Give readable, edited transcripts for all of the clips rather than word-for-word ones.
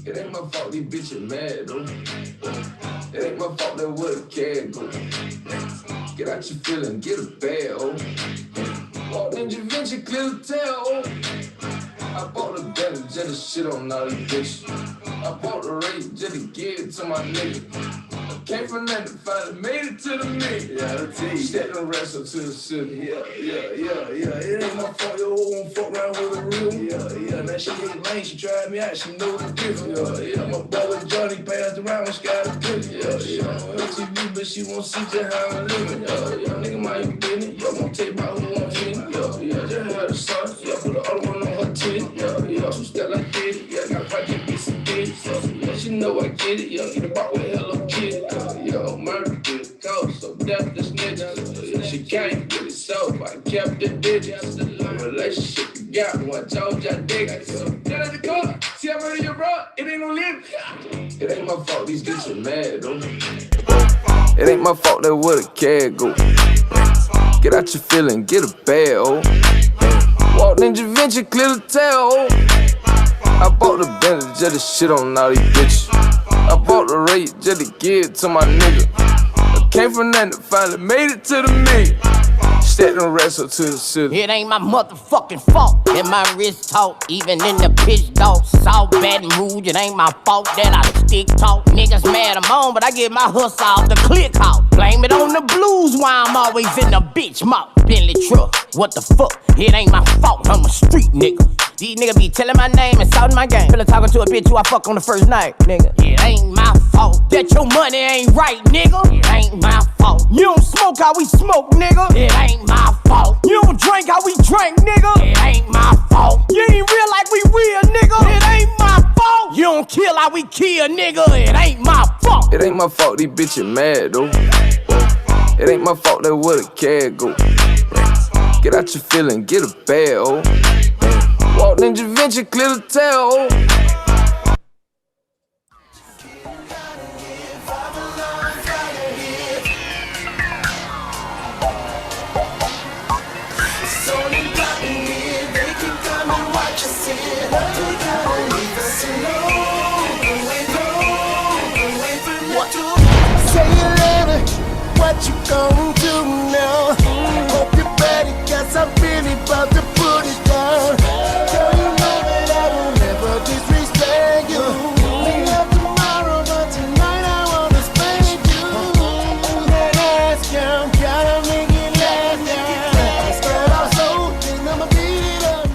It ain't my fault these bitches mad though. It ain't my fault that what a cat go. Get out your feeling, get a bag, oh. Walked in Javinci, clear the tail, oh. I bought the Bentley just to shit on all these bitches. I bought the rate just to give it to my nigga. Came from nothing to finally made it to the million. Yeah, I'll tell you. Stepped and wrestled to the city. Yeah. It ain't my fault, yo, won't fuck around with a real. Yeah. Now she hit lane, she tried me out, she know the difference. Yeah. My brother Johnny passed around when she got a picture. Yeah. On TV, but she won't see just how I'm living. Yeah. Nigga, mind you business. Yeah, won't take my who won't hit it. Yeah. Just had a son. Yeah, put the other one on her titty. Yeah. Two step like this. Yeah, got pocket piece of this. Yeah, she know I get it. Yeah, get the box with Hello Kitty. Yo, murder to the coast, so death this nigga. She can't get it soap, I kept it digits. Relationship you got, one told ya dig. So get at the car, see how many you brought, it ain't gon' live. It ain't my fault, these bitches mad though. It ain't my fault that what a cat go. Get out your feeling, get a bag, oh. Walked in Javinci, clear the tail, oh. I bought the Bentley just to shit on all these bitches. I bought the rate just to give it to my nigga. I came from nothing to finally made it to the million. Stepped and wrestled to the city. It ain't my motherfucking fault that my wrist talk, even in the pitch dog. South Baton Rouge, it ain't my fault that I stick talk. Niggas mad I'm on, but I get my hustle off the click out. Blame it on the blues, why I'm always in the bitch mouth. Bentley truck, what the fuck? It ain't my fault, I'm a street nigga. These niggas be telling my name and shouting my game. Feel like talking to a bitch who I fuck on the first night, nigga. It ain't my fault that your money ain't right, nigga. It ain't my fault. You don't smoke how we smoke, nigga. It ain't my fault. You don't drink how we drink, nigga. It ain't my fault. You ain't real like we real, nigga. It ain't my fault. You don't kill how we kill, nigga. It ain't my fault. It ain't my fault these bitches mad though. It ain't my fault that what a cat go. Get out your feeling, get a bag, oh. Walked in Javinci, clear the tail, oh. Say you love me, what you gon' do now? Hope you're ready, cause I'm really about to put it down. Girl, you know that I will never disrespect you. We love tomorrow, but tonight I wanna spend you. That ass count, gotta make it last down. Spread our soul, then I'ma beat it up.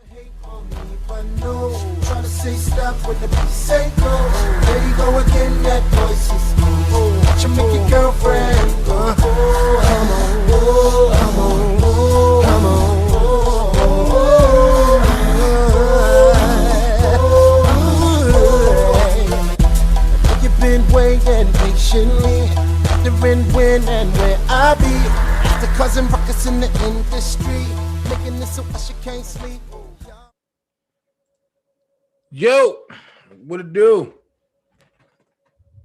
Hate on me if I know. Try to say stop when the beat say go. There you go again, that voice is watch you make your girlfriend go. Come on, come on, come on. You've been waiting patiently, wondering when and where I be. After causing ruckus in the industry, making this so she can't sleep. Yo, what it do?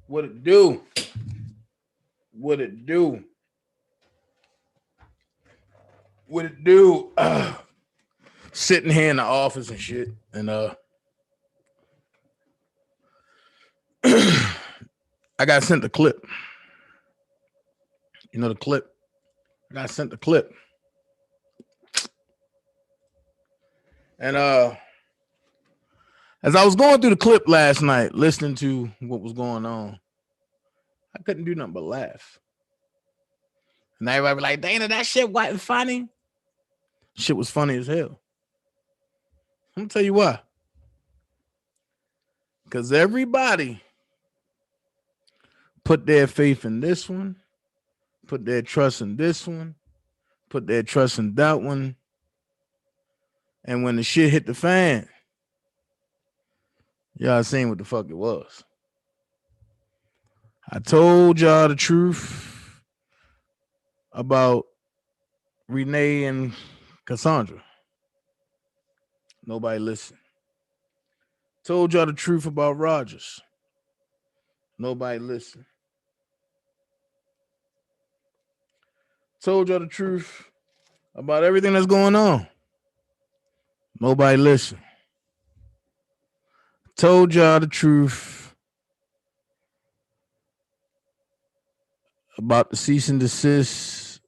What it do? What it do? What it do? Sitting here in the office and shit, and I got sent the clip. You know the clip? I got sent the clip. And as I was going through the clip last night, listening to what was going on, I couldn't do nothing but laugh. And everybody be like, Dana, that shit wasn't funny. Shit was funny as hell. I'm gonna tell you why. Because everybody put their faith in this one, put their trust in this one, put their trust in that one. And when the shit hit the fan, y'all seen what the fuck it was. I told y'all the truth about Renee and Cassandra. Nobody listened. Told y'all the truth about Rogers. Nobody listened. Told y'all the truth about everything that's going on. Nobody listen. Told y'all the truth about the cease and desist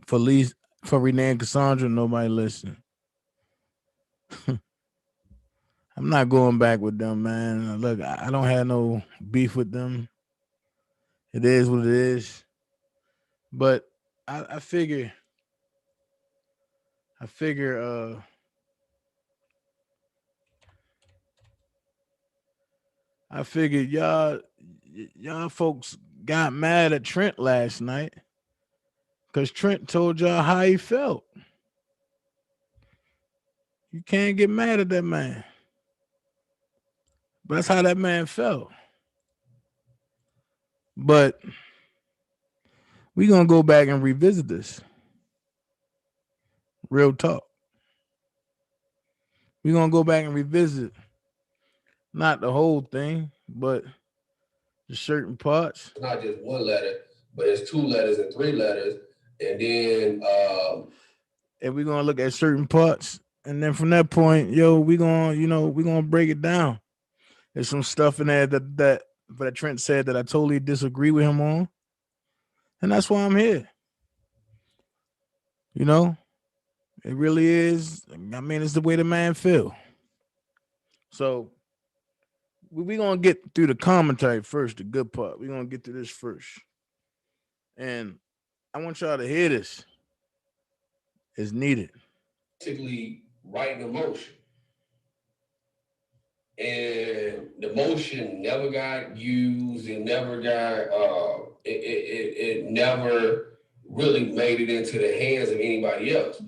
for Renee and Cassandra. Nobody listen. I'm not going back with them, man. Look, I don't have no beef with them. It is what it is. But I figure I figured y'all folks got mad at Trent last night because Trent told y'all how he felt. You can't get mad at that man. But that's how that man felt. But we're going to go back and revisit this. Real talk. We're going to go back and revisit not the whole thing, but the certain parts. It's not just one letter, but it's 2 letters and 3 letters. And then and we're gonna look at certain parts. And then from that point, we're gonna break it down. There's some stuff in there that Trent said that I totally disagree with him on. And that's why I'm here. It really is. I mean, it's the way the man feel. So we're going to get through the commentary first, the good part. We're going to get to this first. And I want y'all to hear this. It's needed. Basically writing a motion. And the motion never got used. It never got, it never really made it into the hands of anybody else.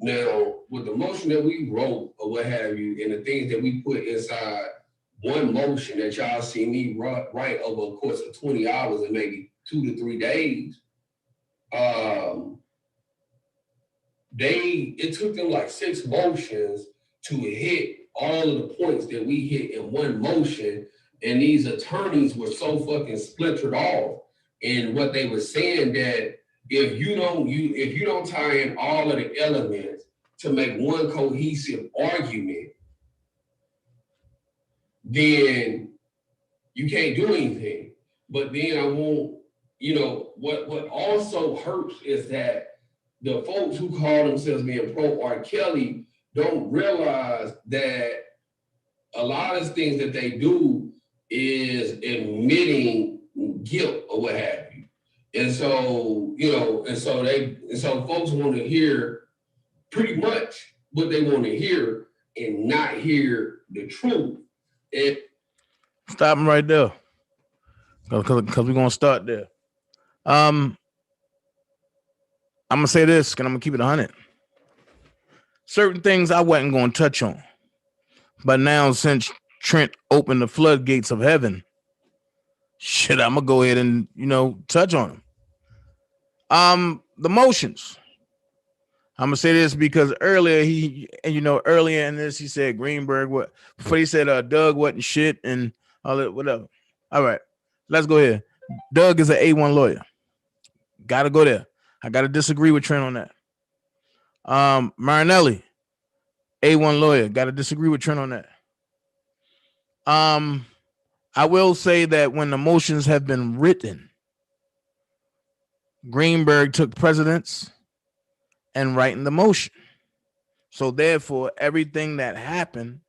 Now, with the motion that we wrote or what have you, and the things that we put inside one motion that y'all see me write over a course of 20 hours and maybe 2 to 3 days, it took them like 6 motions to hit all of the points that we hit in one motion. And these attorneys were so fucking splintered off in what they were saying that if you don't tie in all of the elements to make one cohesive argument, then you can't do anything. But then I won't, what also hurts is that the folks who call themselves being pro R. Kelly don't realize that a lot of things that they do is admitting guilt or what have you. And so, so folks want to hear pretty much what they want to hear and not hear the truth. Stop them right there. Because we're going to start there. I'm going to say this, and I'm going to keep it 100. Certain things I wasn't going to touch on. But now, since Trent opened the floodgates of heaven, shit, I'm going to go ahead and, touch on them. The motions. I'm going to say this because earlier in this, he said Greenberg, before he said Doug wasn't shit and all that, whatever. All right, let's go here. Doug is an A1 lawyer. Got to go there. I got to disagree with Trent on that. Marinelli, A1 lawyer. Got to disagree with Trent on that. I will say that when the motions have been written, Greenberg took precedence and writing the motion. So therefore, everything that happened,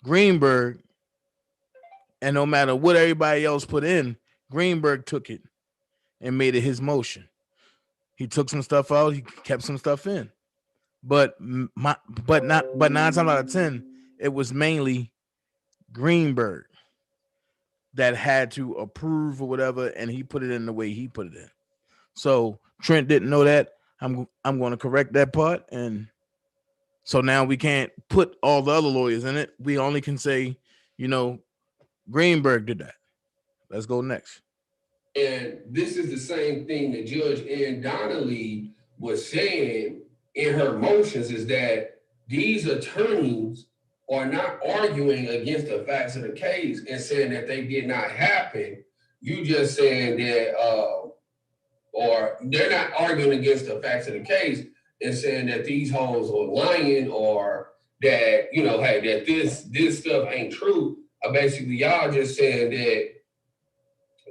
Greenberg, and no matter what everybody else put in, Greenberg took it and made it his motion. He took some stuff out, he kept some stuff in. But 9 times out of 10, it was mainly Greenberg that had to approve or whatever, and he put it in the way he put it in. So Trent didn't know that. I'm going to correct that part, and so now we can't put all the other lawyers in it. We only can say, Greenberg did that. Let's go next. And this is the same thing that Judge Ann Donnelly was saying in her motions, is that these attorneys are not arguing against the facts of the case and saying that they did not happen. You just saying that or they're not arguing against the facts of the case and saying that these hoes are lying or that, you know, hey, that this stuff ain't true. Basically, y'all just saying that,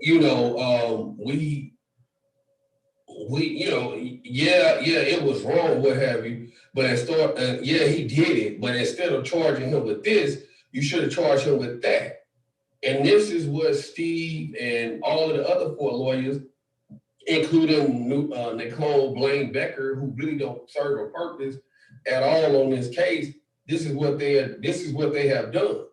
you know, we, you know, yeah, it was wrong, what have you. But instead, yeah, he did it. But instead of charging him with this, you should have charged him with that. And this is what Steve and all of the other 4 lawyers, including Nicole Blaine Becker, who really don't serve a purpose at all on this case. This is what they have done,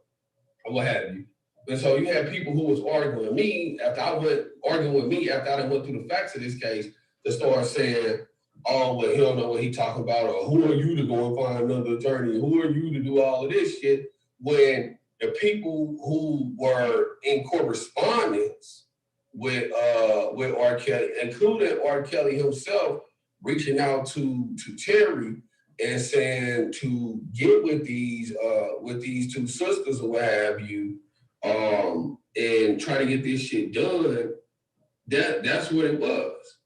or what have you. And so you had people who was arguing with me after I went through the facts of this case to start saying, oh, well, he don't know what he talking about, or who are you to go and find another attorney? Who are you to do all of this shit? When the people who were in correspondence with R. Kelly, including R. Kelly himself, reaching out to Terry and saying to get with these 2 sisters or what have you, and try to get this shit done. That's what it was.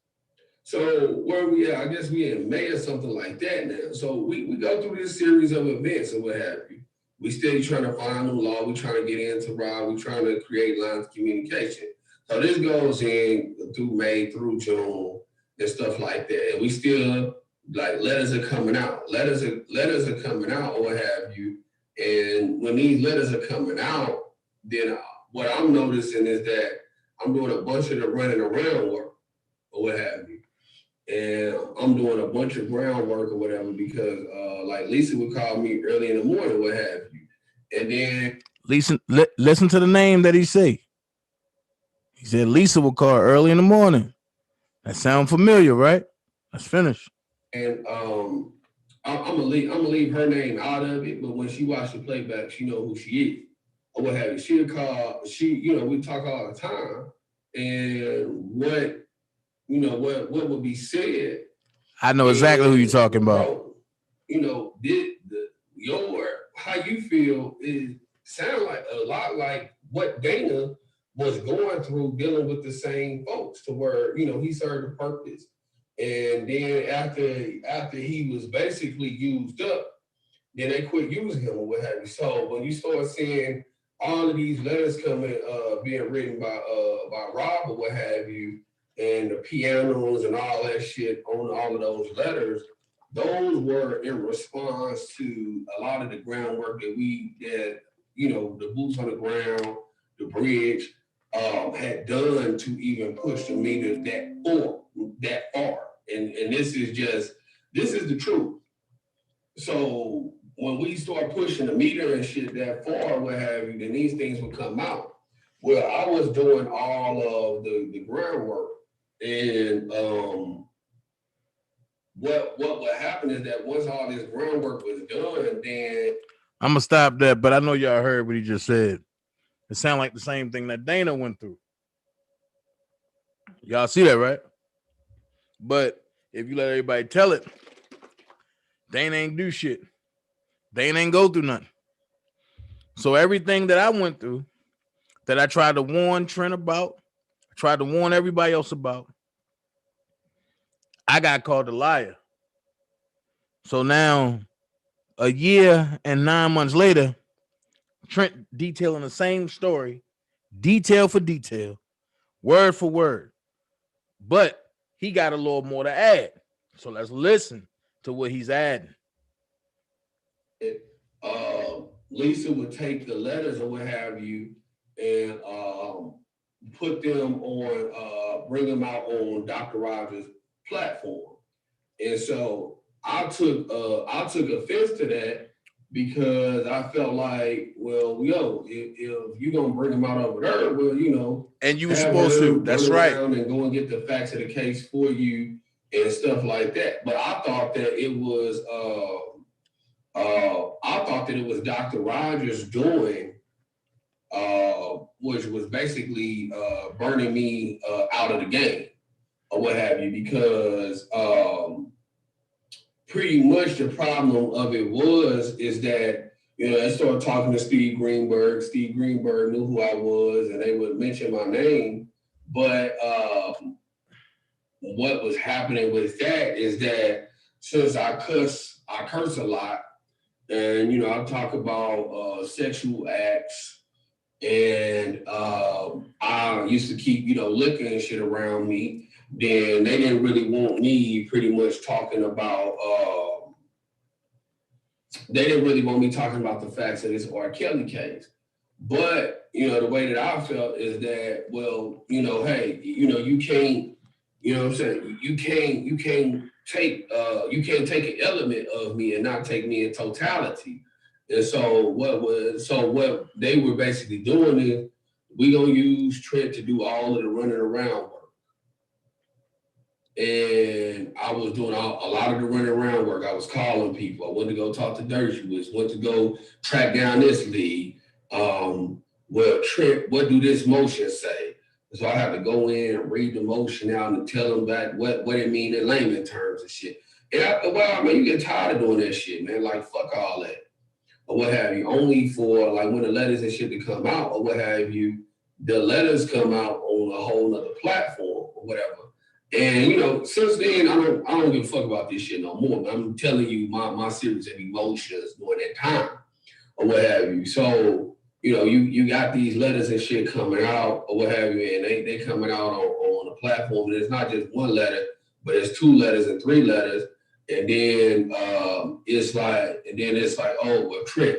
So where we at? I guess we in May or something like that now. So we go through this series of events and what have you. We still trying to find the law. We trying to get into Rob. We trying to create lines of communication. So this goes in through May, through June, and stuff like that. And we still, like, letters are coming out. Letters are coming out or what have you. And when these letters are coming out, then what I'm noticing is that I'm doing a bunch of the running around work or what have you. And I'm doing a bunch of groundwork or whatever because like Lisa would call me early in the morning, what have you. And then listen to the name that he say. He said Lisa would call early in the morning. That sound familiar, right? Let's finish. And I'm gonna leave her name out of it, but when she watched the playback, she know who she is or what have you. She'll call. We talk all the time, and what would be said. I know exactly who you're talking about. Bro, you know, how you feel sound like a lot like what Dana was going through dealing with the same folks to where, you know, he served a purpose. And then after he was basically used up, then they quit using him or what have you. So when you start seeing all of these letters coming, being written by Rob or what have you, and the pianos and all that shit on all of those letters, those were in response to a lot of the groundwork that the boots on the ground, the bridge, had done to even push the meter that far. And this is the truth. So when we start pushing the meter and shit that far, what have you, then these things will come out. Well, I was doing all of the groundwork. And what would happen is that once all this groundwork was done, then I'm gonna stop that, but I know y'all heard what he just said. It sounds like the same thing that Dana went through. Y'all see that, right? But if you let everybody tell it, Dana ain't do shit. Dana ain't go through nothing. So everything that I went through, that I tried to warn Trent about, I tried to warn everybody else about, I got called a liar. So now, a year and 9 months later, Trent detailing the same story, detail for detail, word for word. But he got a little more to add. So let's listen to what he's adding. Lisa would take the letters or what have you and put them on, bring them out on Dr. Rogers' platform. And so I took offense to that because I felt like, well, if you're gonna bring them out over there, well, you know, and you were supposed to. That's right. And go and get the facts of the case for you and stuff like that. But I thought that it was Dr. Rogers doing, which was basically burning me out of the game or what have you, because pretty much the problem of it is that, you know, I started talking to Steve Greenberg. Steve Greenberg knew who I was, and they would mention my name. But what was happening with that is that since I curse a lot, and I talk about sexual acts, and I used to keep liquor and shit around me. Then they didn't really want me pretty much talking about. They didn't really want me talking about the facts of this R. Kelly case. But the way that I felt is that, well, hey, you can't, what I'm saying, you can't take an element of me and not take me in totality. And so what they were basically doing is we gonna use Trent to do all of the running around work. And I was doing a lot of the running around work. I was calling people. I went to go talk to Dershowitz, went to go track down this lead. Well, Trent, what do this motion say? So I had to go in and read the motion out and tell them back what it mean in layman terms and shit. And after a while, man, you get tired of doing that shit, man. Like, fuck all that. Or what have you. Only for, like, when the letters and shit to come out or what have you, the letters come out on a whole nother platform or whatever. And, since then, I don't give a fuck about this shit no more. I'm telling you my series of emotions during that time or what have you. So, you got these letters and shit coming out or what have you, and they coming out on the platform. And it's not just one letter, but it's 2 letters and 3 letters. And then it's like, oh, well, Trent,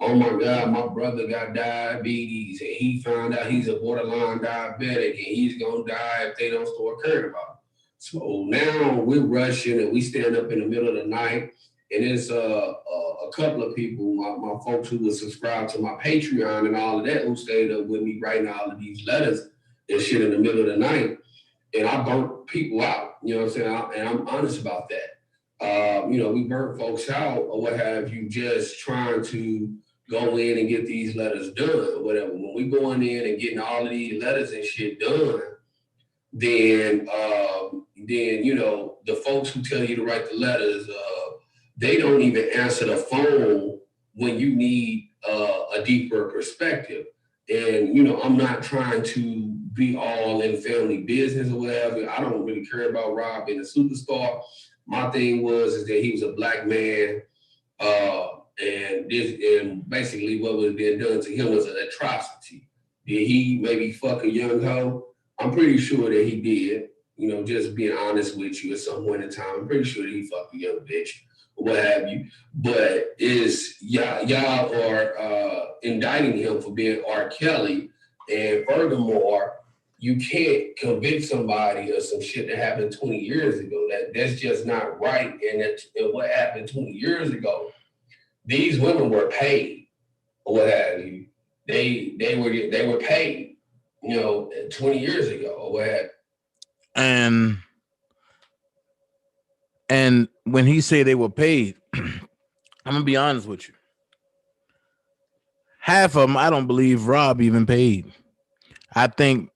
oh my God, my brother got diabetes and he found out he's a borderline diabetic and he's gonna die if they don't start caring about him. So now we're rushing and we stand up in the middle of the night, and it's a couple of people, my folks who was subscribed to my Patreon and all of that, who stayed up with me writing all of these letters and shit in the middle of the night. And I burnt people out, you know what I'm saying? And I'm honest about that. We burnt folks out or what have you, just trying to go in and get these letters done or whatever. When we going in and getting all of these letters and shit done, then the folks who tell you to write the letters, they don't even answer the phone when you need a deeper perspective. And I'm not trying to be all in family business or whatever. I don't really care about Rob being a superstar. My thing is that he was a black man, and basically what was being done to him was an atrocity. Did he maybe fuck a young hoe? I'm pretty sure that he did. Just being honest with you, at some point in time, I'm pretty sure that he fucked a young bitch or what have you. But y'all are indicting him for being R. Kelly, and furthermore, you can't convict somebody of some shit that happened 20 years ago. That's just not right. And what happened 20 years ago, these women were paid or what have you. They were paid, 20 years ago or what have you. And when he say they were paid, I'm gonna be honest with you. Half of them, I don't believe Rob even paid. I think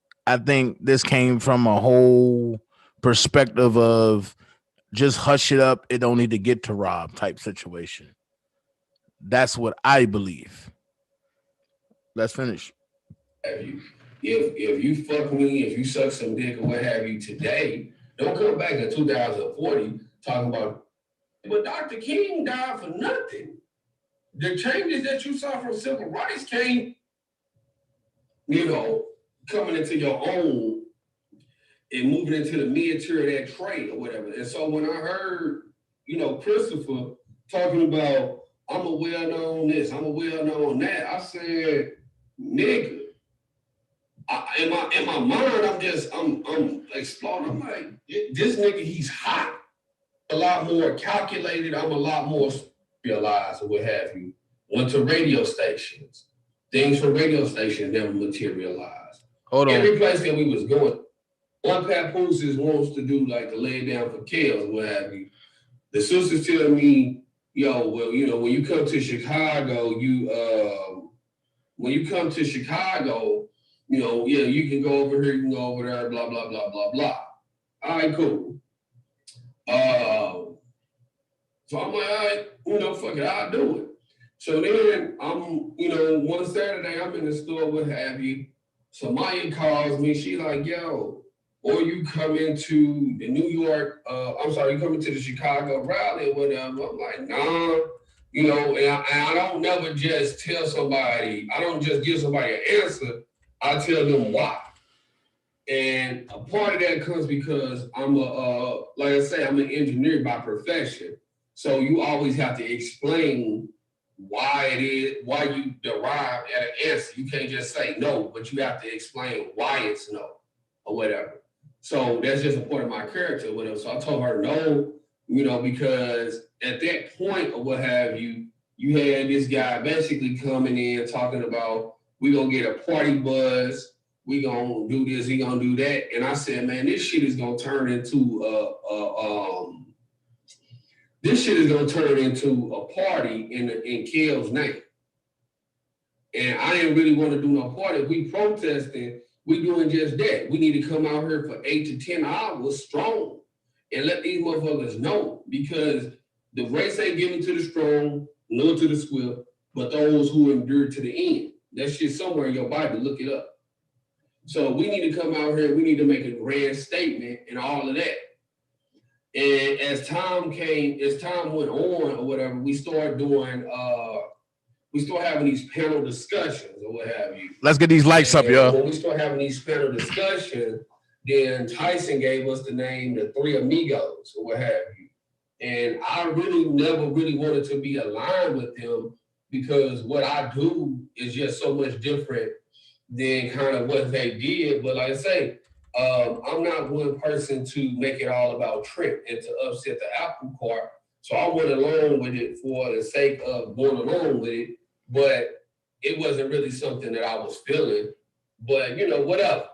this came from a whole perspective of just hush it up. It don't need to get to Rob type situation. That's what I believe. Let's finish. If you fuck me, if you suck some dick or what have you today, don't come back in 2040 talking about, but Dr. King died for nothing. The changes that you saw from civil rights came, coming into your own and moving into the mid-tier of that trade or whatever. And so when I heard, Christopher talking about, I'm a well-known this, I'm a well-known that, I said, nigga, in my mind, I'm exploding. I'm like, this nigga, he's hot. A lot more calculated. I'm a lot more realized or what have you. Went to radio stations. Things from radio stations never materialized. Hold on. Every place that we was going, one papooses wants to do like a lay down for kills, what have you. The sisters tell me, when you come to Chicago, you can go over here, you can go over there, blah, blah, blah, blah, blah. All right, cool. So I'm like, all right, fuck it, I'll do it. So then I'm, one Saturday, I'm in the store, what have you. So Maya calls me, she like, yo, or you come into the New York, you come into the Chicago rally or whatever. I'm like, nah, you know, and I don't never just tell somebody, I don't just give somebody an answer, I tell them why. And a part of that comes because I'm like I say, I'm an engineer by profession. So you always have to explain why it is, why you derive at an answer. You can't just say no, but you have to explain why it's no or whatever. So that's just a part of my character or whatever. So I told her no, you know, because at that point or what have you, you had this guy basically coming in talking about, we gonna get a party buzz, we gonna do this, he gonna do that. And I said, man, this shit is gonna turn into a party in Kel's name. And I didn't really want to do no party. If we protesting, we doing just that. We need to come out here for 8 to 10 hours strong and let these motherfuckers know, because the race ain't given to the strong, nor to the swift, but those who endure to the end. That shit somewhere in your Bible, look it up. So we need to come out here, we need to make a grand statement and all of that. And as time went on or whatever, we started having these panel discussions or what have you. Let's get these lights up, y'all. When we start having these panel discussions, then Tyson gave us the name the Three Amigos or what have you. And I really never really wanted to be aligned with them, because what I do is just so much different than kind of what they did. But like I say, I'm not one person to make it all about Trent and to upset the apple cart. So I went along with it for the sake of going along with it, but it wasn't really something that I was feeling. But, you know, whatever.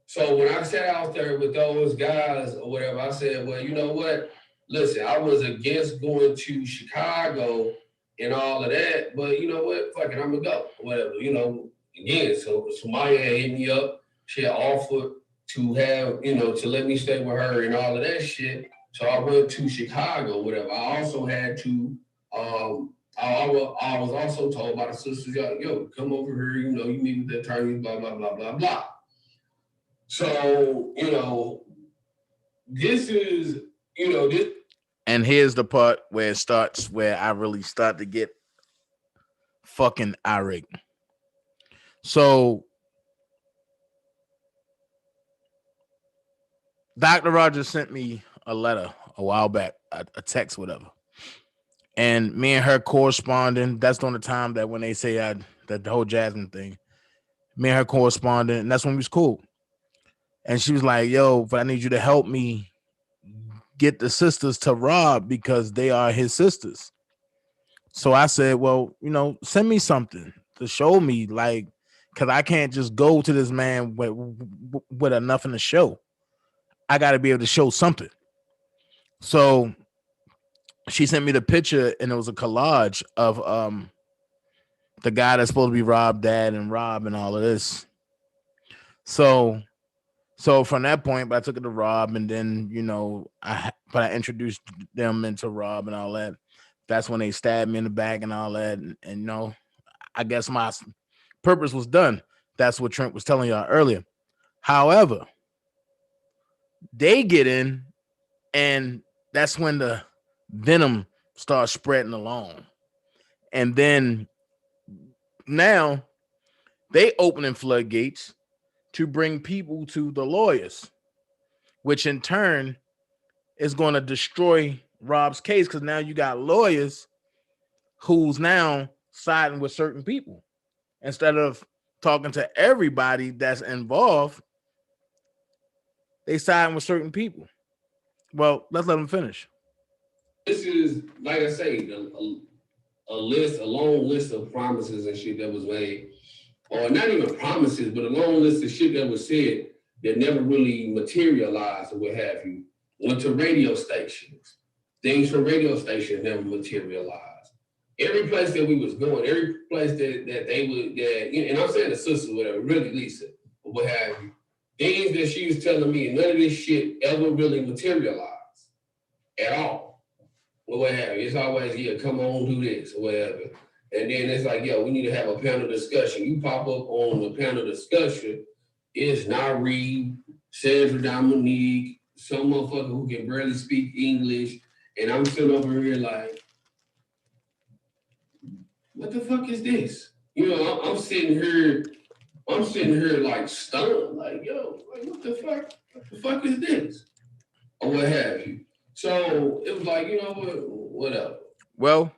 So when I sat out there with those guys or whatever, I said, well, you know what? Listen, I was against going to Chicago and all of that, but you know what? Fuck it, I'm gonna go. Whatever, you know. Again, so Maya had hit me up. She had offered to have, you know, to let me stay with her and all of that shit. So I went to Chicago, whatever. I also had to, I was also told by the sisters, yo, come over here, you know, you meet with the attorneys, blah, blah, blah, blah, blah. So, you know, this is, you know, this. And here's the part where it starts, where I really start to get fucking irate. So Dr. Rogers sent me a letter a while back, a text, whatever. And me and her corresponding. That's during the time that when they say that the whole Jasmine thing, me and her corresponding, and that's when we was cool. And she was like, yo, but I need you to help me get the sisters to Rob because they are his sisters. So I said, well, you know, send me something to show me, like, because I can't just go to this man with nothing to show. I got to be able to show something. So she sent me the picture, and it was a collage of the guy that's supposed to be Rob's dad and Rob and all of this. So from that point, but I took it to Rob, and then, you know, I introduced them into Rob and all that. That's when they stabbed me in the back and all that. And you know, I guess my purpose was done. That's what Trent was telling y'all earlier. However, they get in, and that's when the venom starts spreading along. And then now they opening floodgates to bring people to the lawyers, which in turn is going to destroy Rob's case, because now you got lawyers who's now siding with certain people instead of talking to everybody that's involved. They siding with certain people. Well, let's let them finish. This is, like I say, a long list of promises and shit that was made, or not even promises, but a long list of shit that was said that never really materialized or what have you. Went to radio stations. Things from radio stations never materialized. Every place that we was going, every place that they would, and I'm saying the sisters, whatever, really Lisa, or what have you, things that she was telling me, none of this shit ever really materialized at all. Or what have you. It's always, yeah, come on, do this, or whatever. And then it's like, yeah, we need to have a panel discussion. You pop up on the panel discussion, it's Nari, Sandra Dominique, some motherfucker who can barely speak English, and I'm sitting over here like, what the fuck is this? You know, I'm sitting here like stunned, like, yo, like, what the fuck? What the fuck is this? Or what have you. So it was like, you know what, whatever. Well,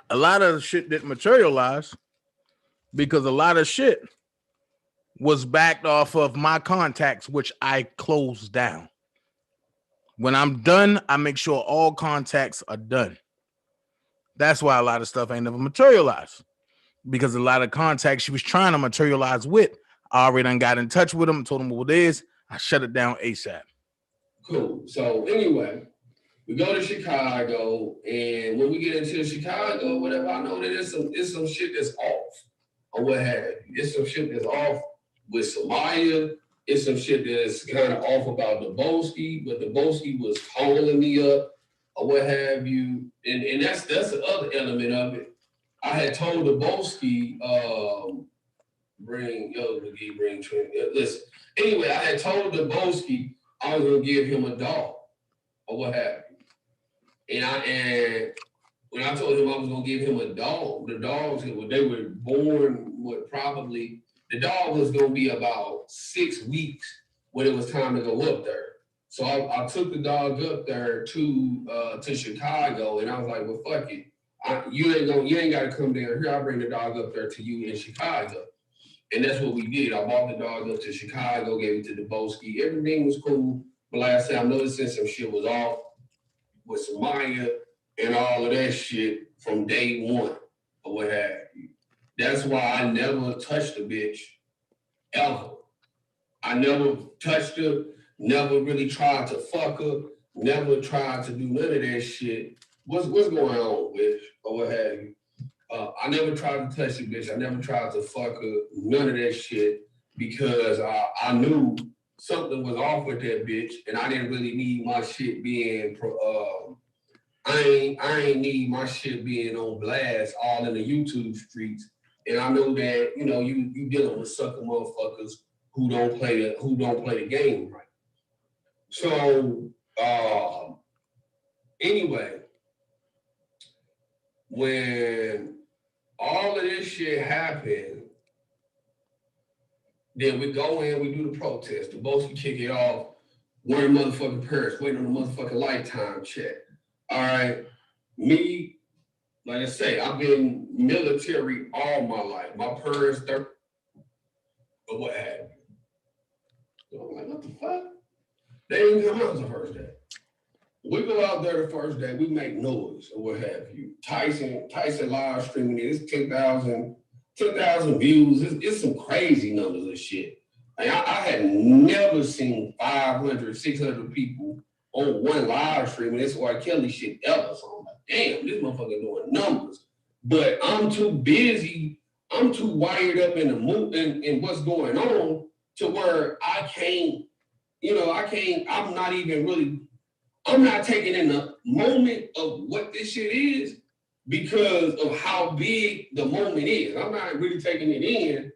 a lot of shit didn't materialize because a lot of shit was backed off of my contacts, which I closed down. When I'm done, I make sure all contacts are done. That's why a lot of stuff ain't never materialized, because a lot of contacts she was trying to materialize with, I already done got in touch with them, told them what it is. I shut it down ASAP. Cool. So anyway, we go to Chicago, and when we get into Chicago, whatever, I know that it's some shit that's off, or what have you. It's some shit that's off with Samaya. It's some shit that's kind of off about Deboski, but Deboski was calling me up, or what have you. And that's the other element of it. I had told Deboski, listen. Anyway, I had told Deboski I was gonna give him a dog, or what have you. And when I told him I was gonna give him a dog, the dogs, they were born, the dog was gonna be about 6 weeks when it was time to go up there. So I took the dog up there to Chicago, and I was like, well, fuck it. You ain't gotta come down here. I'll bring the dog up there to you in Chicago. And that's what we did. I brought the dog up to Chicago, gave it to Deboski. Everything was cool. But like I said, I'm noticing some shit was off with Samaya and all of that shit from day one, or what have you. That's why I never touched a bitch, ever. I never touched her, never really tried to fuck her, never tried to do none of that shit. What's going on, bitch, or what have you. I never tried to touch a bitch. I never tried to fuck her, none of that shit, because I knew something was off with that bitch, and I didn't really need my shit being, I ain't need my shit being on blast all in the YouTube streets. And I know that, you know, you dealing with sucker motherfuckers who don't play the game right. So anyway, when all of this shit happened, then we go in, we do the protest. The boats we kick it off, wearing motherfucking Paris, waiting on the motherfucking lifetime check. All right, me, like I say, I've been military all my life. My parents, but what happened? So I'm like, what the fuck? They didn't come out the first day. We go out there the first day, we make noise or what have you. Tyson live streaming it. It's 10,000 views. It's some crazy numbers of shit. Like, I had never seen 500, 600 people on one live stream, and it's R. Kelly shit ever. So I'm like, damn, this motherfucker doing numbers. But I'm too busy, I'm too wired up in the mood and what's going on to where I can't, I'm not taking in the moment of what this shit is because of how big the moment is. I'm not really taking it in.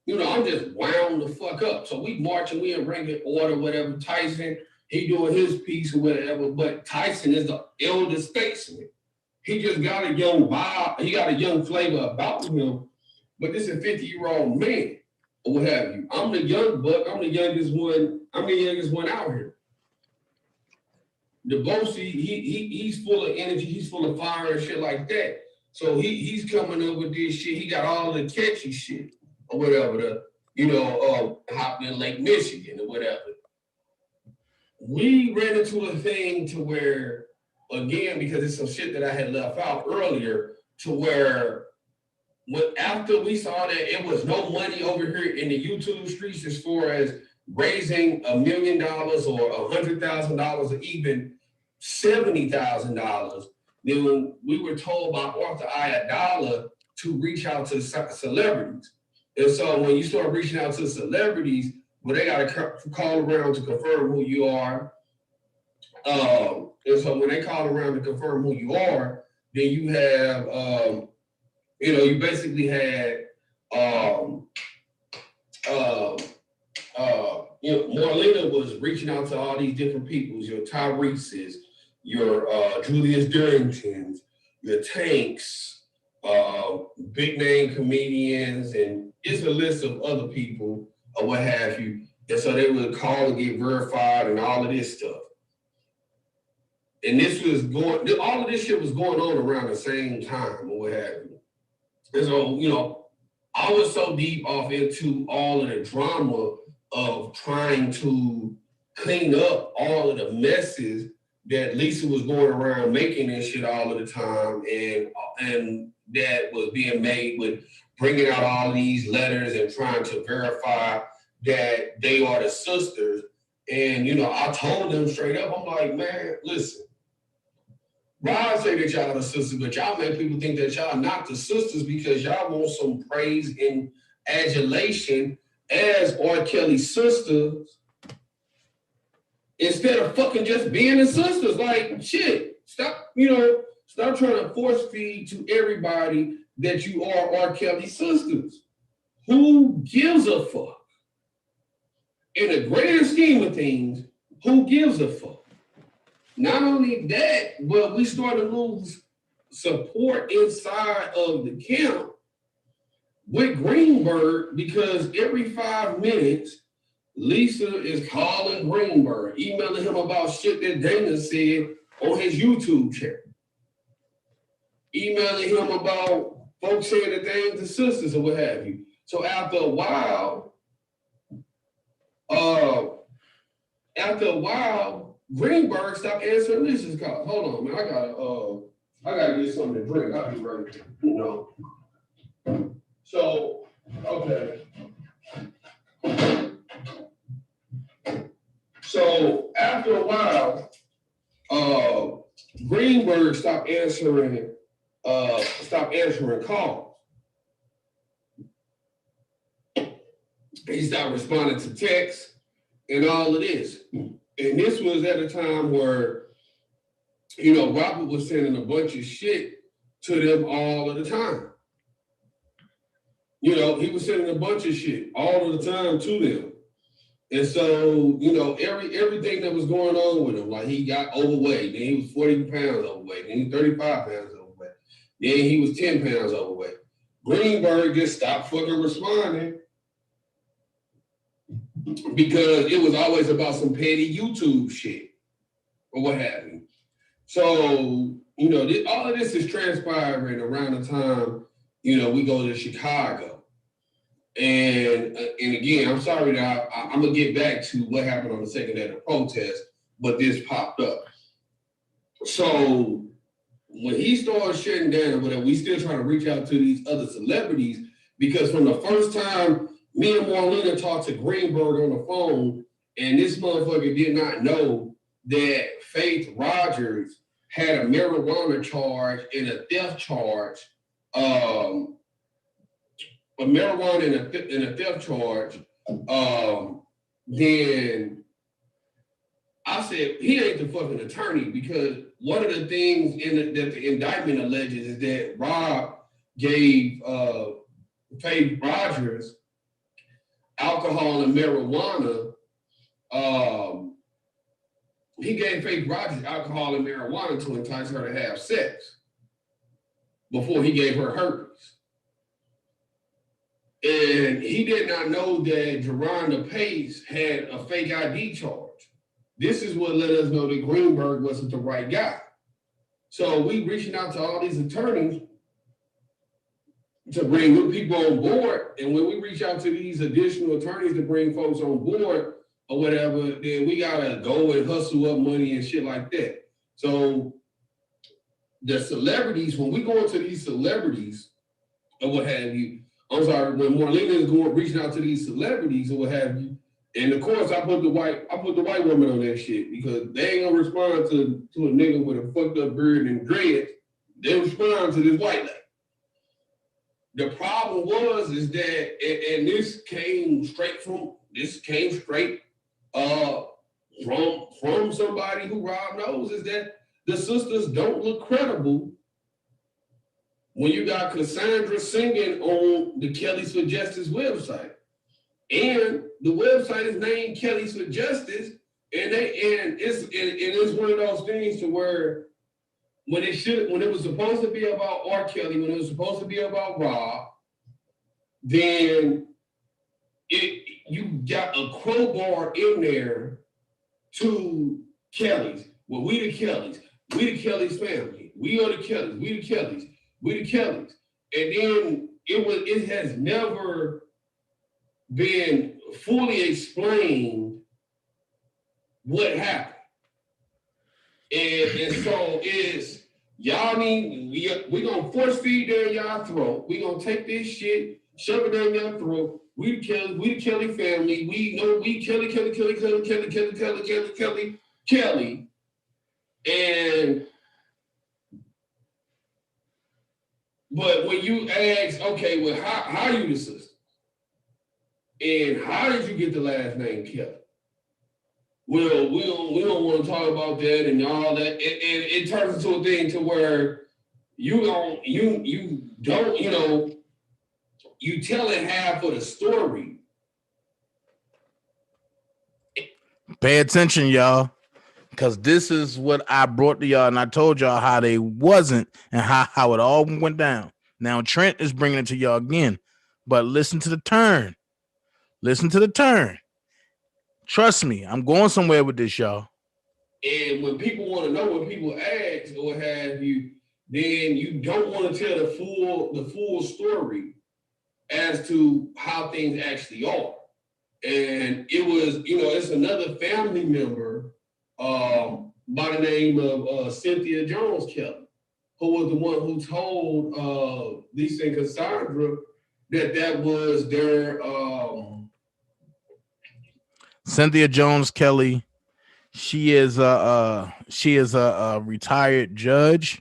You know, I'm just wound the fuck up. So we marching, we in ranking order, whatever. Tyson, he doing his piece or whatever, but Tyson is the elder statesman. He just got a young vibe, he got a young flavor about him, but this is a 50-year-old man, or what have you. I'm the young buck, I'm the youngest one out here. The Bossy, he's full of energy, he's full of fire and shit like that. So he's coming up with this shit, he got all the catchy shit, or whatever, hopped in Lake Michigan or whatever. We ran into a thing to where, again, because it's some shit that I had left out earlier, to where after we saw that it was no money over here in the YouTube streets as far as raising $1 million or $100,000 or even $70,000, then we were told by Arthur Ayadala to reach out to celebrities. And so when you start reaching out to celebrities, well, they got to call around to confirm who you are. And so when they call around to confirm who you are, then you have, you basically had Marlena was reaching out to all these different peoples, your Tyrese's, your Julius Durringtons, your Tanks, big name comedians, and it's a list of other people or what have you. And so they would call and get verified and all of this stuff. And all of this shit was going on around the same time or what have you. And so, I was so deep off into all of the drama of trying to clean up all of the messes that Lisa was going around making this shit all of the time, and that was being made with bringing out all these letters and trying to verify that they are the sisters. And, I told them straight up, I'm like, man, listen, Rod say that y'all are the sisters, but y'all make people think that y'all not the sisters because y'all want some praise and adulation as R. Kelly's sisters instead of fucking just being the sisters. Like, shit, stop trying to force feed to everybody that you are R. Kelly's sisters. Who gives a fuck? In the greater scheme of things, who gives a fuck? Not only that, but we started to lose support inside of the camp with Greenberg because every 5 minutes, Lisa is calling Greenberg, emailing him about shit that Dana said on his YouTube channel, emailing him about folks saying that they ain't the sisters or what have you. So after a while, Greenberg stopped answering Lisa's calls. Hold on, man. I gotta get something to drink. I'll be right there. So, okay. So after a while, Greenberg stopped answering calls. He stopped responding to texts and all of this. And this was at a time where, Robert was sending a bunch of shit to them all of the time. He was sending a bunch of shit all of the time to them. And so, everything that was going on with him, like he got overweight, then he was 40 pounds overweight, then he was 35 pounds overweight, then he was 10 pounds overweight. Greenberg just stopped fucking responding because it was always about some petty YouTube shit or what have you. So, all of this is transpiring around the time, we go to Chicago. And again, I'm sorry that I'm going to get back to what happened on the second day of the protest, but this popped up. So when he started shutting down, whatever, we still trying to reach out to these other celebrities because from the first time me and Marlena talked to Greenberg on the phone, and this motherfucker did not know that Faith Rogers had a marijuana charge and a theft charge, a marijuana and a theft charge, then I said, he ain't the fucking attorney because one of the things that the indictment alleges is that Rob gave Faith Rogers alcohol and marijuana. He gave Faith Rogers alcohol and marijuana to entice her to have sex before he gave her herpes. And he did not know that Geronda Pace had a fake ID charge. This is what let us know that Greenberg wasn't the right guy. So we reaching out to all these attorneys to bring new people on board. And when we reach out to these additional attorneys to bring folks on board or whatever, then we gotta go and hustle up money and shit like that. So the celebrities, when we go into these celebrities or what have you, I'm sorry, when Marlena is reaching out to these celebrities or what have you, and of course I put the white woman on that shit because they ain't gonna respond to a nigga with a fucked up beard and dreads. They respond to this white lady. The problem is that, and this came straight from somebody who Rob knows, is that the sisters don't look credible when you got Cassandra singing on the Kellys for Justice website. And the website is named Kelly's for Justice, and it's one of those things to where when it was supposed to be about R. Kelly, when it was supposed to be about Rob, then you got a crowbar in there to Kellys. Well, we the Kellys. We the Kellys family. We are the Kellys. We the Kellys. We the Kellys. And then it has never been fully explained what happened. And so it's y'all we gonna force feed down y'all throat. We gonna take this shit, shove it down y'all throat. We the Kelly family. We know we Kelly. And but when you ask, okay, well, how you the sister? And how did you get the last name Kelly? Well, we don't want to talk about that and all that. And it turns into a thing to where you telling half of the story. Pay attention, y'all, because this is what I brought to y'all, and I told y'all how they wasn't and how it all went down. Now Trent is bringing it to y'all again, but listen to the turn. Listen to the turn. Trust me, I'm going somewhere with this, y'all. And when people want to know, when people ask or what have you, then you don't want to tell the full story as to how things actually are. And it was, it's another family member by the name of Cynthia Jones Kelly, who was the one who told Lisa and Cassandra that was their Cynthia Jones Kelly. She is a retired judge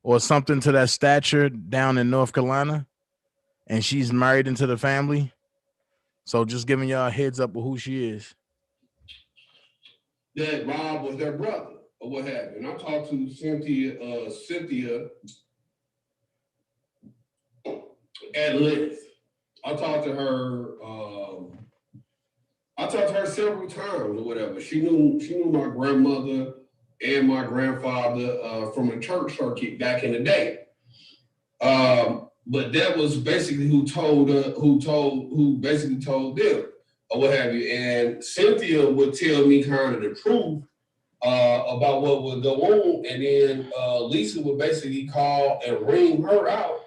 or something to that stature down in North Carolina, and she's married into the family. So just giving y'all a heads up of who she is. That Rob was their brother or what have you. And I talked to Cynthia at length. I talked to her several times or whatever. She knew my grandmother and my grandfather from a church circuit back in the day. But that was basically who basically told them or what have you. And Cynthia would tell me kind of the truth about what would go on. And then Lisa would basically call and ring her out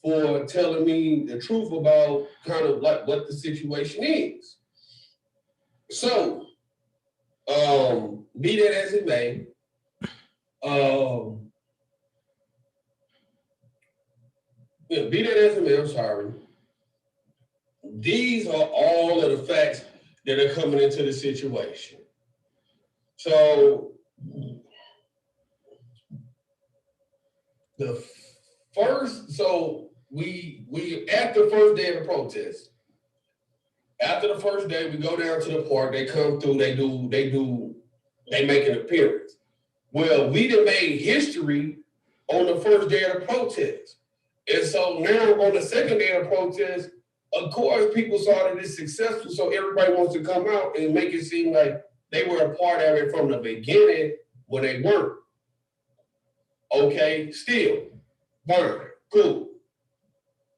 for telling me the truth about kind of like what the situation is. So, be that as it may, I'm sorry. These are all of the facts that are coming into the situation. So, we at the first day of the protest. After the first day, we go down to the park. They come through. They make an appearance. Well, we done made history on the first day of the protest. And so now on the second day of the protest, of course, people saw that it's successful. So everybody wants to come out and make it seem like they were a part of it from the beginning when they weren't. Okay, still, fine, cool.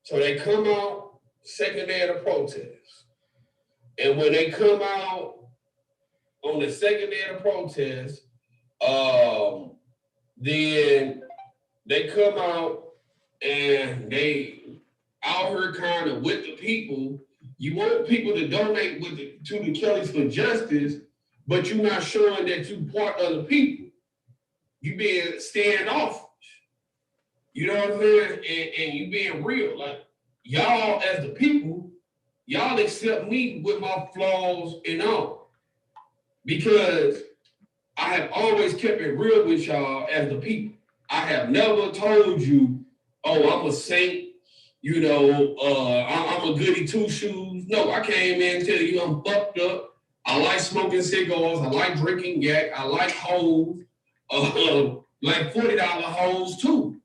So they come out second day of the protest. And when they come out on the second day of the protest, then they come out and they out here kind of with the people. You want people to donate to the Kellys for Justice, but you're not showing that you part of the people. You being standoffish. You know what I'm saying? And you being real. Like, y'all as the people, y'all accept me with my flaws and all. Because I have always kept it real with y'all as the people. I have never told you, oh, I'm a saint, I'm a goody two-shoes. No, I came in and tell you I'm fucked up. I like smoking cigars. I like drinking yak. I like hoes, like $40 hoes too.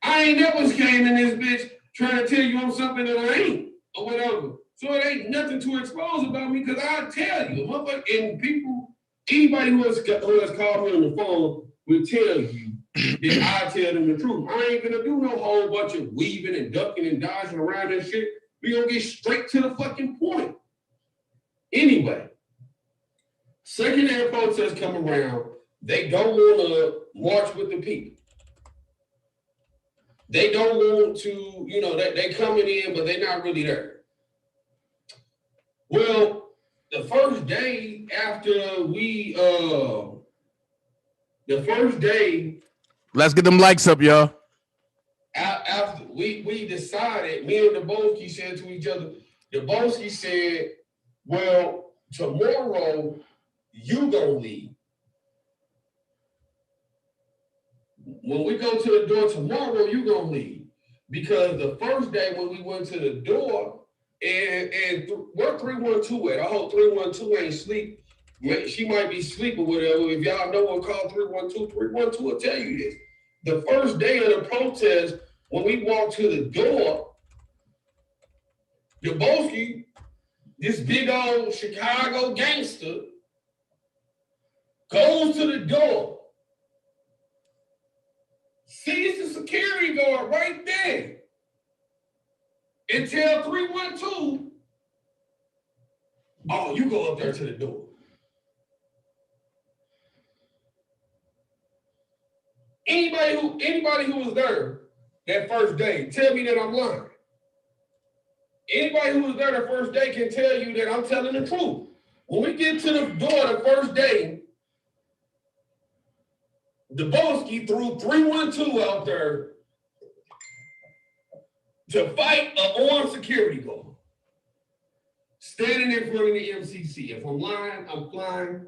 I ain't never came in this bitch trying to tell you I'm something that I ain't or whatever. So it ain't nothing to expose about me because I tell you, motherfucker, and people, anybody who has called me on the phone will tell you that I tell them the truth. I ain't gonna do no whole bunch of weaving and ducking and dodging around that shit. We gonna get straight to the fucking point. Anyway, second-hand protests come around. They don't want to march with the people. They don't want to, you know, they coming in, but they're not really there. Well, the first day after we, let's get them likes up, y'all. After we decided, me and Dazz said to each other, Dazz said, well, tomorrow you gonna leave. When we go to the door tomorrow, you gonna leave. Because the first day when we went to the door, and where 312 at? I hope 312 ain't sleep. She might be asleep or whatever. If y'all know what, call 312. 312 will tell you this. The first day of the protest, when we walked to the door, Dazz, this big old Chicago gangster, goes to the door, sees the security guard right there, and tell 312, oh, you go up there to the door. Anybody who was there that first day, tell me that I'm lying. Anybody who was there the first day can tell you that I'm telling the truth. When we get to the door the first day, Dazz threw 312 out there to fight an armed security guard. Standing in front of the MCC. If I'm lying, I'm flying.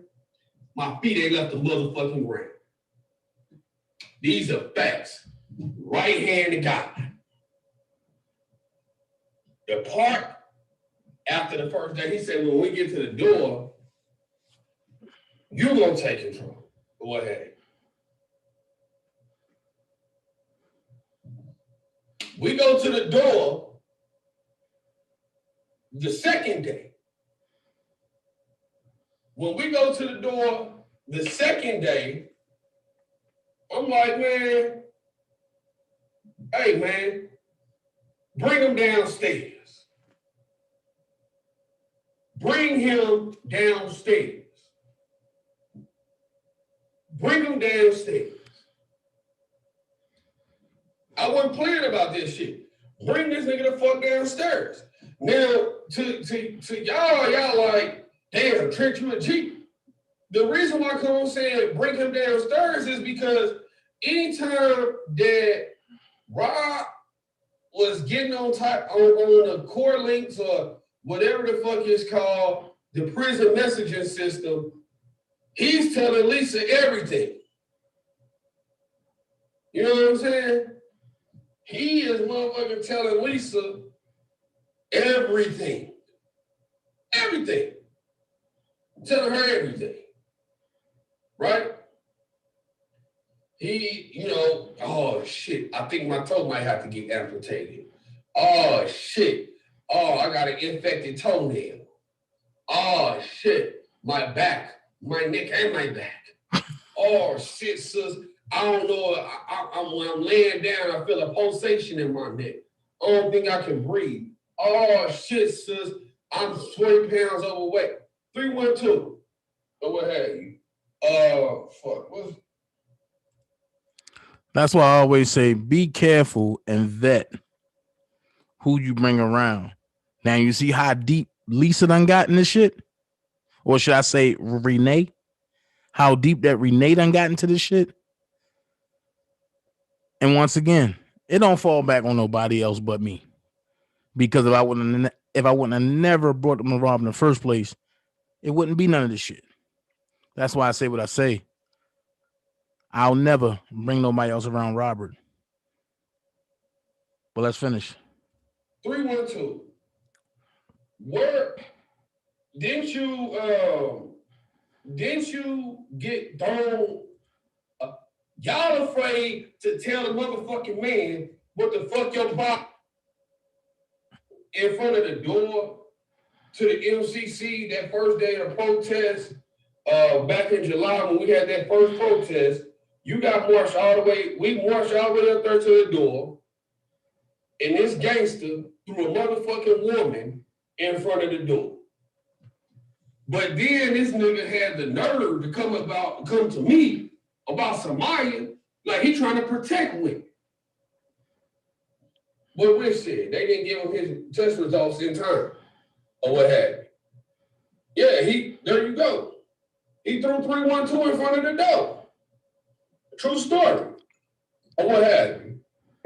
My feet ain't left the motherfucking ground. These are facts. Right hand to God. The part after the first day, he said, when we get to the door, you're going to take control. Go ahead. We go to the door the second day. When we go to the door the second day, I'm like, man, hey, man, bring him downstairs. Bring him downstairs. Bring him downstairs. I wasn't playing about this shit. Bring this nigga the fuck downstairs. Now, to y'all like, damn, Trent, you a G. The reason why I come on saying bring him downstairs is because anytime that Rob was getting on the core links or whatever the fuck is called, the prison messaging system, he's telling Lisa everything. You know what I'm saying? He is motherfucking telling Lisa everything. Everything. Telling her everything. Right? He, you know, oh shit, I think my toe might have to get amputated. Oh shit. Oh, I got an infected toenail. Oh shit, my back, my neck and my back. Oh shit, sis. I don't know. When I'm laying down, I feel a pulsation in my neck. I don't think I can breathe. Oh shit, sis. I'm 20 pounds overweight. 312. Or what have you? Fuck. What's... That's why I always say be careful and vet who you bring around. Now you see how deep Lisa done got in this shit? Or should I say Renee? How deep that Renee done got into this shit? And once again, it don't fall back on nobody else but me. Because if I wouldn't have never brought them to Rob in the first place, it wouldn't be none of this shit. That's why I say what I say. I'll never bring nobody else around Robert. But let's finish. 312. Where didn't you get thrown? Y'all afraid to tell the motherfucking man what the fuck your box in front of the door to the MCC that first day of the protest back in July when we had that first protest. You got marched all the way. We marched all the way up there to the door, and this gangster threw a motherfucking woman in front of the door. But then this nigga had the nerve to come to me about Samaya, like he trying to protect women. What Rich said, they didn't give him his test results in time, or what have you. Yeah, there you go. He threw 312 in front of the door. True story, or what have you.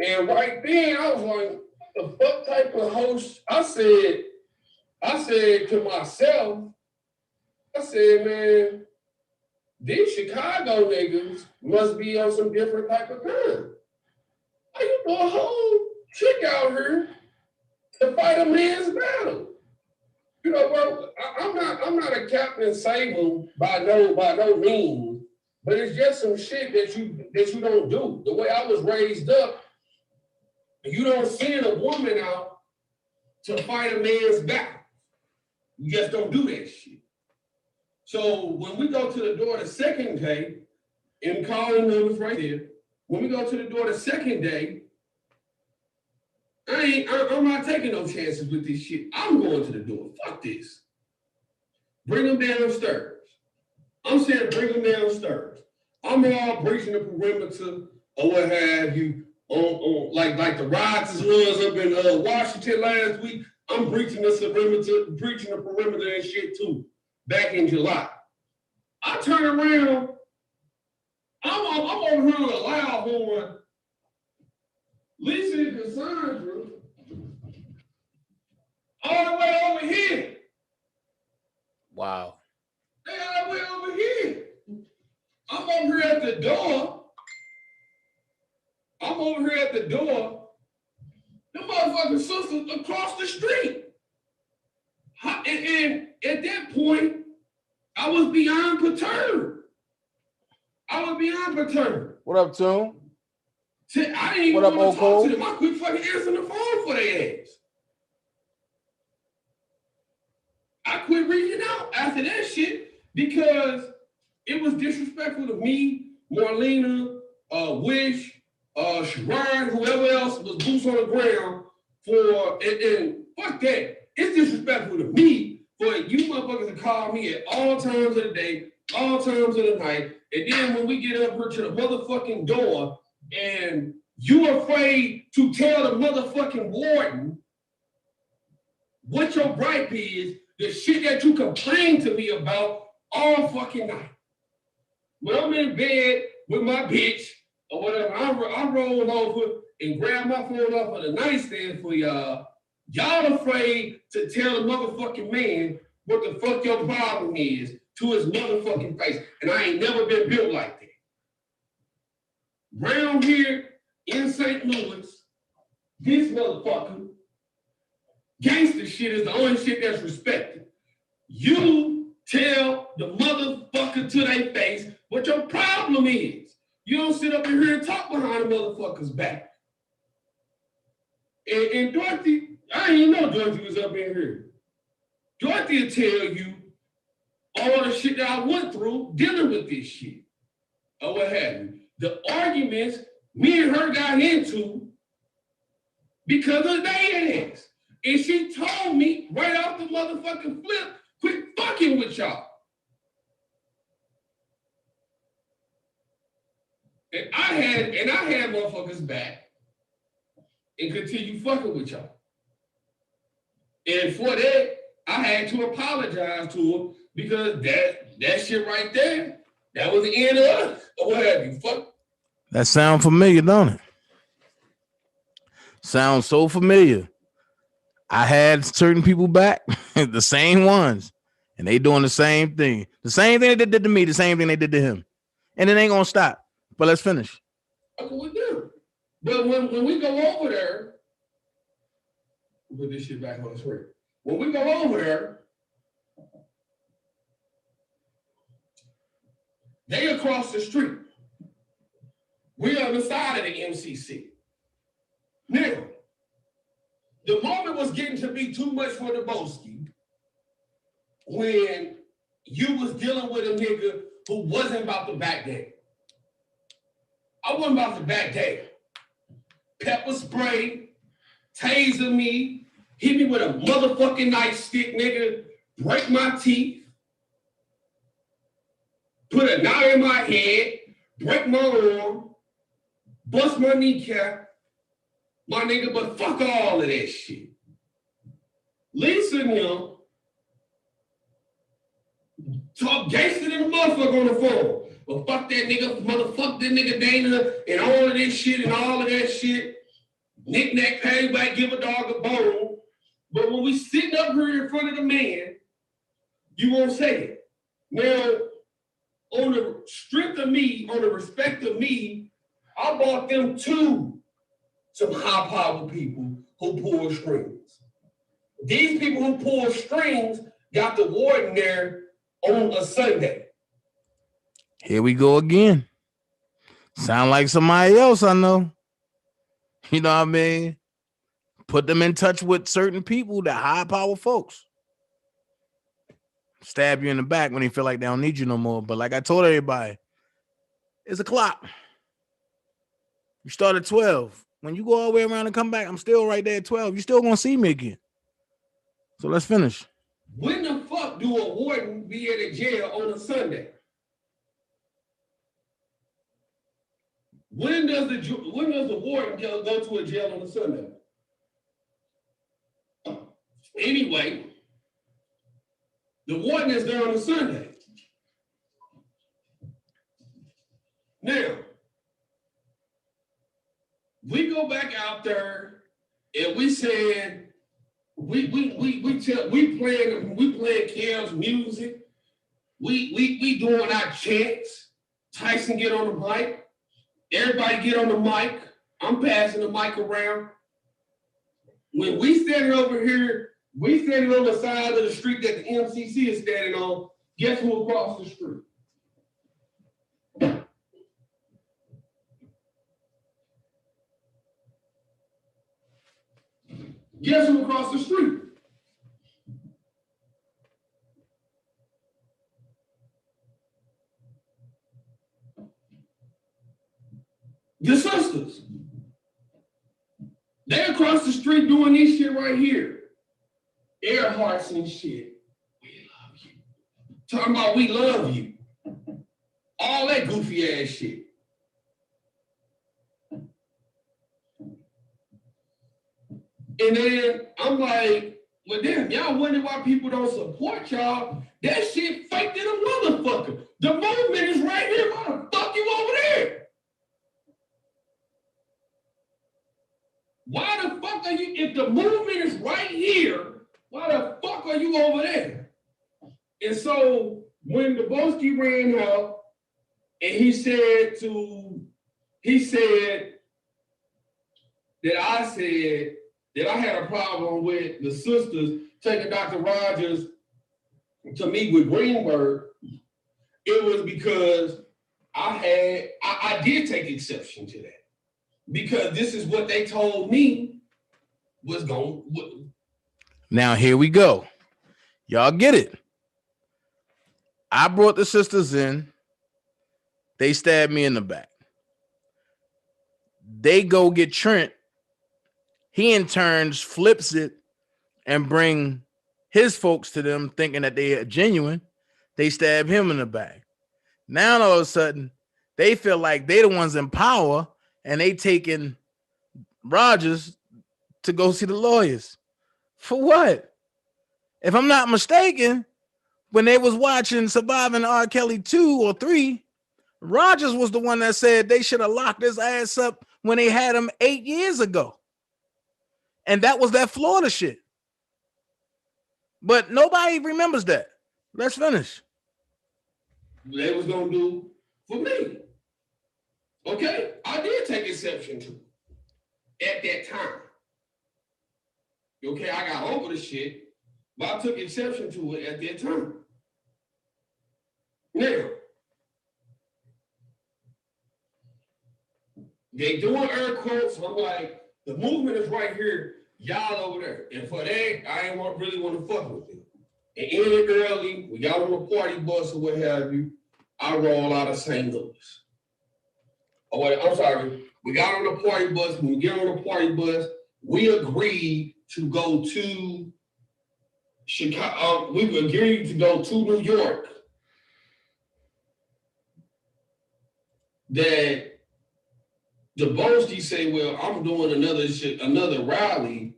And right then, I was like, the fuck type of host? I said to myself, I said, man, these Chicago niggas must be on some different type of kind. How you do a whole chick out here to fight a man's battle? You know, bro, I'm not a Captain Sable by no means, but it's just some shit that you don't do. The way I was raised up, you don't send a woman out to fight a man's battle. You just don't do that shit. So when we go to the door the second day, and calling numbers right there, when we go to the door the second day, I'm not taking no chances with this shit. I'm going to the door. Fuck this. Bring them downstairs. I'm saying bring them downstairs. I'm all breaching the perimeter or what have you, like the riots was up in Washington last week. I'm breaching the perimeter and shit too. Back in July. I turn around, I'm over here with a loud horn, Lisa and Cassandra, all the way over here. Wow. They all the way over here. I'm over here at the door. The motherfucking sisters across the street. And at that point, I was beyond perturbed. What up, Tune? I didn't even What up, want to talk Cole? to them. I quit fucking answering the phone for their ass. I quit reaching out after that shit because it was disrespectful to me, Marlena, Wish, Sharon, whoever else was boots on the ground and fuck that. It's disrespectful to me for you motherfuckers to call me at all times of the day, all times of the night, and then when we get up here to the motherfucking door and you afraid to tell the motherfucking warden what your gripe is, the shit that you complain to me about all fucking night. When I'm in bed with my bitch or whatever, I roll over and grab my phone off of the nightstand for y'all. Y'all afraid to tell the motherfucking man what the fuck your problem is to his motherfucking face. And I ain't never been built like that. Round here in St. Louis, this motherfucker, gangster shit is the only shit that's respected. You tell the motherfucker to their face what your problem is. You don't sit up in here and talk behind the motherfucker's back. And Dorothy, I didn't even know Dorothy was up in here. Dorothy will tell you all the shit that I went through dealing with this shit. Or what have you. The arguments me and her got into because of their ass. And she told me right off the motherfucking flip, quit fucking with y'all. And I had motherfuckers back and continue fucking with y'all. And for that, I had to apologize to her because that shit right there, that was the end of us. Or what have you, fuck. That sound familiar, don't it? Sounds so familiar. I had certain people back, the same ones, and they doing the same thing. The same thing they did to me, the same thing they did to him. And it ain't gonna stop. But let's finish. Okay, we do. But when we go over there, put this shit back on the screen. When we go over there, they across the street. We on the side of the MCC. Now, the moment was getting to be too much for the Boski. when you was dealing with a nigga who wasn't about to back down. I wasn't about to back down. Pepper spray, taser me, hit me with a motherfucking nightstick, nigga, break my teeth, put a knot in my head, break my arm, bust my kneecap, my nigga, but fuck all of that shit. Lisa and him talk gangster than a motherfucker on the phone. But fuck that nigga, motherfuck that nigga Dana and all of this shit and all of that shit. Knick-knack, paddywhack, give a dog a bone. But when we sitting up here in front of the man, you won't say it. Now, on the strength of me, on the respect of me, I bought them to some high-powered people who pull strings. These people who pull strings got the warden there on a Sunday. Here we go again. Sound like somebody else I know. You know what I mean? Put them in touch with certain people, that high power folks. Stab you in the back when they feel like they don't need you no more. But like I told everybody, it's a clock. You start at 12. When you go all the way around and come back, I'm still right there at 12. You're still going to see me again. So let's finish. When the fuck do a warden be at a jail on a Sunday? When does the warden go to a jail on a Sunday? Anyway, the warden is there on a Sunday. Now, we go back out there and we said we playing Cam's music. We doing our chants. Tyson get on the mic. Everybody get on the mic. I'm passing the mic around. When we standing over here, we standing on the side of the street that the MCC is standing on. Guess who across the street? Guess who across the street? The sisters. They across the street doing this shit right here. Earharts and shit. We love you. Talking about we love you. All that goofy ass shit. And then I'm like, well, damn, y'all wonder why people don't support y'all. That shit fake than a motherfucker. The movement is right here. Why the fuck you over there? Why the fuck are you, if the movement is right here, why the fuck are you over there? And so when Dubowski ran out and he said that I said that I had a problem with the sisters taking Dr. Rogers to meet with Greenberg, it was because I did take exception to that. Because this is what they told me was going. Now, here we go. Y'all get it. I brought the sisters in. They stabbed me in the back. They go get Trent. He in turns flips it and bring his folks to them thinking that they are genuine. They stab him in the back. Now, all of a sudden, they feel like they the ones in power. And they taking Rogers to go see the lawyers. For what? If I'm not mistaken, when they was watching Surviving R. Kelly 2 or 3, Rogers was the one that said they should have locked his ass up when they had him 8 years ago. And that was that Florida shit. But nobody remembers that. Let's finish. They was going to do for me. Okay, I did take exception to it at that time. Okay, I got over the shit, but I took exception to it at that time. Now, they doing air quotes. I'm like, the movement is right here, y'all over there. And for that, I ain't really want to fuck with them. It ended early. We got on a party bus or what have you. I roll out of St. Louis. Oh, wait, I'm sorry. We got on the party bus. When we get on the party bus, we agreed to go to Chicago. We agreed to go to New York. That the Boasty say, well, I'm doing another rally.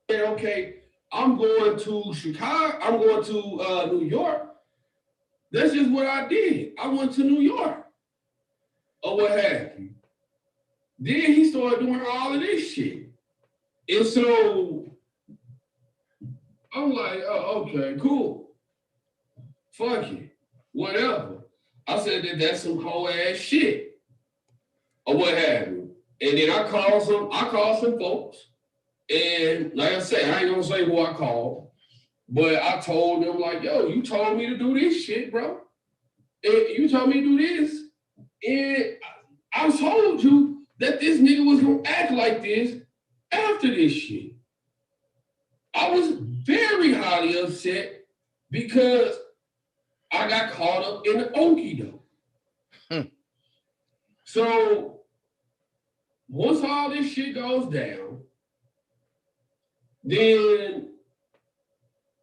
And okay, I'm going to Chicago. I'm going to New York. That's just what I did. I went to New York. Or what have you. Then he started doing all of this shit. And so I'm like, oh, okay, cool. Fuck it. Whatever. I said that's some whole ass shit. Or what have you. And then I called some folks. And like I said, I ain't gonna say who I called, but I told them, like, yo, you told me to do this shit, bro. And you told me to do this. And I told you that this nigga was gonna act like this after this shit. I was very highly upset because I got caught up in the okie doke. So once all this shit goes down, then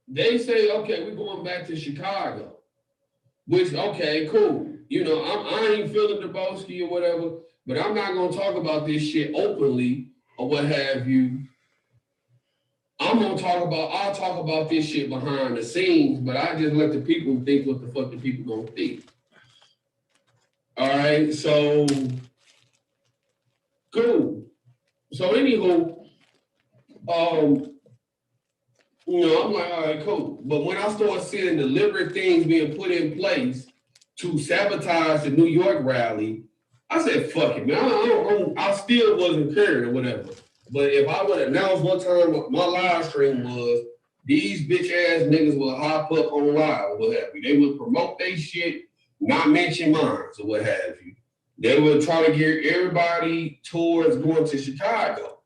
they say, okay, we're going back to Chicago. Which, okay, cool. You know, I ain't feeling the Boski or whatever, but I'm not going to talk about this shit openly or what have you. I'll talk about this shit behind the scenes, but I just let the people think what the fuck the people going to think. All right, so, cool. So, anywho, you know, I'm like, all right, cool. But when I started seeing deliberate things being put in place to sabotage the New York rally, I said, fuck it, man. I still wasn't caring or whatever. But if I would announce one time what my live stream was, these bitch ass niggas will hop up on live or what have you. They would promote their shit, not mention mine or what have you. They would try to gear everybody towards going to Chicago.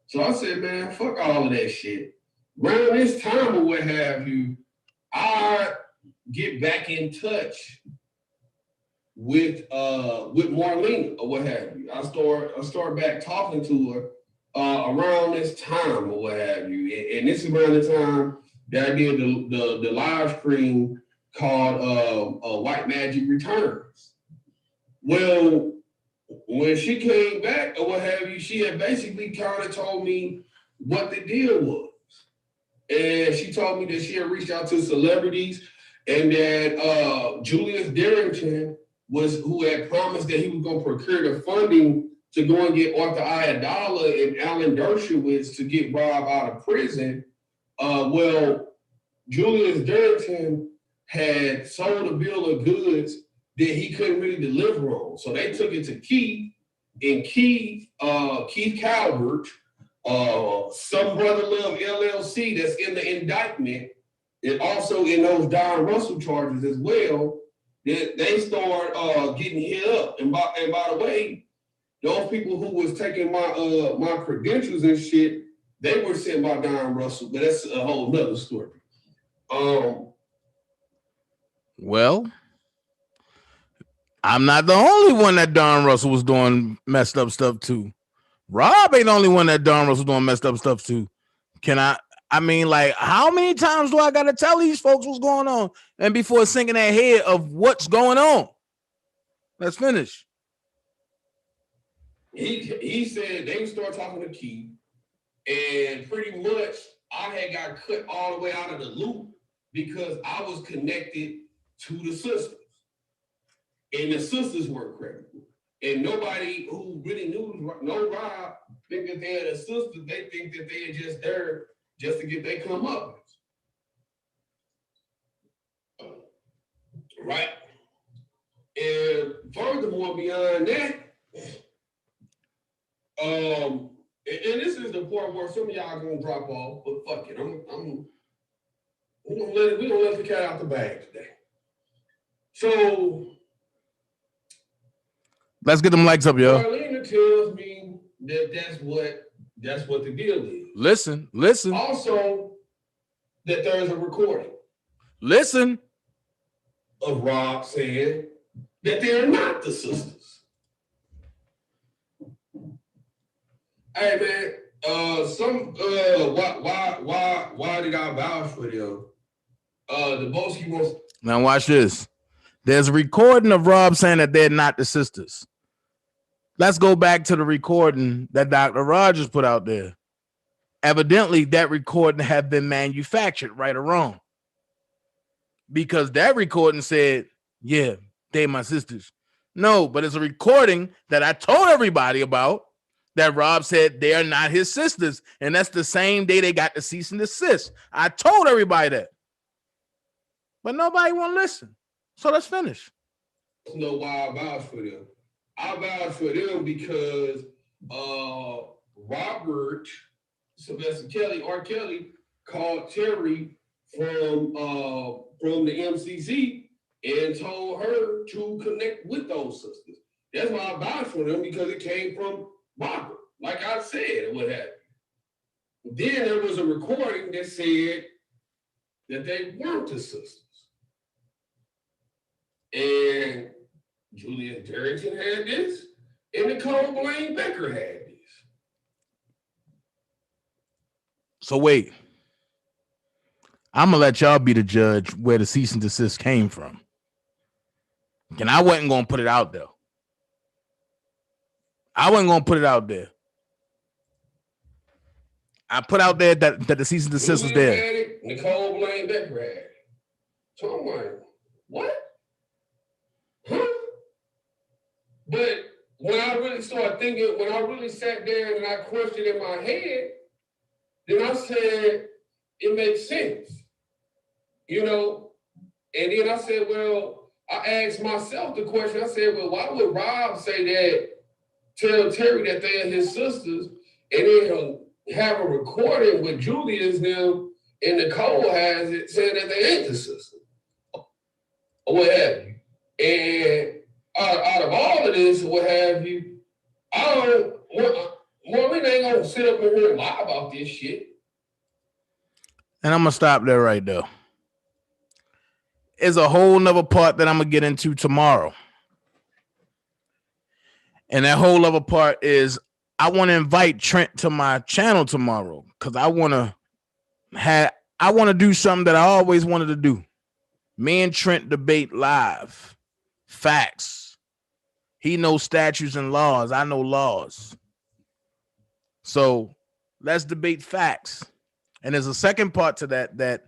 So I said, man, fuck all of that shit. Around this time or what have you, I get back in touch with Marlena or what have you. I start back talking to her around this time or what have you. And this is around the time that I did the live stream called White Magic Returns. Well, when she came back or what have you, she had basically kind of told me what the deal was. And she told me that she had reached out to celebrities and that Julius Darrington who had promised that he was going to procure the funding to go and get Arthur Ayadala and Alan Dershowitz to get Rob out of prison. Well, Julius Darrington had sold a bill of goods that he couldn't really deliver on. So they took it to Keith, and Keith Calvert, Some Brother Love LLC that's in the indictment, and also in those Don Russell charges as well, they start getting hit up. And by the way, those people who was taking my credentials and shit, they were sent by Don Russell, but that's a whole nother story. Well, I'm not the only one that Don Russell was doing messed up stuff to. Rob ain't the only one that Don Russell doing messed up stuff to. I mean, like, how many times do I gotta tell these folks what's going on? And before sinking their head of what's going on. Let's finish. He said they start talking to Keith, and pretty much I had got cut all the way out of the loop because I was connected to the sisters. And the sisters weren't credible. And nobody who really knew Rob think that they had a sister. They think that they are just there just to get their come up. Right? And furthermore, beyond that, and this is the part where some of y'all are gonna drop off, but fuck it. We're gonna let the cat out the bag today. So let's get them likes up, yo. Marlena tells me that that's what the deal is. Listen. Also, that there's a recording. Listen. Of Rob saying that they're not the sisters. Hey man, why did I vouch for them? The Boski wants. Now watch this. There's a recording of Rob saying that they're not the sisters. Let's go back to the recording that Dr. Rogers put out there. Evidently, that recording had been manufactured, right or wrong. Because that recording said, yeah, they my sisters. No, but it's a recording that I told everybody about that Rob said they are not his sisters. And that's the same day they got the cease and desist. I told everybody that. But nobody want to listen. So let's finish. Know why I vouch for them. I vouch for them because Robert Sylvester Kelly, R. Kelly, called Terry from the MCC and told her to connect with those sisters. That's why I vouch for them, because it came from Robert, like I said, and what have you. Then there was a recording that said that they weren't the sisters. And Julius Darrington had this, and Nicole Blaine Becker had this. So wait. I'm going to let y'all be the judge where the cease and desist came from. And I wasn't going to put it out there. I wasn't going to put it out there. I put out there that the cease and desist was there. Had it, Nicole Blaine Becker had it. So I'm like, what? Huh? But when I really started thinking, when I really sat there and I questioned in my head, then I said, it makes sense. You know? And then I said, well, I asked myself the question. I said, well, why would Rob say that, tell Terry that they're his sisters, and then have a recording with Julius them and Nicole has it saying that they ain't the sisters? Or what have you. And out of all of this, what have you, Maureen ain't gonna sit up here and lie about this shit. And I'm gonna stop there right there. It's a whole nother part that I'm gonna get into tomorrow. And that whole other part is I want to invite Trent to my channel tomorrow because I want to do something that I always wanted to do. Me and Trent debate live. Facts. He knows statutes and laws. I know laws. So let's debate facts. And there's a second part to that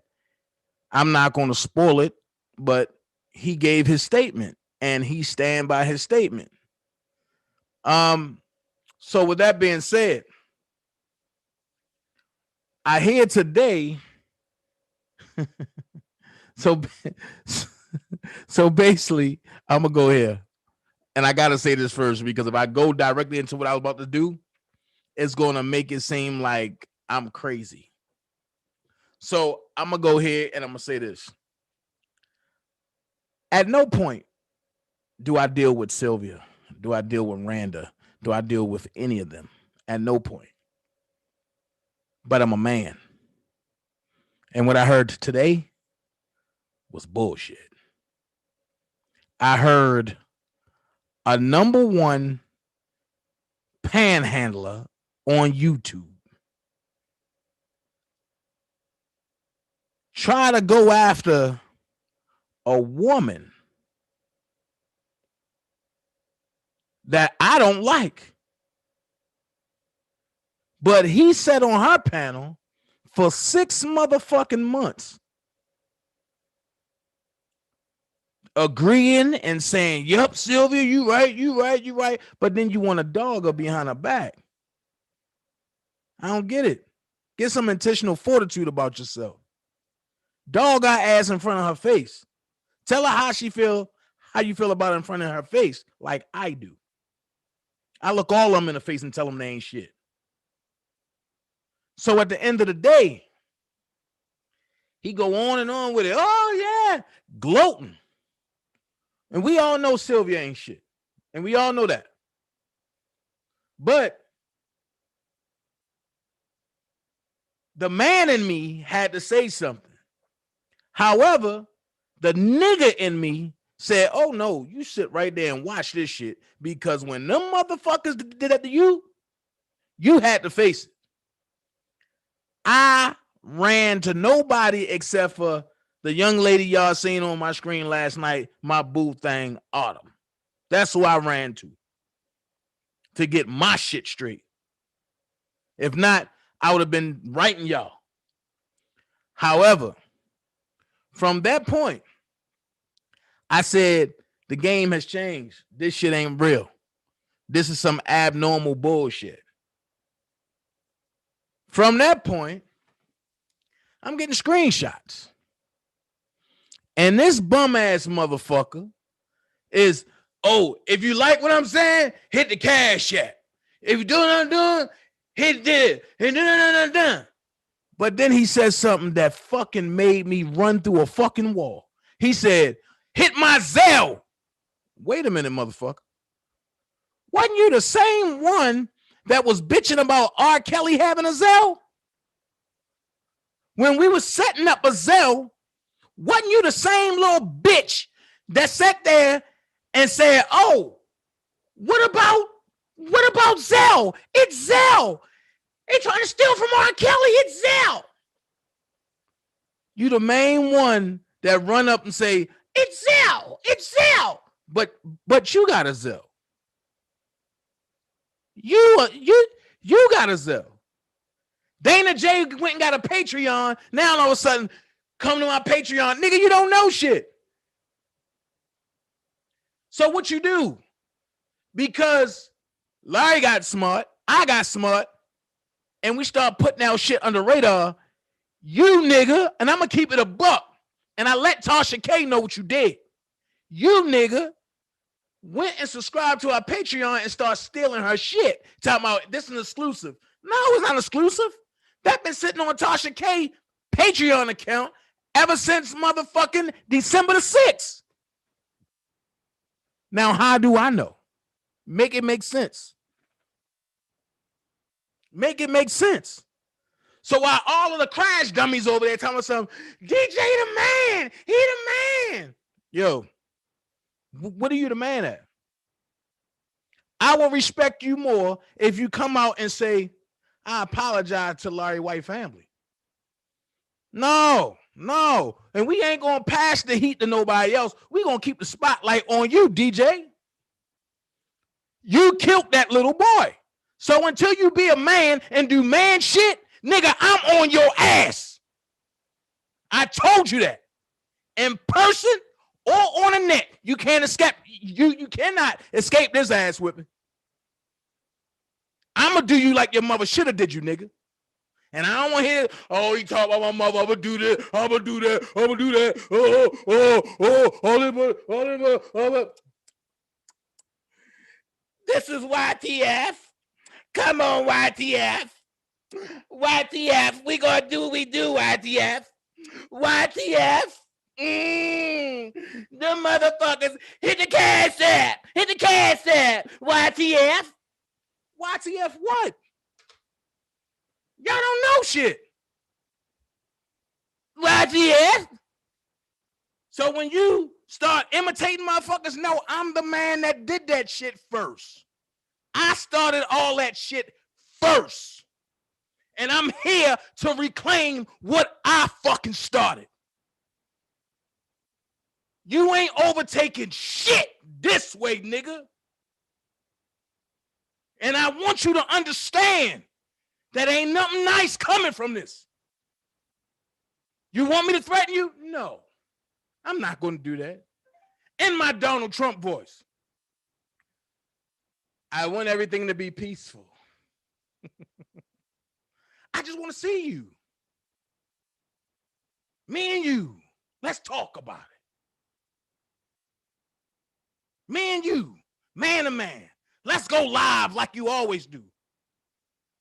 I'm not going to spoil it, but he gave his statement and he stand by his statement. So with that being said, I hear today. So basically, I'm gonna go here, and I gotta say this first because if I go directly into what I was about to do, it's gonna make it seem like I'm crazy. So I'm gonna go here and I'm gonna say this. At no point do I deal with Sylvia, do I deal with Randa, do I deal with any of them? At no point. But I'm a man. And what I heard today was bullshit. I heard a #1 panhandler on YouTube try to go after a woman that I don't like. But he sat on her panel for 6 motherfucking months, agreeing and saying, "Yep, Sylvia, you right." But then you want to dog her behind her back. I don't get it. Get some intentional fortitude about yourself. Dog our ass in front of her face. Tell her how you feel about it in front of her face, like I do. I look all of them in the face and tell them they ain't shit. So at the end of the day, he go on and on with it. Oh, yeah, gloating. And we all know Sylvia ain't shit. And we all know that. But the man in me had to say something. However, the nigga in me said, oh no, you sit right there and watch this shit, because when them motherfuckers did that to you, you had to face it. I ran to nobody except for the young lady y'all seen on my screen last night, my boo thing, Autumn. That's who I ran to get my shit straight. If not, I would have been writing y'all. However, from that point, I said, the game has changed. This shit ain't real. This is some abnormal bullshit. From that point, I'm getting screenshots. And this bum ass motherfucker is, oh, if you like what I'm saying, hit the cash app. If you do what I'm doing, hit this. And But then he said something that fucking made me run through a fucking wall. He said, hit my Zelle. Wait a minute, motherfucker. Wasn't you the same one that was bitching about R. Kelly having a Zelle? When we were setting up a Zelle, wasn't you the same little bitch that sat there and said, oh, what about Zelle? It's Zelle. They trying to steal from R. Kelly. It's Zelle. You the main one that run up and say, it's Zelle. It's Zelle. But you got a Zelle. You got a Zelle. Dana J went and got a Patreon. Now all of a sudden, come to my Patreon. Nigga, you don't know shit. So what you do? Because Larry got smart, I got smart, and we start putting out shit under radar, you nigga, and I'm going to keep it a buck, and I let Tasha K know what you did. You nigga went and subscribed to our Patreon and start stealing her shit. Talking about this is an exclusive. No, it's not exclusive. That been sitting on Tasha K Patreon account ever since motherfucking December the 6th. Now, how do I know? Make it make sense. Make it make sense. So while all of the crash dummies over there telling us, DJ the man, he the man. Yo, what are you the man at? I will respect you more if you come out and say, I apologize to Larry White family. No. And we ain't going to pass the heat to nobody else. We going to keep the spotlight on you, DJ. You killed that little boy. So until you be a man and do man shit, nigga, I'm on your ass. I told you that. In person or on the net, you can't escape. You cannot escape this ass whipping. I'm going to do you like your mother should have did you, nigga. And I don't want to hear, oh, he talk about my mother. I'm going to do this. I'm going to do that. I'm going to do that. All this. This is YTF. Come on, YTF. YTF. We going to do what we do, YTF. YTF. The motherfuckers. Hit the cash app. Hit the cash app. YTF. YTF what? Y'all don't know shit. YTF. So when you start imitating motherfuckers, no, I'm the man that did that shit first. I started all that shit first. And I'm here to reclaim what I fucking started. You ain't overtaking shit this way, nigga. And I want you to understand that ain't nothing nice coming from this. You want me to threaten you? No, I'm not going to do that. In my Donald Trump voice, I want everything to be peaceful. I just want to see you. Me and you, let's talk about it. Me and you, man to man, let's go live like you always do.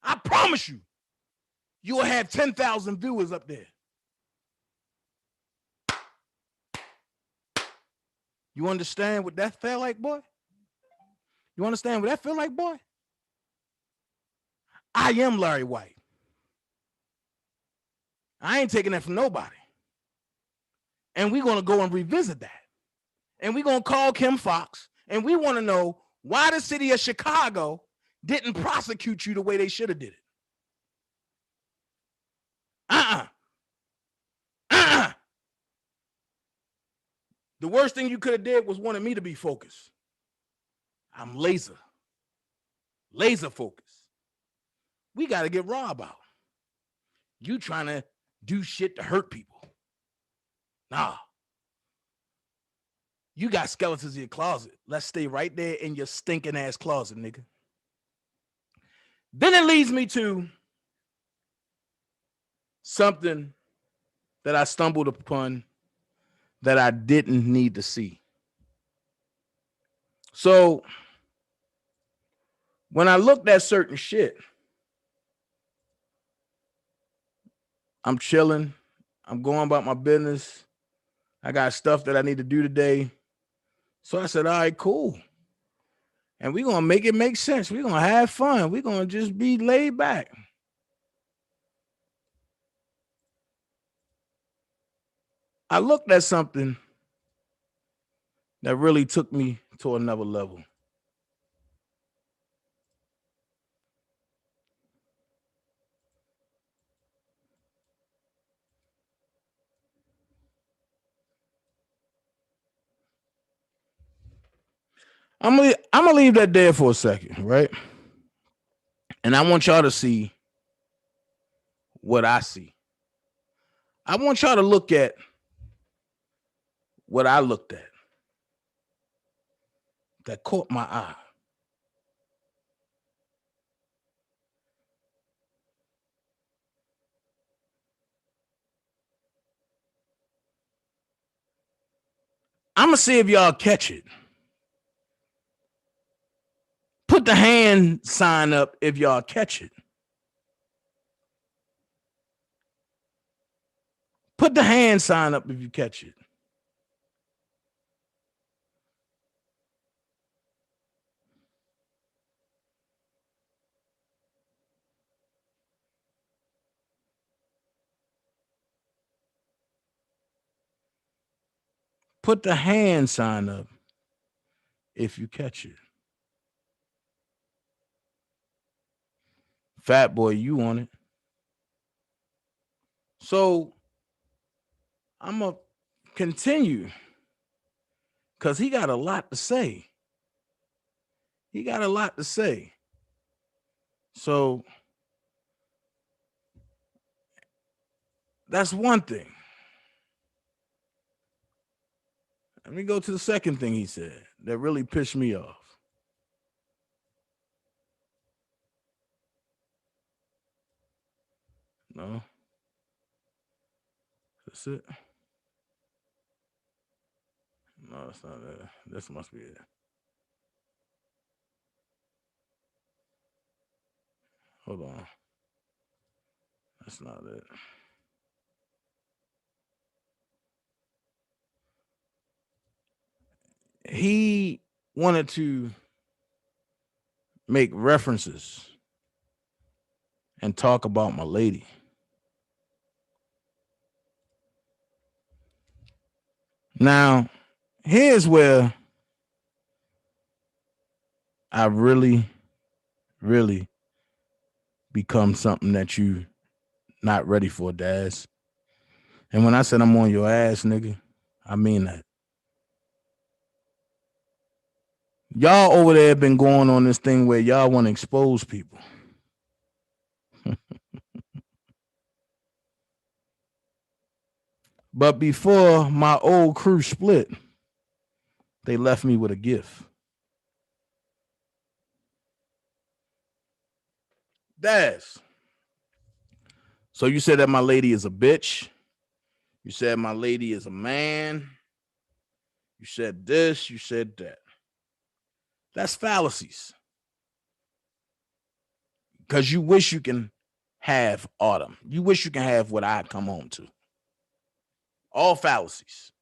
I promise you, you will have 10,000 viewers up there. You understand what that felt like, boy? You understand what that felt like, boy? I am Larry White. I ain't taking that from nobody. And we're going to go and revisit that. And we're going to call Kim Fox. And we want to know why the city of Chicago didn't prosecute you the way they should have did it. The worst thing you could have did was wanted me to be focused. I'm laser focused. We got to get Rob out. You trying to do shit to hurt people. Nah. You got skeletons in your closet. Let's stay right there in your stinking ass closet, nigga. Then it leads me to something that I stumbled upon that I didn't need to see. So when I looked at certain shit, I'm chilling. I'm going about my business. I got stuff that I need to do today. So I said, all right, cool. And we're going to make it make sense. We're going to have fun. We're going to just be laid back. I looked at something that really took me to another level. I'm gonna leave that there for a second, right? And I want y'all to see what I see. I want y'all to look at what I looked at that caught my eye. I'm gonna see if y'all catch it. Put the hand sign up if y'all catch it. Put the hand sign up if you catch it. Put the hand sign up if you catch it. Fat boy, you on it. So I'm going to continue because he got a lot to say. He got a lot to say. So that's one thing. Let me go to the second thing he said that really pissed me off. No. That's it. No, that's not it. This must be it. Hold on. That's not it. He wanted to make references and talk about my lady. Now, here's where I really become something that you not ready for, Dazz. And when I said I'm on your ass, nigga, I mean that. Y'all over there been going on this thing where y'all want to expose people. But before my old crew split, they left me with a gift. Dazz. So you said that my lady is a bitch. You said my lady is a man. You said this, you said that. That's fallacies. Because you wish you can have Autumn. You wish you can have what I come home to. All fallacies.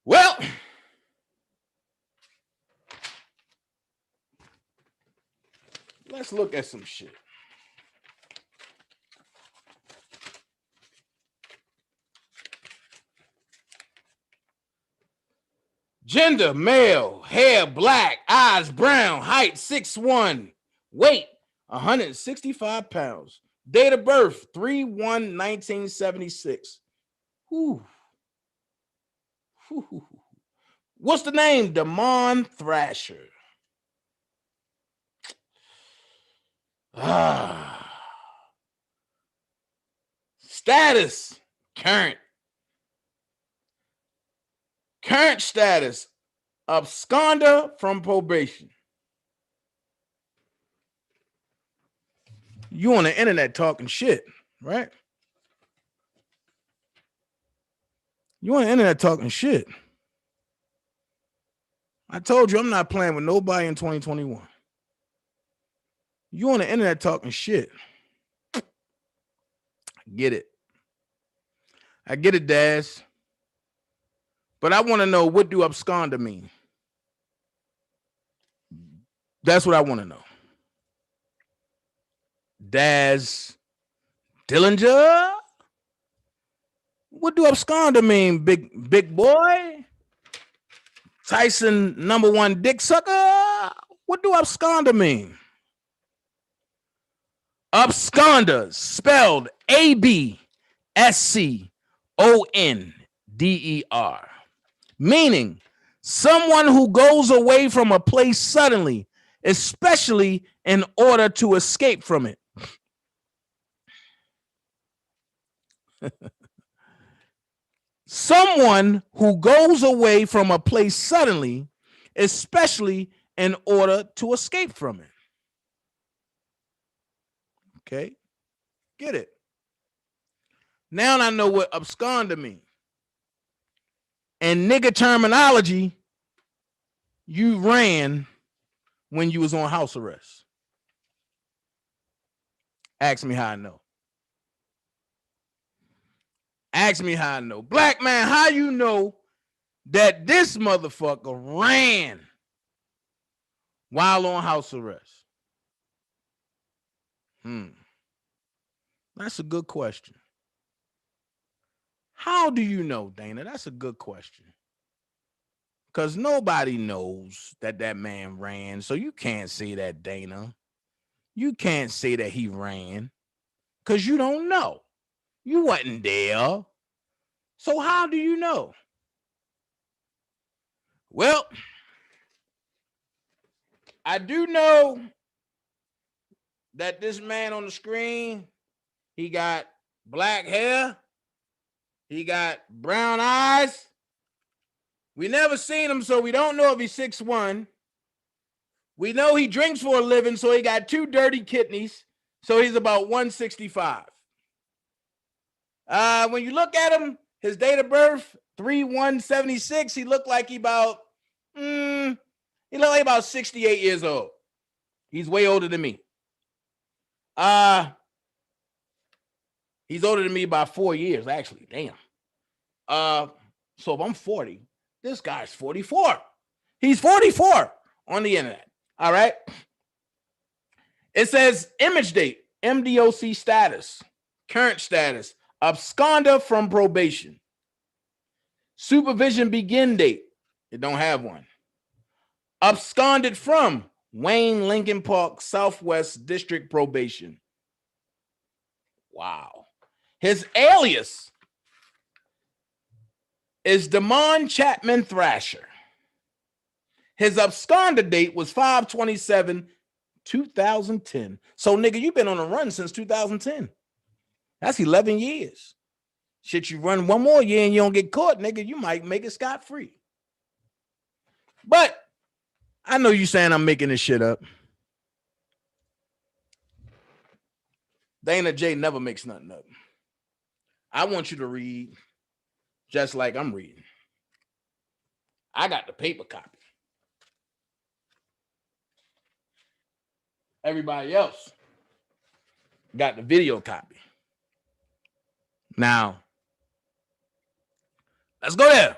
Well, let's look at some shit. Gender, male, hair, black, eyes, brown, height, 6'1", weight, 165 pounds. Date of birth, 3/1/1976. Whew. Whew. What's the name? Damon Thrasher. Status, current. Current status, absconder from probation. You on the internet talking shit, right? You on the internet talking shit. I told you I'm not playing with nobody in 2021. You on the internet talking shit. I get it. I get it, Dazz. But I want to know, what do absconder mean? That's what I want to know. Dazz Dillinger? What do absconder mean, big boy? Tyson #1 dick sucker? What do absconder mean? Absconder, spelled ABSCONDER, meaning someone who goes away from a place suddenly, especially in order to escape from it. Someone who goes away from a place suddenly, especially in order to escape from it. Okay, get it. Now I know what absconder means. And nigga terminology, you ran when you was on house arrest. Ask me how I know. Ask me how I know. Black man, how you know that this motherfucker ran while on house arrest? That's a good question. How do you know, Dana? That's a good question. Because nobody knows that that man ran. So you can't say that, Dana. You can't say that he ran. Because you don't know. You wasn't there. So how do you know? Well, I do know that this man on the screen, he got black hair. He got brown eyes. We never seen him, so we don't know if he's 6'1". We know he drinks for a living, so he got 2 dirty kidneys, so he's about 165. When you look at him, his date of birth, 3/1/76, he looked like he about 68 years old. He's way older than me. He's older than me by 4 years, actually. Damn. So if I'm 40, this guy's 44. He's 44 on the internet. All right. It says image date, MDOC status, current status, absconder from probation. Supervision begin date. It don't have one. Absconded from Wayne Lincoln Park Southwest District Probation. Wow. His alias is Damon Chapman Thrasher. His absconder date was 5/27/2010. So, nigga, you've been on a run since 2010. That's 11 years. Shit, you run one more year and you don't get caught, nigga, you might make it scot-free. But I know you saying I'm making this shit up. Dana J never makes nothing up. I want you to read just like I'm reading. I got the paper copy. Everybody else got the video copy. Now, let's go there.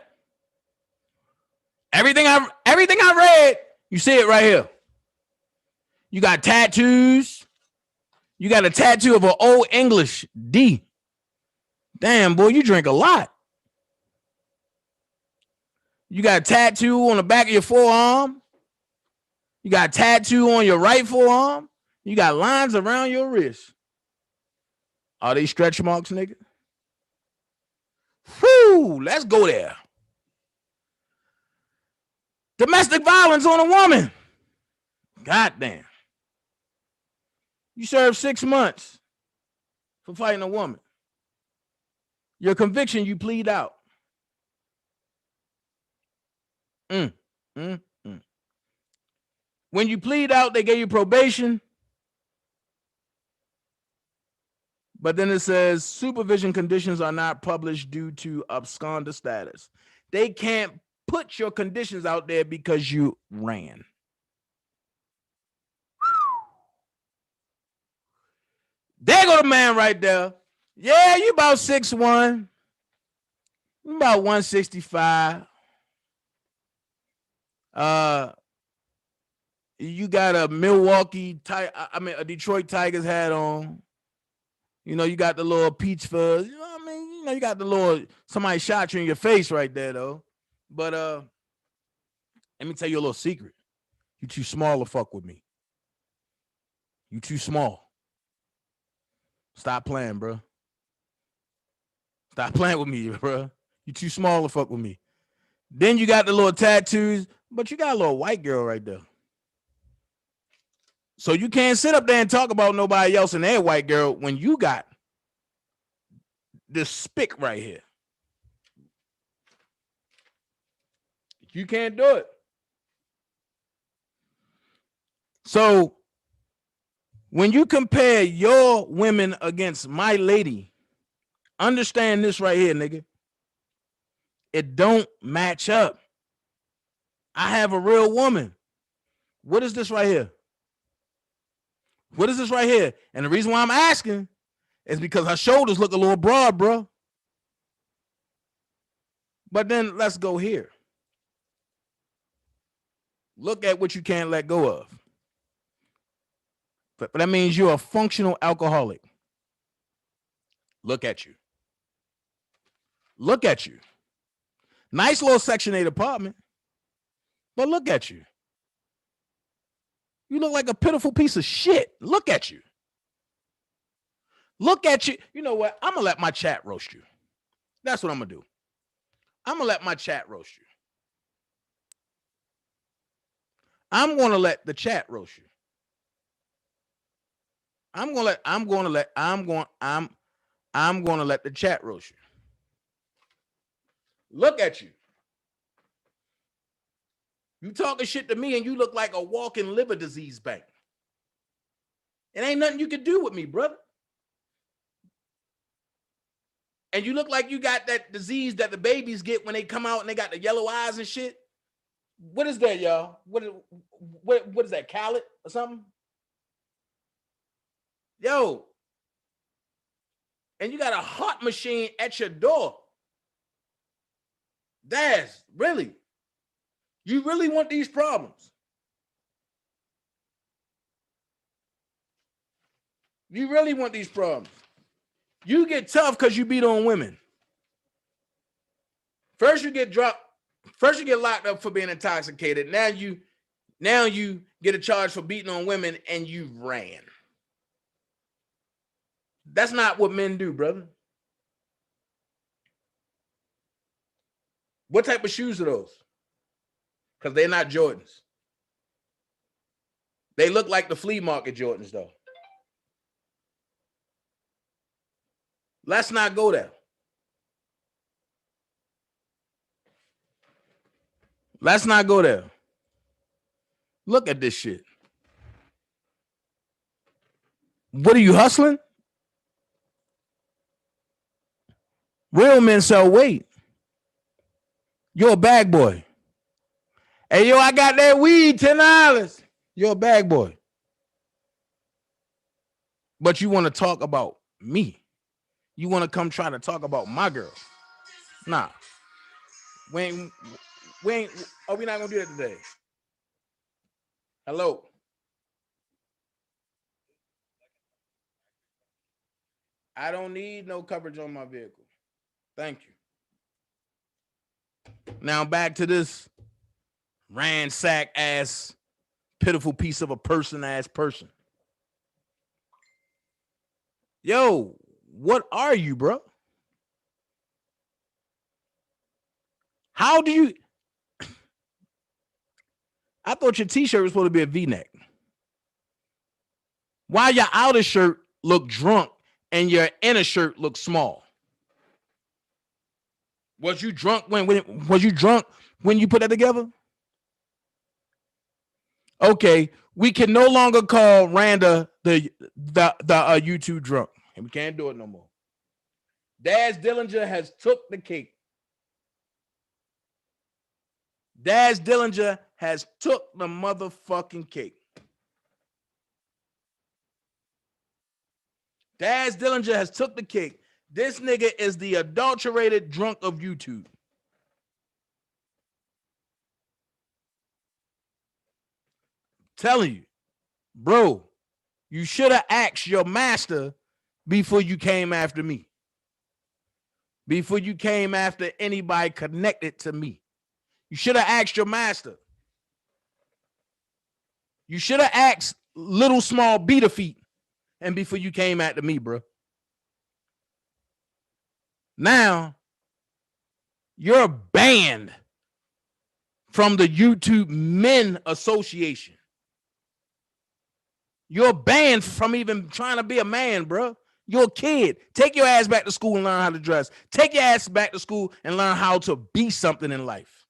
Everything I read, you see it right here. You got tattoos. You got a tattoo of an Old English D. Damn, boy, you drink a lot. You got a tattoo on the back of your forearm. You got a tattoo on your right forearm. You got lines around your wrist. Are they stretch marks, nigga? Whew, let's go there. Domestic violence on a woman. God damn. You served 6 months for fighting a woman. Your conviction, you plead out. When you plead out, they gave you probation. But then it says supervision conditions are not published due to absconder status. They can't put your conditions out there because you ran. There go the man right there. Yeah, you about 6'1", about 165. You got a a Detroit Tigers hat on. You know, you got the little peach fuzz. You know what I mean? You know, you got the little, somebody shot you in your face right there, though. But let me tell you a little secret. You too small to fuck with me. You too small. Stop playing, bro. Stop playing with me, bro. You too small to fuck with me. Then you got the little tattoos, but you got a little white girl right there. So you can't sit up there and talk about nobody else and their white girl when you got this spick right here. You can't do it. So when you compare your women against my lady, understand this right here, nigga. It don't match up. I have a real woman. What is this right here? What is this right here? And the reason why I'm asking is because her shoulders look a little broad, bro. But then let's go here. Look at what you can't let go of. But that means you're a functional alcoholic. Look at you. Look at you. Nice little Section 8 apartment. But look at you. You look like a pitiful piece of shit. Look at you. Look at you. You know what? I'm going to let my chat roast you. That's what I'm going to do. I'm going to let my chat roast you. I'm going to let the chat roast you. I'm going to let the chat roast you. Look at you. You talking shit to me and you look like a walking liver disease bank. It ain't nothing you can do with me, brother. And you look like you got that disease that the babies get when they come out and they got the yellow eyes and shit. What is that, y'all? What is that, Khaled or something? Yo. And you got a heart machine at your door. Dazz, really? You really want these problems? You really want these problems? You get tough because you beat on women. First you get dropped. First you get locked up for being intoxicated. Now you get a charge for beating on women and you ran. That's not what men do, brother. What type of shoes are those? Because they're not Jordans. They look like the flea market Jordans, though. Let's not go there. Let's not go there. Look at this shit. What are you hustling? Real men sell weight. You're a bag boy. Hey, yo, I got that weed, $10. You're a bag boy. But you want to talk about me. You want to come try to talk about my girl. Nah. We ain't, are we not going to do that today? Hello. I don't need no coverage on my vehicle. Thank you. Now back to this ransack ass, pitiful piece of a person. Yo, what are you, bro? How do you? I thought your t-shirt was supposed to be a V-neck. Why your outer shirt look drunk and your inner shirt look small? Was you drunk when you put that together? Okay, we can no longer call Randa the YouTube drunk, and we can't do it no more. Dazz Dillinger has took the cake. Dazz Dillinger has took the motherfucking cake. Dazz Dillinger has took the cake. This nigga is the adulterated drunk of YouTube. Telling you, bro, you should have asked your master before you came after me. Before you came after anybody connected to me. You should have asked your master. You should have asked little small beater feet. And before you came after me, bro. Now, you're banned from the YouTube Men Association. You're banned from even trying to be a man, bro. You're a kid. Take your ass back to school and learn how to dress. Take your ass back to school and learn how to be something in life.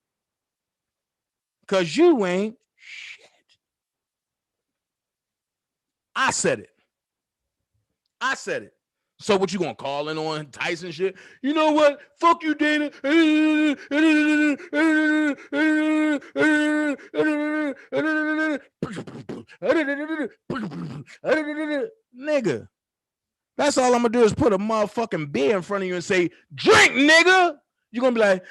Because you ain't shit. I said it. So what you gonna call in on Tyson shit? You know what? Fuck you, Dana. Nigga. That's all I'm gonna do is put a motherfucking beer in front of you and say, drink, nigga. You're gonna be like,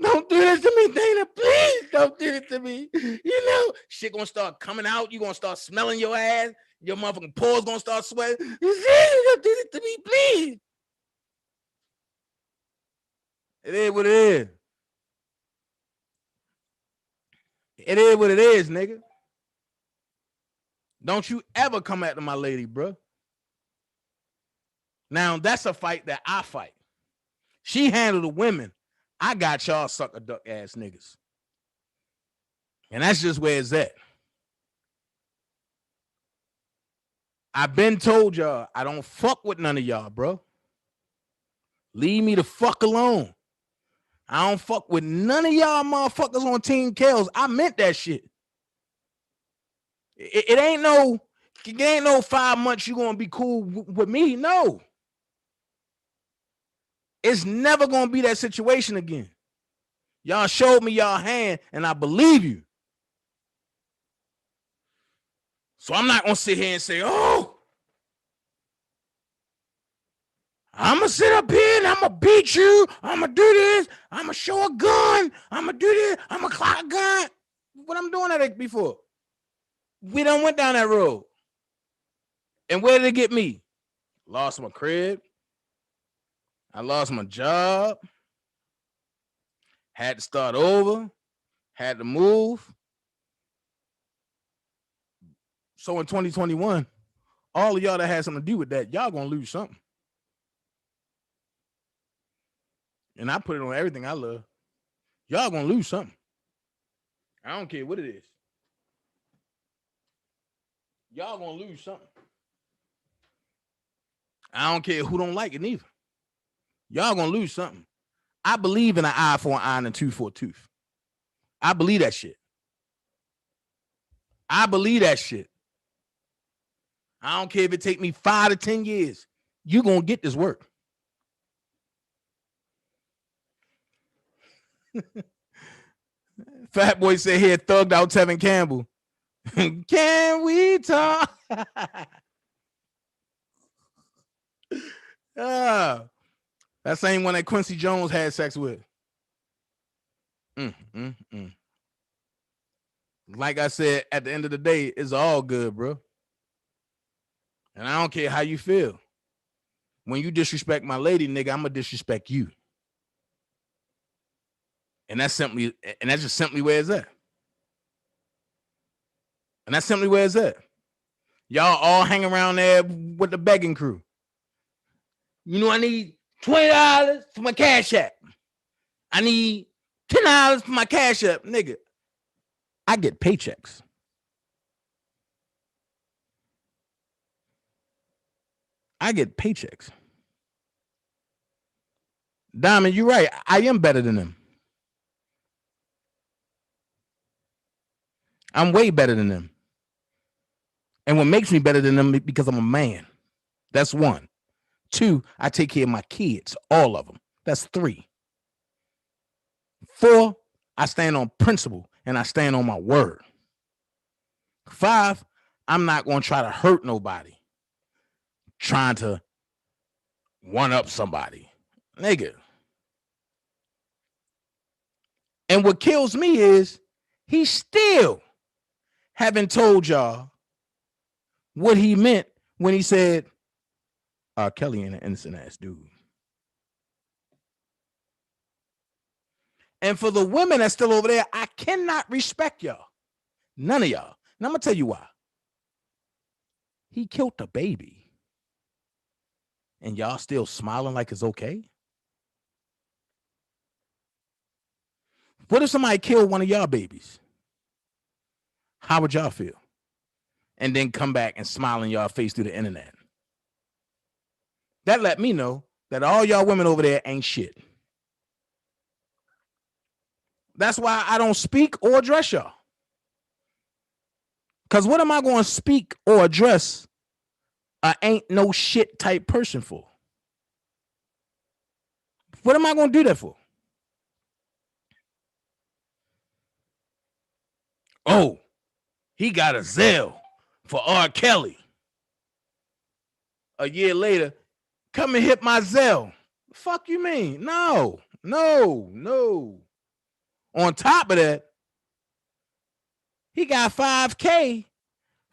don't do this to me, Dana. Please don't do this to me. You know, shit gonna start coming out. You gonna start smelling your ass. Your motherfucking pores gonna start sweating. You don't do this to me, please. It is what it is. It is what it is, nigga. Don't you ever come after my lady, bro. Now, that's a fight that I fight. She handled the women. I got y'all sucker duck ass niggas. And that's just where it's at. I've been told y'all I don't fuck with none of y'all, bro. Leave me the fuck alone. I don't fuck with none of y'all motherfuckers on Team Kells. I meant that shit. It ain't no 5 months you gonna be cool with me. No. It's never gonna be that situation again. Y'all showed me y'all hand, and I believe you. So I'm not gonna sit here and say, oh, I'm gonna sit up here and I'm gonna beat you. I'm gonna do this. I'm gonna show a gun. I'm gonna do this. I'm gonna clock a gun. What I'm doing that before? We done went down that road. And where did it get me? Lost my crib. I lost my job. Had to start over. Had to move. So in 2021, all of y'all that had something to do with that, y'all gonna lose something. And I put it on everything I love. Y'all gonna lose something. I don't care what it is. Y'all gonna lose something. I don't care who don't like it neither. Y'all gonna lose something. I believe in an eye for an eye and a tooth for a tooth. I believe that shit. I believe that shit. I don't care if it take me 5 to 10 years. You gonna get this work. Fat Boy said he had thugged out Tevin Campbell. Can we talk? That same one that Quincy Jones had sex with. Like I said, at the end of the day, it's all good, bro. And I don't care how you feel. When you disrespect my lady, nigga, I'm gonna disrespect you. And that's just simply where it's at. And that's simply where it's at. Y'all all hang around there with the begging crew. You know, I need $20 for my Cash App. I need $10 for my Cash App. Nigga, I get paychecks. I get paychecks. Diamond, you're right. I am better than them. I'm way better than them. And what makes me better than them is because I'm a man. That's one. Two, I take care of my kids, all of them. That's three. Four, I stand on principle and I stand on my word. Five, I'm not going to try to hurt nobody. Trying to one up somebody. Nigga. And what kills me is he still haven't told y'all what he meant when he said, Kelly ain't an innocent ass dude. And for the women that's still over there, I cannot respect y'all. None of y'all. And I'm going to tell you why. He killed the baby. And y'all still smiling like it's okay? What if somebody killed one of y'all babies? How would y'all feel? And then come back and smile in y'all face through the internet. That let me know that all y'all women over there ain't shit. That's why I don't speak or address y'all. Because what am I going to speak or address a ain't no shit type person for? What am I going to do that for? Oh, he got a ZELLE for R. Kelly. A year later, come and hit my ZELLE. The fuck you mean? No. On top of that, he got $5K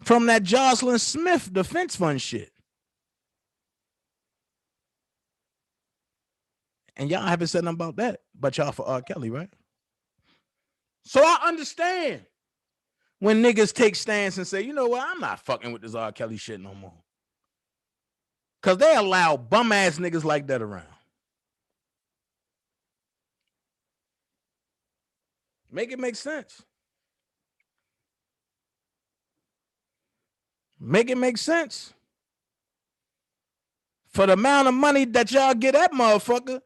from that Jocelyn Smith defense fund shit. And y'all haven't said nothing about that, but y'all for R. Kelly, right? So I understand when niggas take stance and say, you know what, I'm not fucking with this R. Kelly shit no more. Because they allow bum ass niggas like that around. Make it make sense. Make it make sense. For the amount of money that y'all get that motherfucker,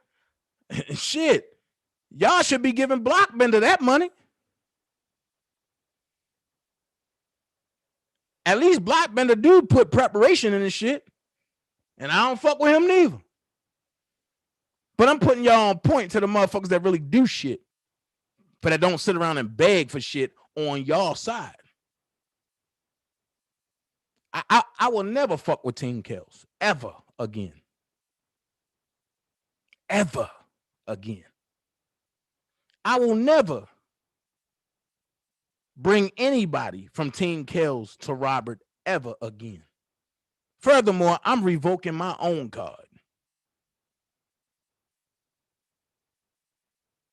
shit, y'all should be giving Blockbender that money. At least Blockbender dude put preparation in his shit. And I don't fuck with him neither. But I'm putting y'all on point to the motherfuckers that really do shit. But that don't sit around and beg for shit on y'all side. I will never fuck with Team Kells. Ever again. Ever again. I will never bring anybody from Team Kells to Robert ever again. Furthermore, I'm revoking my own card.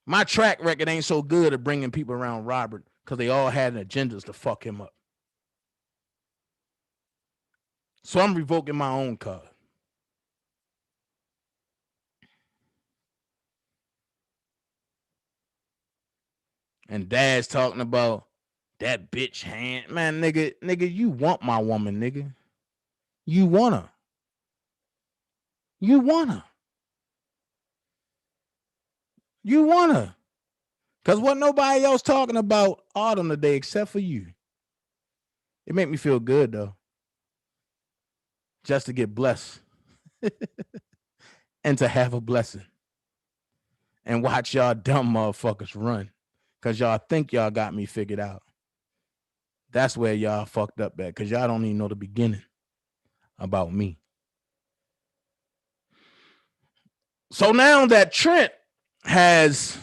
My track record ain't so good at bringing people around Robert because they all had agendas to fuck him up. So I'm revoking my own card. And Dazz talking about that bitch hand. Man, nigga, you want my woman, nigga. You want her. You want her. You want her. Because what nobody else talking about Autumn today except for you. It make me feel good, though. Just to get blessed. And to have a blessing. And watch y'all dumb motherfuckers run. Because y'all think y'all got me figured out. That's where y'all fucked up at. Because y'all don't even know the beginning about me. So now that Trent has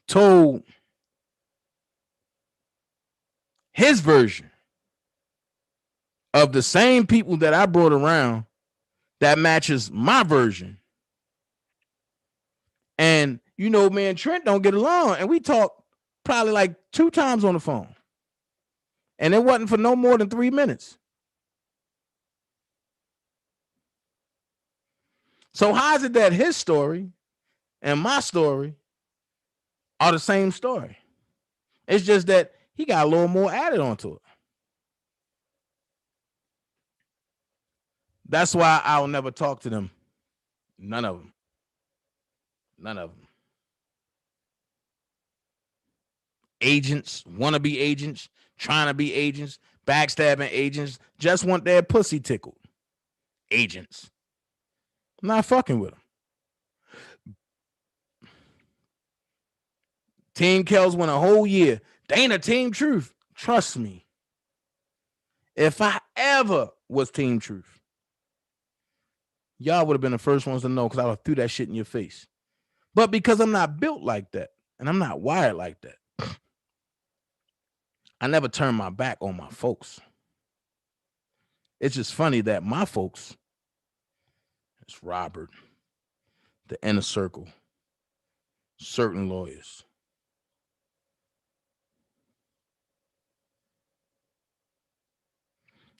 told his version of the same people that I brought around that matches my version. And you know, me and Trent don't get along, and we talk probably like 2 times on the phone. And it wasn't for no more than 3 minutes. So how is it that his story and my story are the same story? It's just that he got a little more added onto it. That's why I'll never talk to them. None of them. None of them. Agents, wannabe agents, trying to be agents, backstabbing agents, just want their pussy tickled. Agents. I'm not fucking with them. Team Kells went a whole year. Dana, Team Truth. Trust me. If I ever was Team Truth, y'all would have been the first ones to know because I would have threw that shit in your face. But because I'm not built like that and I'm not wired like that, I never turned my back on my folks. It's just funny that my folks, it's Robert, the inner circle, certain lawyers.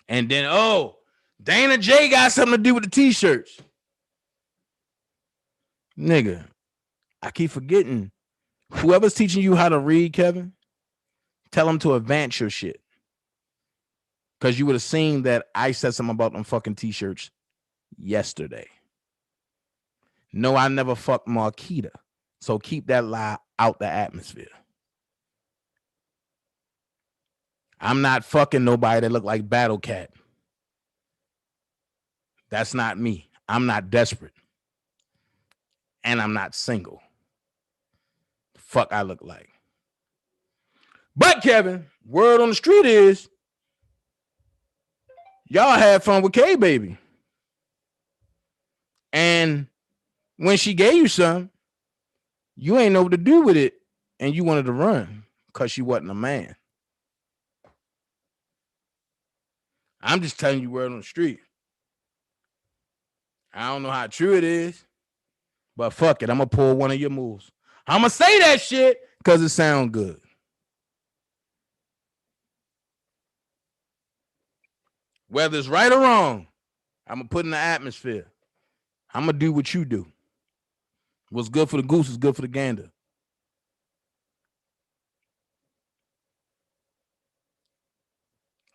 And then, oh, Dana J got something to do with the t-shirts. Nigga, I keep forgetting. Whoever's teaching you how to read, Kevin, tell them to advance your shit. Because you would have seen that I said something about them fucking t-shirts yesterday. No, I never fucked Marquita. So keep that lie out the atmosphere. I'm not fucking nobody that look like Battle Cat. That's not me. I'm not desperate. And I'm not single. Fuck I look like. But Kevin, word on the street is y'all had fun with K-Baby. And when she gave you some, you ain't know what to do with it. And you wanted to run because she wasn't a man. I'm just telling you word on the street. I don't know how true it is, but fuck it. I'm going to pull one of your moves. I'm going to say that shit because it sounds good. Whether it's right or wrong, I'm going to put in the atmosphere. I'm going to do what you do. What's good for the goose is good for the gander.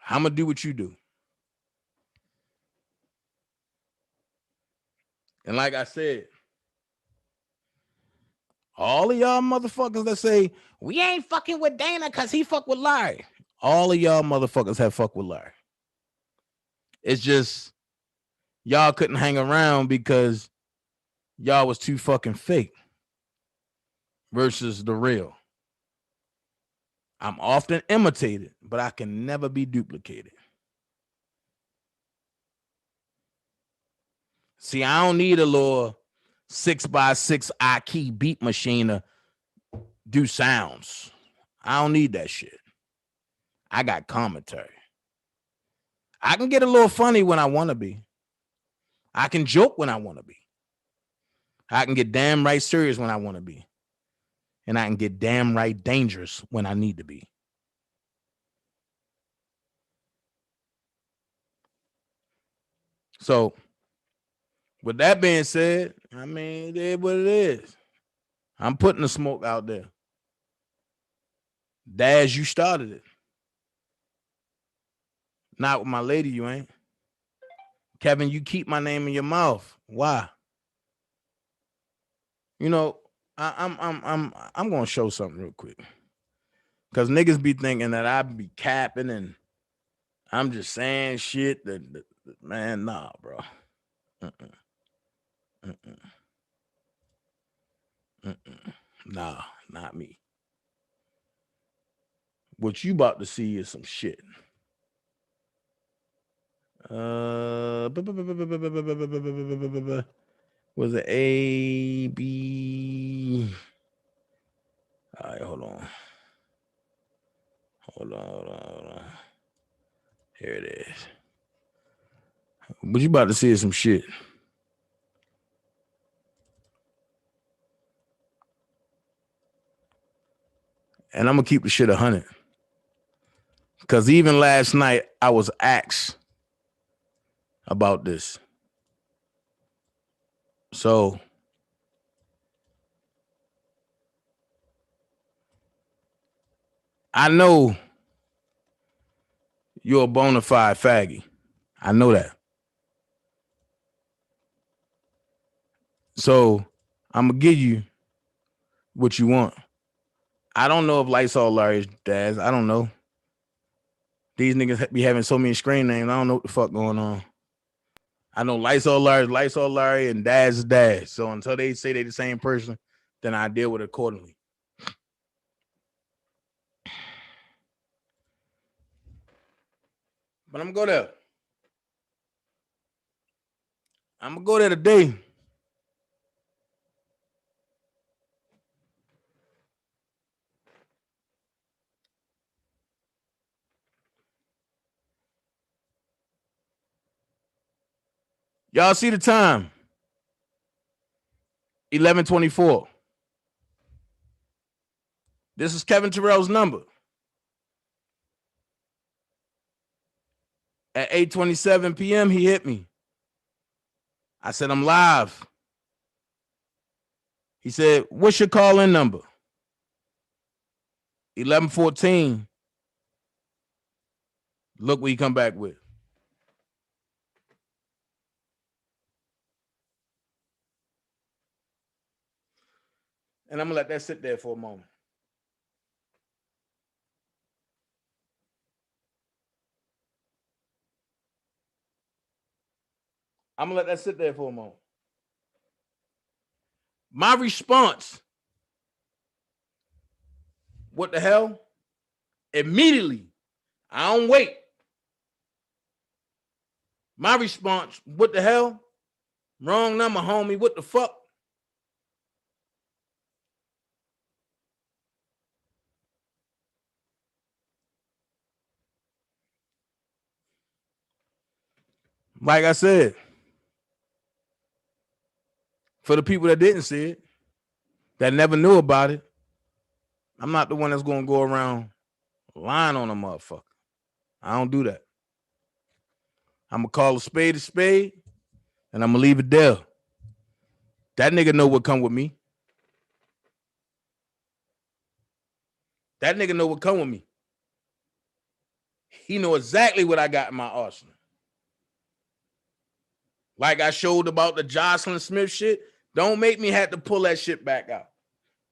I'm going to do what you do. And like I said, all of y'all motherfuckers that say, we ain't fucking with Dana because he fuck with Larry. All of y'all motherfuckers have fucked with Larry. It's just y'all couldn't hang around because y'all was too fucking fake versus the real. I'm often imitated, but I can never be duplicated. See, I don't need a little 6x6 I-key beat machine to do sounds. I don't need that shit. I got commentary. I can get a little funny when I want to be. I can joke when I want to be. I can get damn right serious when I want to be. And I can get damn right dangerous when I need to be. So, with that being said, I mean, it is what it is. I'm putting the smoke out there. Dazz, you started it. Not with my lady, you ain't. Kevin, you keep my name in your mouth. Why? You know, I'm gonna show something real quick. Cause niggas be thinking that I be capping and I'm just saying shit that man, nah, bro. Nah, not me. What you about to see is some shit. Was it A, B? All right, hold on. Hold on. Here it is. What you about to see is some shit. And I'm gonna keep the shit 100. Because even last night I was asked about this. So I know you're a bona fide faggy. I know that. So I'm gonna give you what you want. I don't know if Lysol Larry is Dazz. I don't know. These niggas be having so many screen names. I don't know what the fuck going on. I know Lysol Larry, and Dazz is Dazz. So until they say they're the same person, then I deal with it accordingly. But I'm gonna go there. I'm gonna go there today. Y'all see the time? 11:24. This is Kevin Terrell's number. At 8:27 p.m., he hit me. I said, I'm live. He said, what's your call-in number? 11:14. Look what he come back with. And I'm going to let that sit there for a moment. I'm going to let that sit there for a moment. My response, what the hell? Immediately, I don't wait. My response, what the hell? Wrong number, homie. What the fuck? Like I said, for the people that didn't see it, that never knew about it, I'm not the one that's going to go around lying on a motherfucker. I don't do that. I'm going to call a spade, and I'm going to leave it there. That nigga know what come with me. That nigga know what come with me. He know exactly what I got in my arsenal. Like I showed about the Jocelyn Smith shit, don't make me have to pull that shit back out.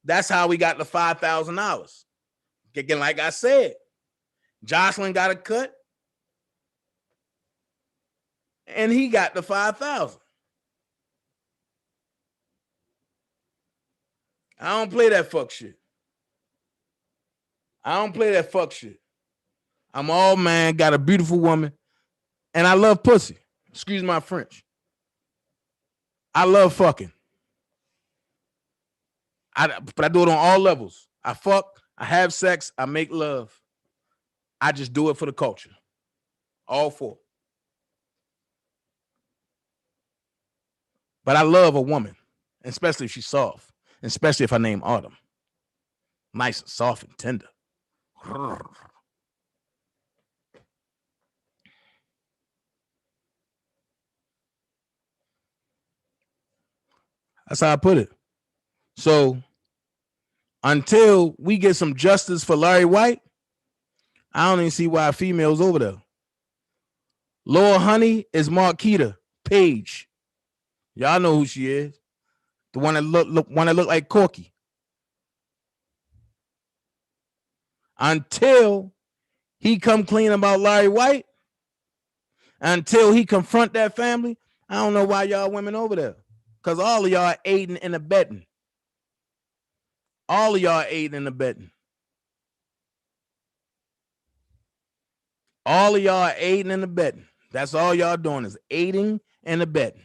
That's how we got the $5,000. Again, like I said, Jocelyn got a cut, and he got the 5,000. I don't play that fuck shit. I don't play that fuck shit. I'm all man, got a beautiful woman, and I love pussy. Excuse my French. I love fucking. But I do it on all levels. I fuck, I have sex, I make love. I just do it for the culture. All four. But I love a woman, especially if she's soft, especially if her name Autumn. Nice and soft and tender. That's how I put it. So until we get some justice for Larry White, I don't even see why a female's over there. Laura Honey is Marquita Page. Y'all know who she is. The one that look like Corky. Until he come clean about Larry White, until he confront that family, I don't know why y'all women over there. Because all of y'all are aiding and abetting. All of y'all are aiding and abetting. All of y'all are aiding and abetting. That's all y'all doing is aiding and abetting.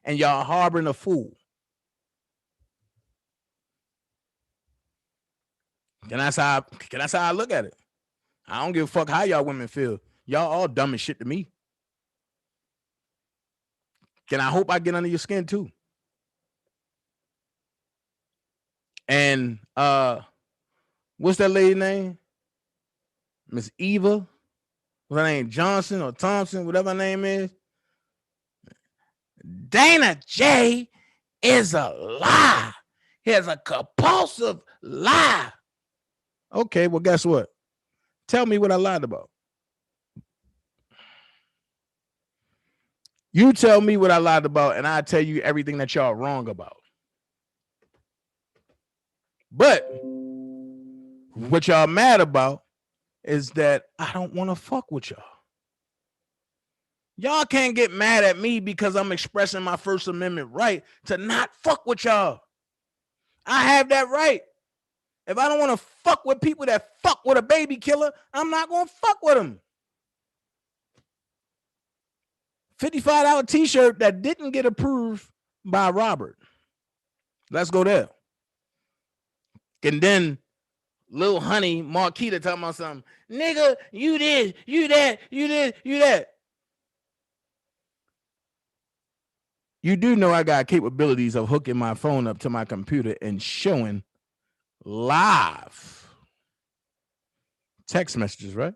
And y'all harboring a fool. And that's how I look at it. I don't give a fuck how y'all women feel. Y'all all dumb as shit to me. And I hope I get under your skin too. And What's that lady name? Miss Eva. What's her name? Johnson or Thompson, whatever her name is. Dana J is a lie. He has a compulsive lie. Okay, well, guess what? Tell me what I lied about. You tell me what I lied about, and I tell you everything that y'all wrong about. But what y'all mad about is that I don't want to fuck with y'all. Y'all can't get mad at me because I'm expressing my First Amendment right to not fuck with y'all. I have that right. If I don't want to fuck with people that fuck with a baby killer, I'm not going to fuck with them. $55 t-shirt that didn't get approved by Robert. Let's go there. And then Lil Honey, Marquita talking about something. Nigga, you this, you that, you this, you that. You do know I got capabilities of hooking my phone up to my computer and showing live text messages, right?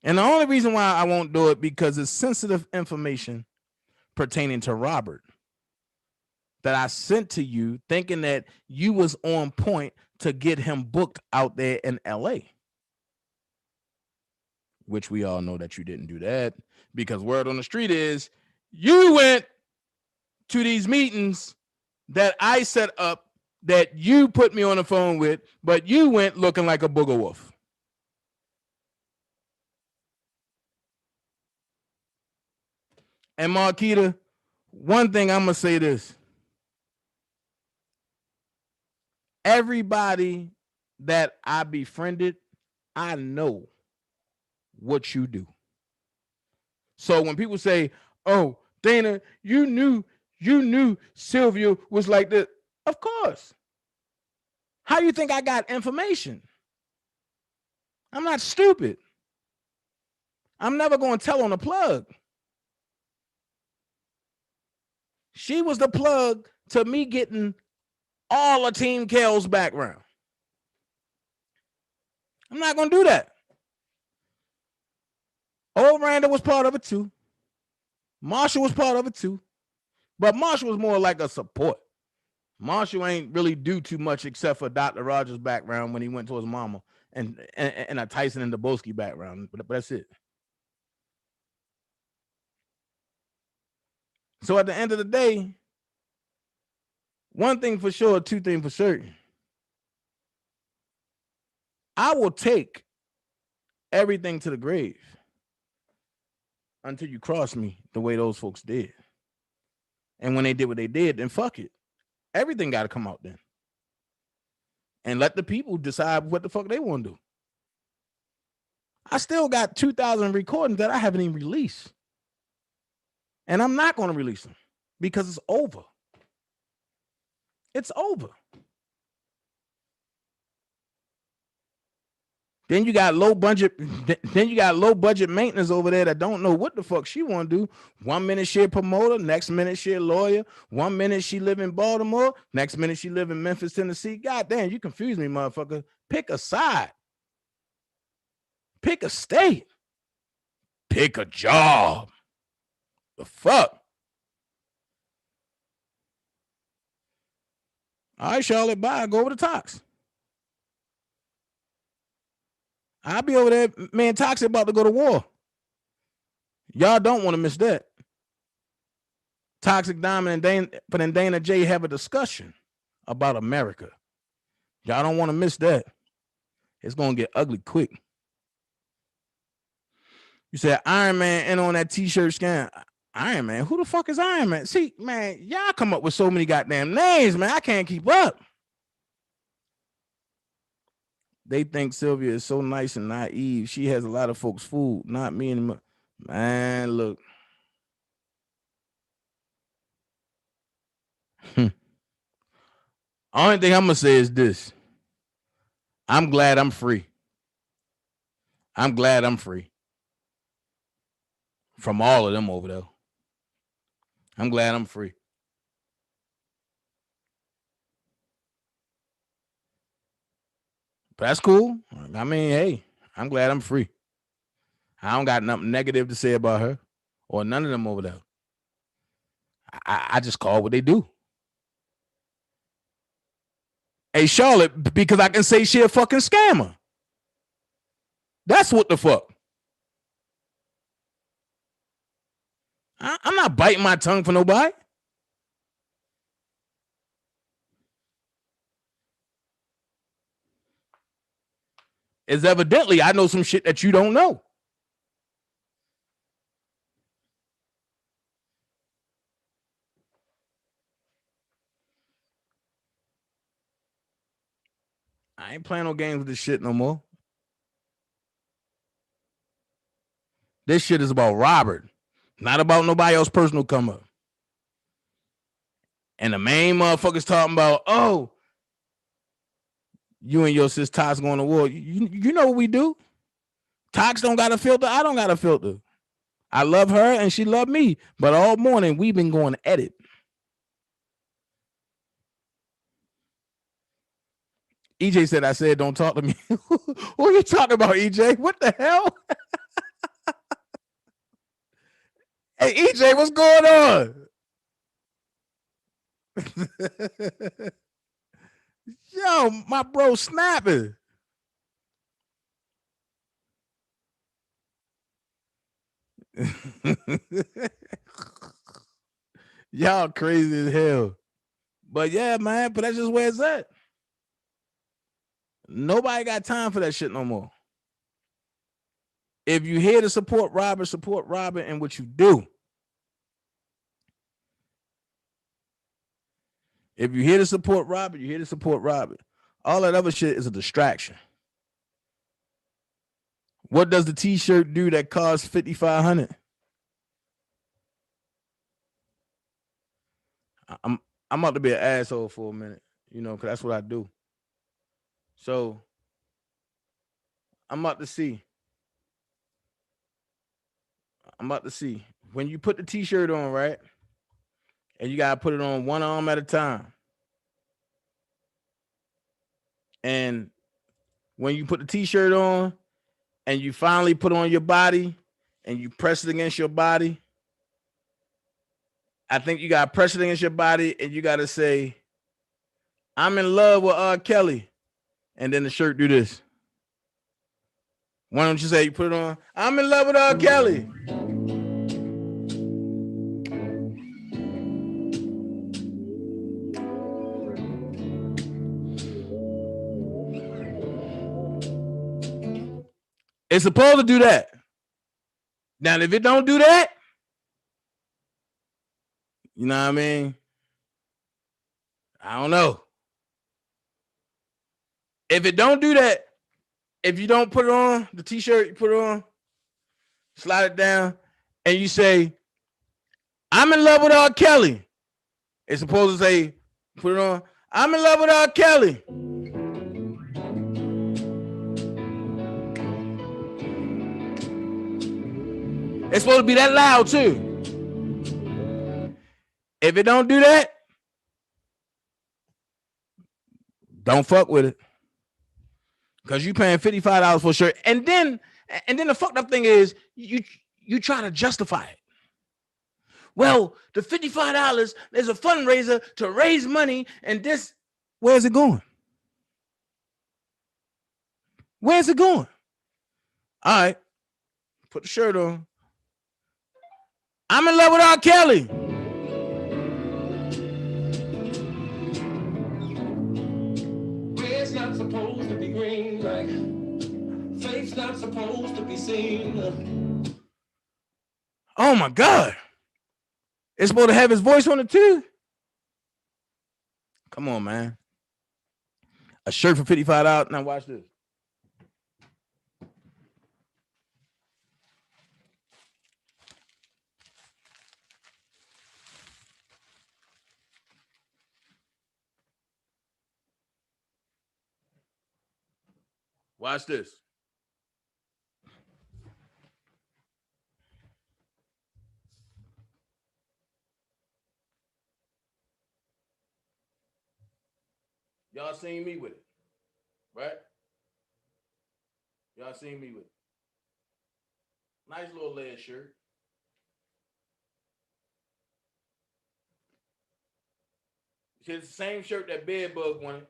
And the only reason why I won't do it because it's sensitive information pertaining to Robert that I sent to you thinking that you was on point to get him booked out there in LA. Which we all know that you didn't do that because word on the street is you went to these meetings that I set up that you put me on the phone with, but you went looking like a booger wolf. And Marquita, one thing I'm going to say this. Everybody that I befriended, I know what you do. So when people say, oh, Dana, you knew Sylvia was like this. Of course. How you think I got information? I'm not stupid. I'm never going to tell on the plug. She was the plug to me getting all of Team Kel's background. I'm not going to do that. Old Randall was part of it too. Marshall was part of it too. But Marshall was more like a support. Marshall ain't really do too much except for Dr. Rogers' background when he went to his mama and a Tyson and Daboski background. But that's it. So at the end of the day, one thing for sure, two things for certain. I will take everything to the grave until you cross me the way those folks did. And when they did what they did, then fuck it. Everything got to come out then. And let the people decide what the fuck they want to do. I still got 2,000 recordings that I haven't even released. And I'm not going to release them because it's over. It's over. Then you got low budget maintenance over there that don't know what the fuck she want to do. 1 minute she a promoter, next minute she a lawyer. 1 minute she live in Baltimore, next minute she live in Memphis, Tennessee. God damn, you confuse me, motherfucker. Pick a side. Pick a state. Pick a job. The fuck? All right, Charlotte, bye. Go over to Tox. I'll be over there. Man, Toxic about to go to war. Y'all don't want to miss that. Toxic Diamond and Dana J have a discussion about America. Y'all don't want to miss that. It's going to get ugly quick. You said Iron Man and on that t-shirt scan. Iron Man? Who the fuck is Iron Man? See, man, y'all come up with so many goddamn names, man. I can't keep up. They think Sylvia is so nice and naive. She has a lot of folks fooled, not me anymore. Man, look. Only thing I'm going to say is this. I'm glad I'm free. I'm glad I'm free. From all of them over there. I'm glad I'm free. But that's cool. I mean, hey, I'm glad I'm free. I don't got nothing negative to say about her or none of them over there. I just call what they do. Hey, Charlotte, because I can say she a fucking scammer. That's what the fuck. I'm not biting my tongue for nobody. It's evidently I know some shit that you don't know. I ain't playing no games with this shit no more. This shit is about Robert, not about nobody else personal come up. And the main motherfuckers talking about, oh, you and your sis Tox going to war. You know what we do? Tox don't got a filter. I don't got a filter. I love her and she love me. But all morning we've been going at it. EJ said, I said, don't talk to me. Who are you talking about, EJ? What the hell? Hey, EJ, what's going on? Yo, my bro snapping. Y'all crazy as hell. But yeah, man, but that's just where it's at. Nobody got time for that shit no more. If you're here to support Robert and what you do. If you're here to support Robert, you're here to support Robert. All that other shit is a distraction. What does the t-shirt do that costs $5,500? I'm about to be an asshole for a minute, you know, because that's what I do. So I'm about to see. When you put the t-shirt on, right? And you got to put it on one arm at a time. And when you put the t-shirt on and you finally put on your body and you press it against your body, I think you got to press it against your body and you got to say, I'm in love with R. Kelly. And then the shirt do this. Why don't you say you put it on? I'm in love with R. Kelly. It's supposed to do that. Now, if it don't do that, you know what I mean? I don't know. If it don't do that, if you don't put it on, the t-shirt, you put it on, slide it down, and you say, I'm in love with R. Kelly. It's supposed to say, put it on, I'm in love with R. Kelly. It's supposed to be that loud too. If it don't do that, don't fuck with it. Because you paying $55 for a shirt. And then the fucked up thing is you try to justify it. Well, the $55 is a fundraiser to raise money, and this, where's it going? Where's it going? All right, put the shirt on. I'm in love with R. Kelly. Red's not supposed to be green, like faith's not supposed to be seen. Oh my God. It's supposed to have his voice on it too. Come on, man. A shirt for $55. Now watch this. Watch this. Y'all seen me with it, right? Y'all seen me with it. Nice little lead shirt. It's the same shirt that Bedbug wanted.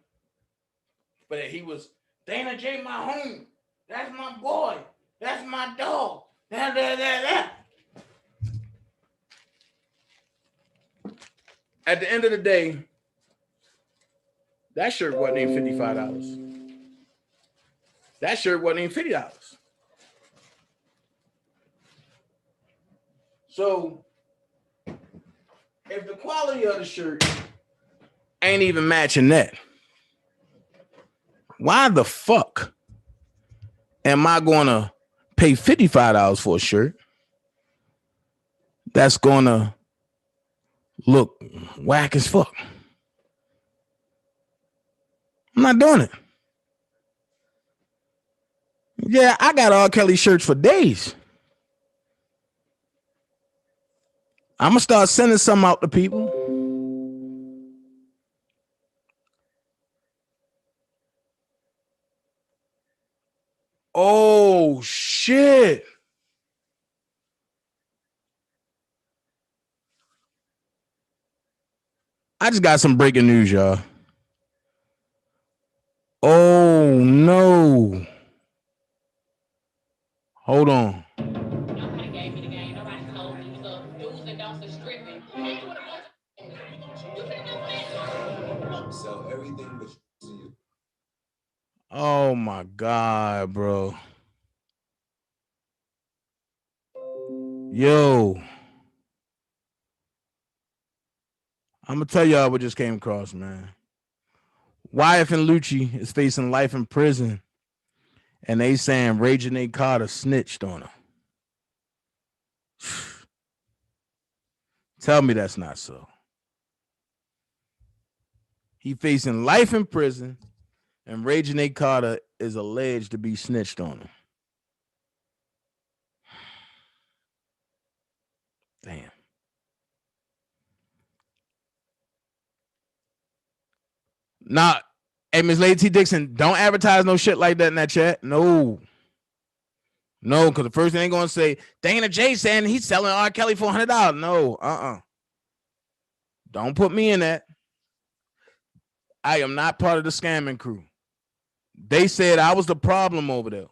But he was, Dana J, my home. That's my boy. That's my dog. At the end of the day, that shirt wasn't even $55. That shirt wasn't even $50. So, if the quality of the shirt ain't even matching that, why the fuck am I gonna pay $55 for a shirt that's gonna look whack as fuck? I'm not doing it. Yeah, I got R. Kelly shirts for days. I'm gonna start sending some out to people. Oh shit. I just got some breaking news, y'all. Oh no. Hold on. Sell everything but you. Oh my God, bro. Yo. I'm gonna tell y'all what just came across, man. Wyeth and Lucci is facing life in prison, and they saying Ray Janae Carter snitched on her. Tell me that's not so. He facing life in prison, and Ray Janae Carter is alleged to be snitched on him. Damn. Nah, hey, Miss Lady T. Dixon, don't advertise no shit like that in that chat. No. No, because the first thing they're going to say, Dana J saying he's selling R. Kelly for $100. No, Don't put me in that. I am not part of the scamming crew. They said I was the problem over there.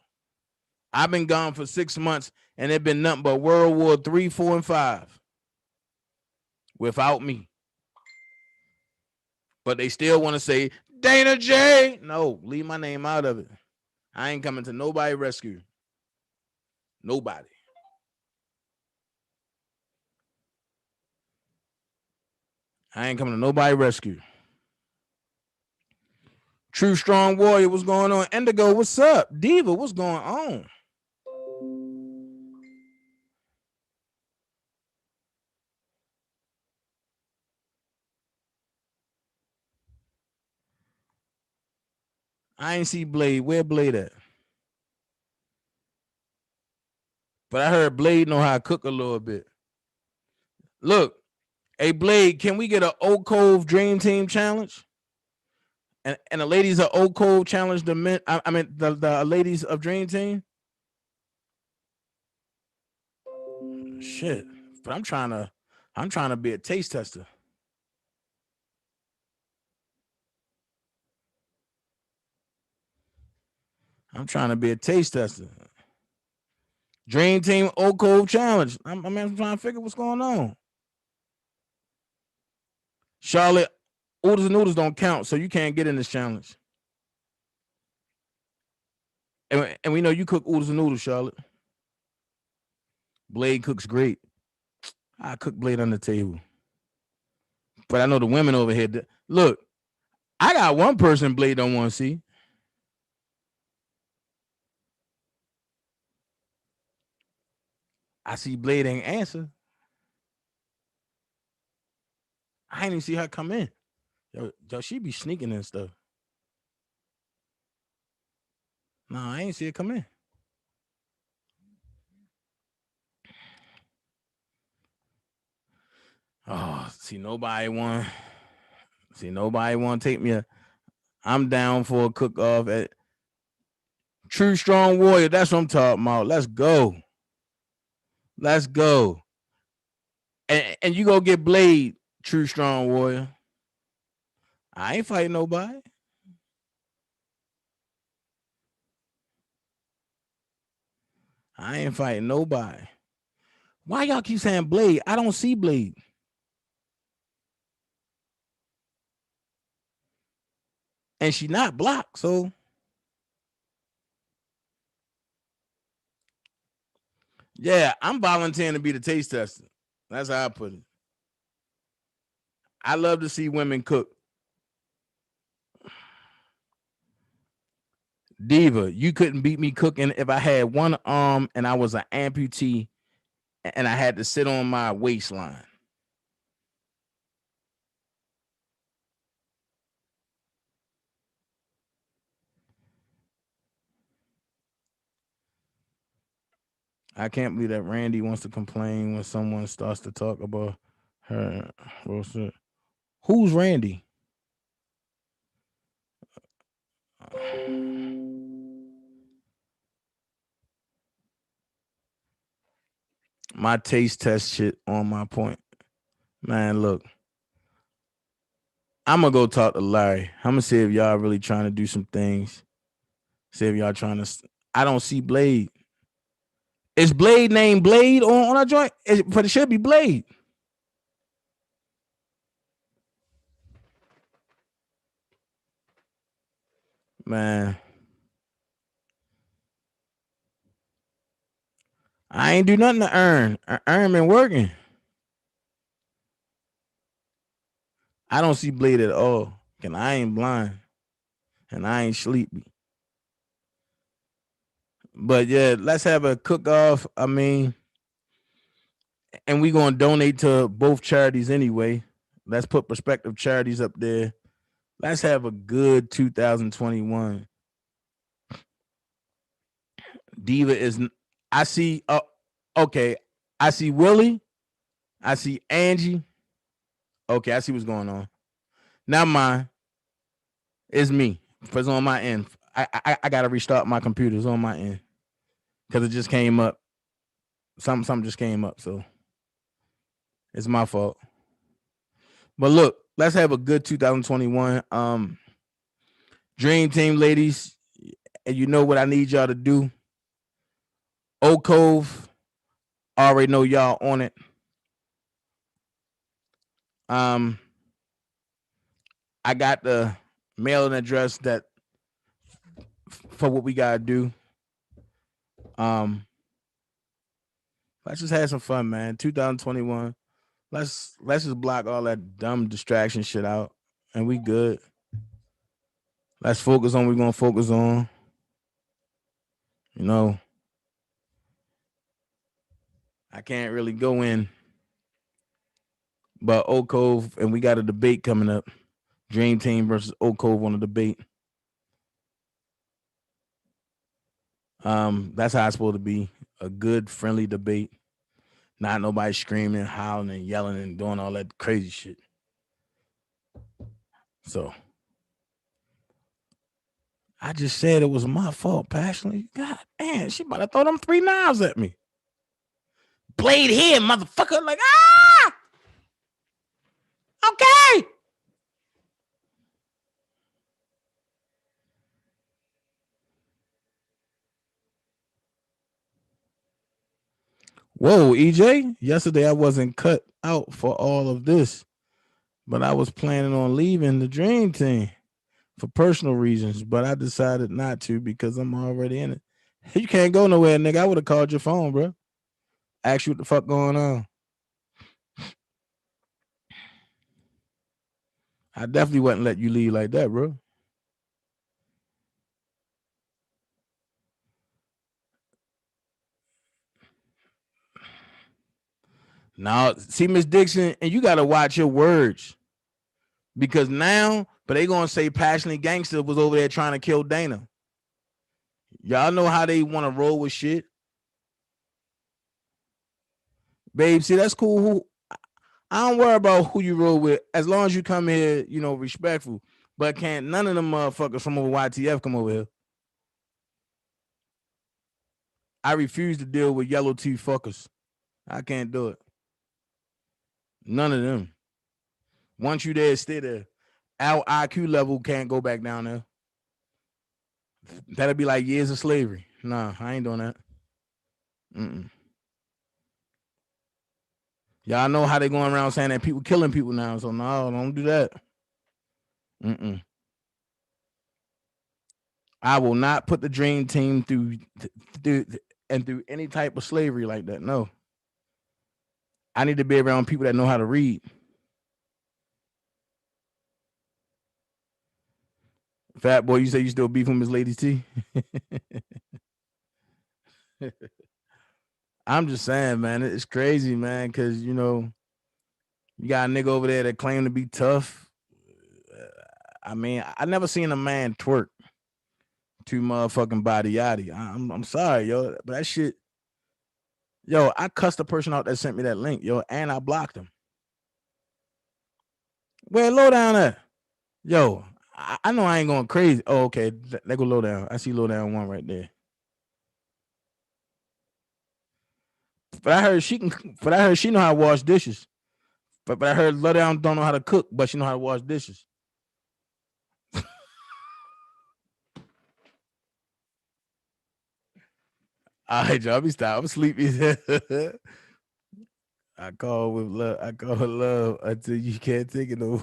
I've been gone for 6 months, and it been nothing but World War 3, 4, and 5 without me. But they still want to say, Dana J. No, leave my name out of it. I ain't coming to nobody rescue. Nobody. I ain't coming to nobody rescue. True Strong Warrior, what's going on? Indigo, what's up? Diva, what's going on? I ain't see Blade. Where Blade at? But I heard Blade know how to cook a little bit. Look, hey Blade, can we get an Oak Cove Dream Team challenge? And the ladies of Oak Cove challenge the men. I mean the ladies of Dream Team. Shit, but I'm trying to be a taste tester. I'm trying to be a taste tester. Dream Team Oak Cove challenge. I'm trying to figure what's going on. Charlotte, oodles and noodles don't count, so you can't get in this challenge. And we know you cook oodles and noodles, Charlotte. Blade cooks great. I cook Blade on the table. But I know the women over here. Look, I got one person Blade don't want to see. I see Blade ain't answer. I ain't even see her come in. Yo, she be sneaking and stuff. No, I ain't see her come in. Oh, see, nobody want to take me. I'm down for a cook off. True strong warrior. That's what I'm talking about. Let's go. Let's go. And you go get Blade, true strong warrior. I ain't fighting nobody. I ain't fighting nobody. Why y'all keep saying Blade? I don't see Blade. And she not blocked, so yeah, I'm volunteering to be the taste tester. That's how I put it. I love to see women cook. Diva, you couldn't beat me cooking if I had one arm and I was an amputee and I had to sit on my waistline. I can't believe that Randy wants to complain when someone starts to talk about her. Who's Randy? My taste test shit on my point. Man, look. I'm going to go talk to Larry. I'm going to see if y'all really trying to do some things. See if y'all trying to. I don't see Blade. Is Blade named Blade on our joint? But it should be Blade. Man. I ain't do nothing to earn. Earn been working. I don't see Blade at all. And I ain't blind. And I ain't sleepy. But yeah, let's have a cook-off. I mean, and we going to donate to both charities anyway. Let's put prospective charities up there. Let's have a good 2021. Diva is, I see, okay, I see Willie. I see Angie. Okay, I see what's going on. Now mine is me. It's on my end. I got to restart my computer. It's on my end. Because it just came up. Something just came up, so it's my fault. But look, let's have a good 2021. Dream Team ladies, and you know what I need y'all to do. Oak Cove, already know y'all on it. I got the mailing address that for what we gotta do. Let's just have some fun, man. 2021. Let's just block all that dumb distraction shit out, and we good. Let's focus on what we're gonna focus on. You know, I can't really go in, but Oak Cove, and we got a debate coming up. Dream Team versus Oak Cove on a debate. That's how it's supposed to be. A good, friendly debate. Not nobody screaming, howling, and yelling, and doing all that crazy shit. So, I just said it was my fault, passionately. God damn, she about to throw them 3 knives at me. Blade here, motherfucker. Like, ah! Okay. Whoa, EJ. Yesterday I wasn't cut out for all of this, but I was planning on leaving the Dream Team for personal reasons, but I decided not to because I'm already in it. You can't go nowhere, nigga. I would have called your phone, bro. Ask you what the fuck going on. I definitely wouldn't let you leave like that, bro. Now, see, Miss Dixon, and you got to watch your words because now, but they going to say Passionately Gangster was over there trying to kill Dana. Y'all know how they want to roll with shit. Babe, see, that's cool. I don't worry about who you roll with as long as you come here, you know, respectful. But can't none of them motherfuckers from over YTF come over here. I refuse to deal with yellow teeth fuckers. I can't do it. None of them. Once you there, stay there. Our IQ level can't go back down there. That'll be like years of slavery. Nah, I ain't doing that. Y'all know how they going around saying that people killing people now. So no, don't do that. I will not put the dream team through any type of slavery like that. No. I need to be around people that know how to read. Fat boy, you say you still beef with Miss Lady T? I'm just saying, man, it's crazy, man, because, you know, you got a nigga over there that claim to be tough. I mean, I never seen a man twerk to motherfucking body yaddy. I'm sorry, yo, but that shit, yo, I cussed the person out that sent me that link, yo, and I blocked him. Where low down at? Yo, I know I ain't going crazy. Oh, okay, let go low down. I see low down one right there. But I heard she know how to wash dishes. But I heard low down don't know how to cook, but she know how to wash dishes. All right, y'all, be stop. I'm sleepy. I call with love. I call with love until you can't take it no.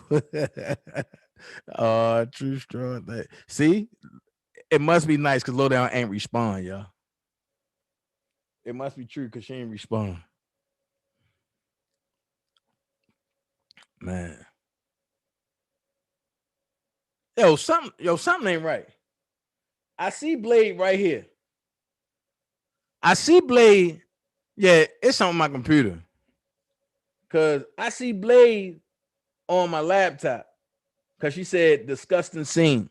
Oh, true strong. See, it must be nice because low down ain't respond, y'all. It must be true because she ain't respond. Man. Yo, something ain't right. I see Blade right here. I see Blade. Yeah, it's on my computer. Cause I see Blade on my laptop. Cause she said disgusting scene.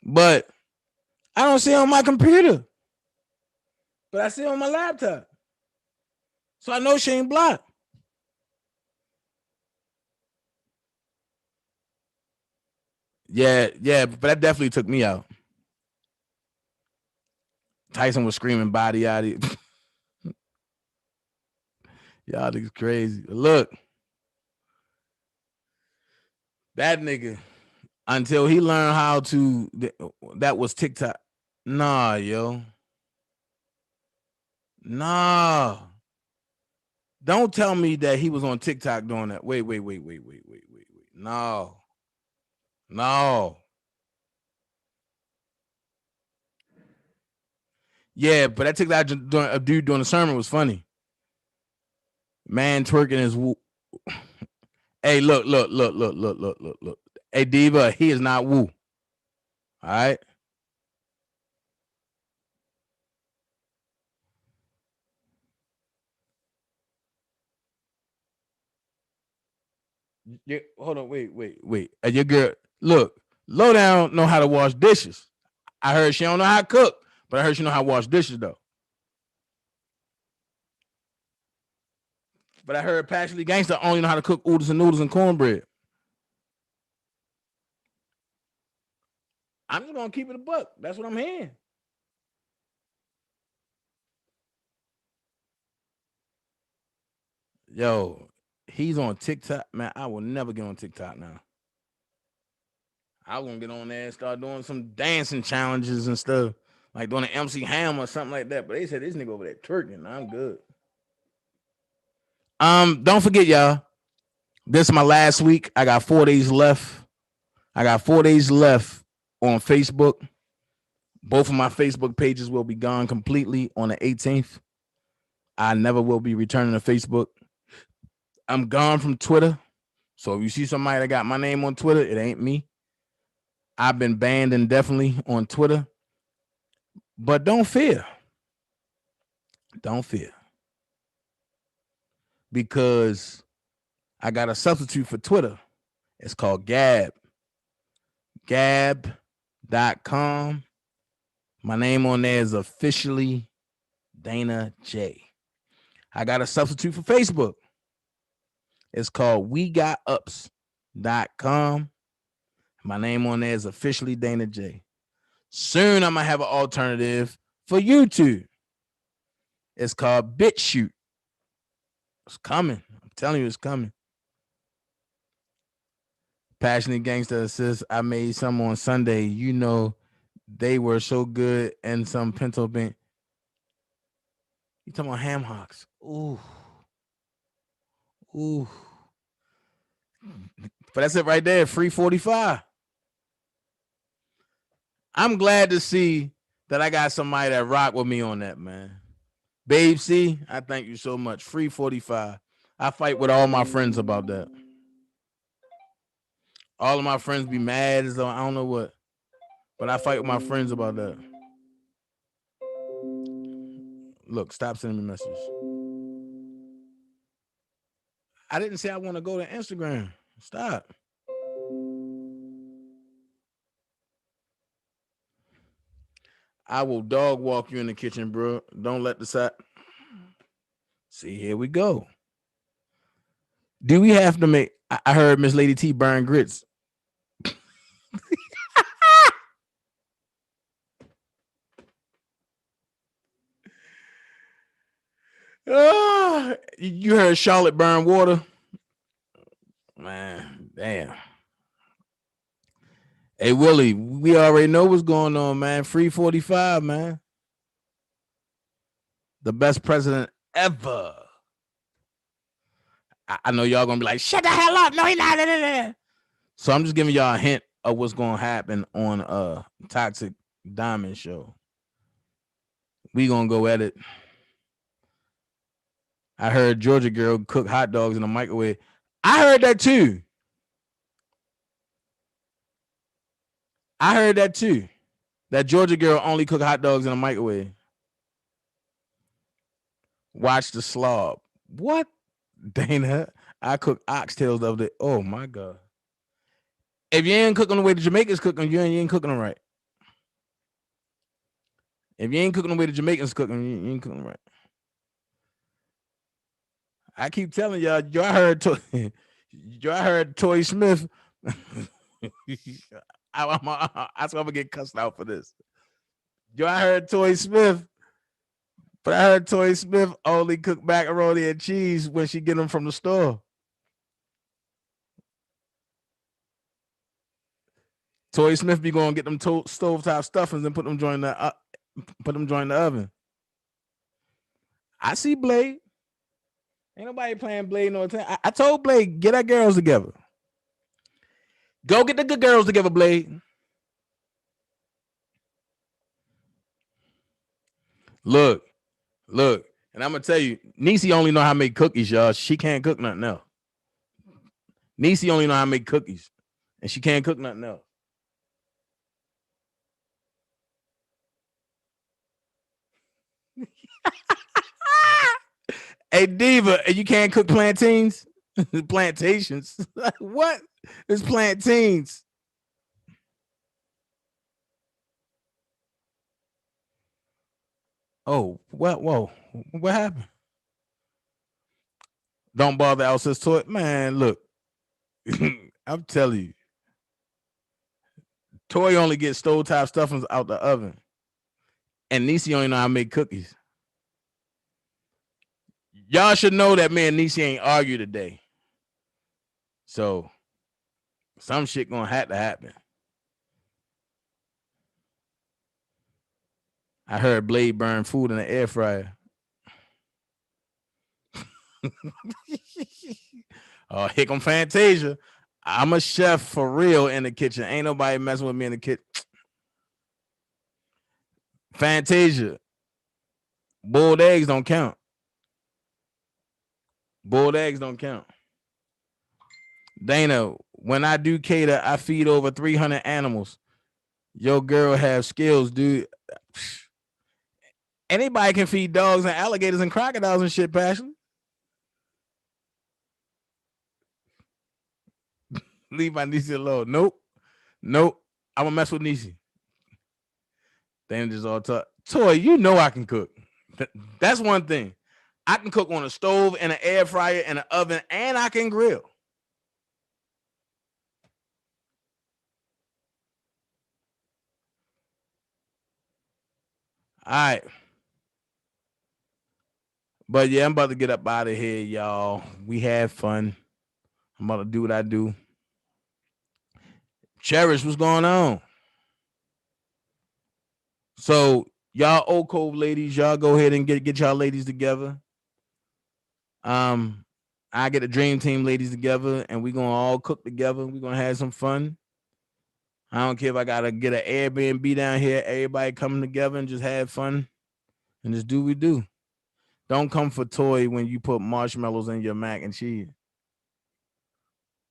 But I don't see it on my computer. But I see it on my laptop. So I know she ain't blocked. Yeah, but that definitely took me out. Tyson was screaming body out of it. Y'all niggas crazy. Look, that nigga, until he learned how to, that was TikTok. Nah, yo. Nah. Don't tell me that he was on TikTok doing that. Wait. No. Yeah, but that TikTok a dude doing a sermon was funny. Man twerking his woo. Hey, look. Hey, Diva, he is not woo. All right. Hold on, wait. Your girl, look, low down know how to wash dishes. I heard she don't know how to cook, but I heard she know how to wash dishes though. But I heard Passionately Gangster only know how to cook oodles and noodles and cornbread. I'm just gonna keep it a buck. That's what I'm hearing. Yo, he's on TikTok, man. I will never get on TikTok now. I won't get on there and start doing some dancing challenges and stuff, like doing an MC Hammer or something like that. But they said this nigga over there twerking. I'm good. Don't forget, y'all. This is my last week. I got 4 days left. on Facebook. Both of my Facebook pages will be gone completely on the 18th. I never will be returning to Facebook. I'm gone from Twitter. So if you see somebody that got my name on Twitter, it ain't me. I've been banned indefinitely on Twitter. But don't fear. Don't fear. Because I got a substitute for Twitter. It's called Gab. Gab.com. My name on there is officially Dana J. I got a substitute for Facebook. It's called WeGotUps.com. My name on there is officially Dana J. Soon I'm going to have an alternative for YouTube. It's called Bitch Shoot. It's coming. I'm telling you, it's coming. Passionate Gangster says, I made some on Sunday. You know, they were so good and some pinto bean. You talking about ham hocks? Ooh. Ooh. But that's it right there. Free 45. I'm glad to see that I got somebody that rock with me on that, man. Babe C, I thank you so much. Free 45. I fight with all my friends about that. All of my friends be mad as though I don't know what. But I fight with my friends about that. Look, stop sending me messages. I didn't say I want to go to Instagram. Stop. I will dog walk you in the kitchen, bro. Don't let the side. See, here we go. Do we have to make? I heard Miss Lady T burn grits. You heard Charlotte burn water? Man, damn. Hey, Willie, we already know what's going on, man. Free 45, man. The best president ever. I know y'all gonna be like, shut the hell up. No, he not. So I'm just giving y'all a hint of what's gonna happen on Toxic Diamond Show. We gonna go at it. I heard Georgia girl cook hot dogs in the microwave. I heard that too. That Georgia girl only cook hot dogs in a microwave. Watch the slob. What? Dana, I cook oxtails the other day. Oh my God. If you ain't cooking the way the Jamaicans cooking, you ain't cooking them right. If you ain't cooking the way the Jamaicans cooking, you ain't cooking right. I keep telling y'all, y'all heard Toy Smith. I'm gonna get cussed out for this. Y'all heard Toy Smith, but I heard Toy Smith only cook macaroni and cheese when she get them from the store. Toy Smith be going to get them stovetop stuffings and put them join the oven. I see Blade. Ain't nobody playing Blade no time. I told Blade, get our girls together. Go get the good girls together, Blade. Look, and I'm gonna tell you, Niecy only know how to make cookies, y'all. She can't cook nothing else. Niecy only know how to make cookies, and she can't cook nothing else. Hey, Diva, you can't cook plantains? Plantations. What? It's plantains. Oh, what? Whoa. What happened? Don't bother Elsa's toy. Man, look. I'm telling you. Toy only gets stovetop stuffings out the oven. And Niecy only know how to make cookies. Y'all should know that me and Niecy ain't argue today. So some shit gonna have to happen. I heard Blade burn food in the air fryer. Hickam Fantasia. I'm a chef for real in the kitchen. Ain't nobody messing with me in the kitchen. Fantasia. Boiled eggs don't count. Boiled eggs don't count. Dana, when I do cater, I feed over 300 animals. Your girl have skills, dude. Anybody can feed dogs and alligators and crocodiles and shit, Passion. Leave my Niecy alone. Nope. I'm gonna mess with Niecy. Dana just all talk. Toy, you know I can cook. That's one thing. I can cook on a stove and an air fryer and an oven, and I can grill. All right. But yeah, I'm about to get up out of here, y'all. We had fun. I'm about to do what I do. Cherish, what's going on? So y'all Old Cove ladies, y'all go ahead and get y'all ladies together. I get the dream team ladies together and we're gonna all cook together. We're gonna have some fun. I don't care if I gotta get an Airbnb down here, everybody coming together and just have fun and just do what we do. Don't come for toy when you put marshmallows in your mac and cheese.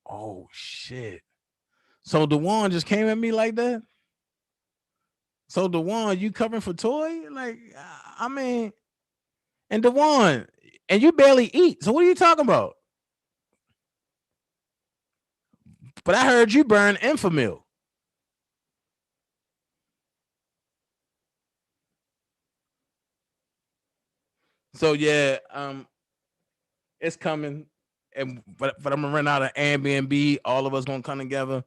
Oh shit. So DeJuan just came at me like that? So DeJuan, you covering for toy? Like, I mean, and DeJuan, and you barely eat. So what are you talking about? But I heard you burn Infamil. So yeah, it's coming, and but I'm gonna run out of Airbnb. All of us gonna come together.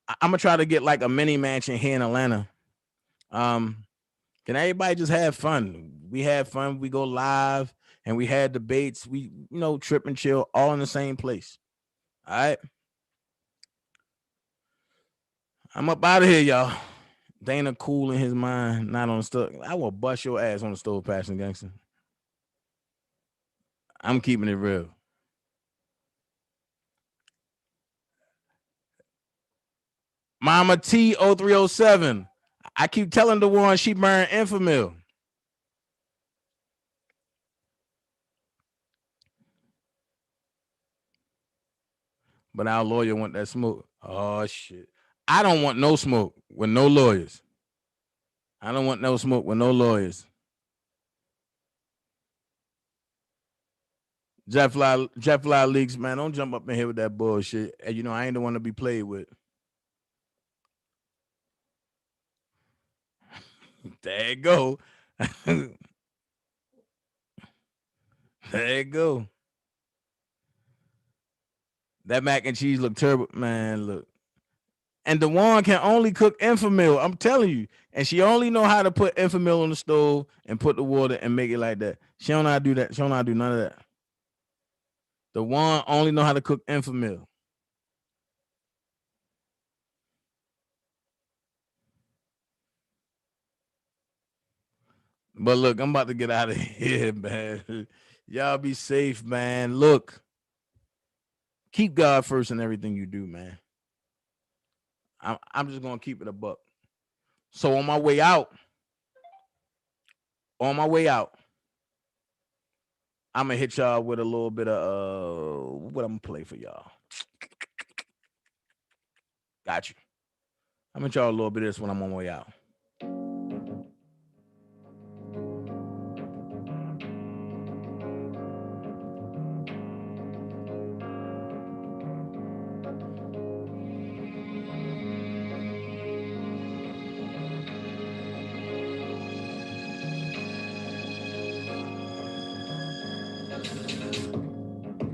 I'm gonna try to get like a mini mansion here in Atlanta. Can everybody just have fun? We have fun. We go live, and we had debates. We trip and chill all in the same place. All right. I'm up out of here, y'all. Dana cool in his mind, not on the stove. I will bust your ass on the stove, Passion Gangster. I'm keeping it real. Mama T0307. I keep telling the one she burned Infamil. But our lawyer want that smoke. Oh shit. I don't want no smoke with no lawyers. I don't want no smoke with no lawyers. Jeff Fly Leaks, man, don't jump up in here with that bullshit. And I ain't the one to be played with. There you go. There you go. That mac and cheese look terrible, man. Look, and DeJuan can only cook Infamil. I'm telling you, and she only know how to put Infamil on the stove and put the water and make it like that. She don't know how to do that. She don't know how to do none of that. DeJuan only know how to cook Infamil. But look, I'm about to get out of here, man. Y'all be safe, man. Look, keep God first in everything you do, man. I'm just gonna keep it a buck. So on my way out, I'm gonna hit y'all with a little bit of what I'm gonna play for y'all. Got you. I'm gonna hit y'all a little bit of this when I'm on my way out.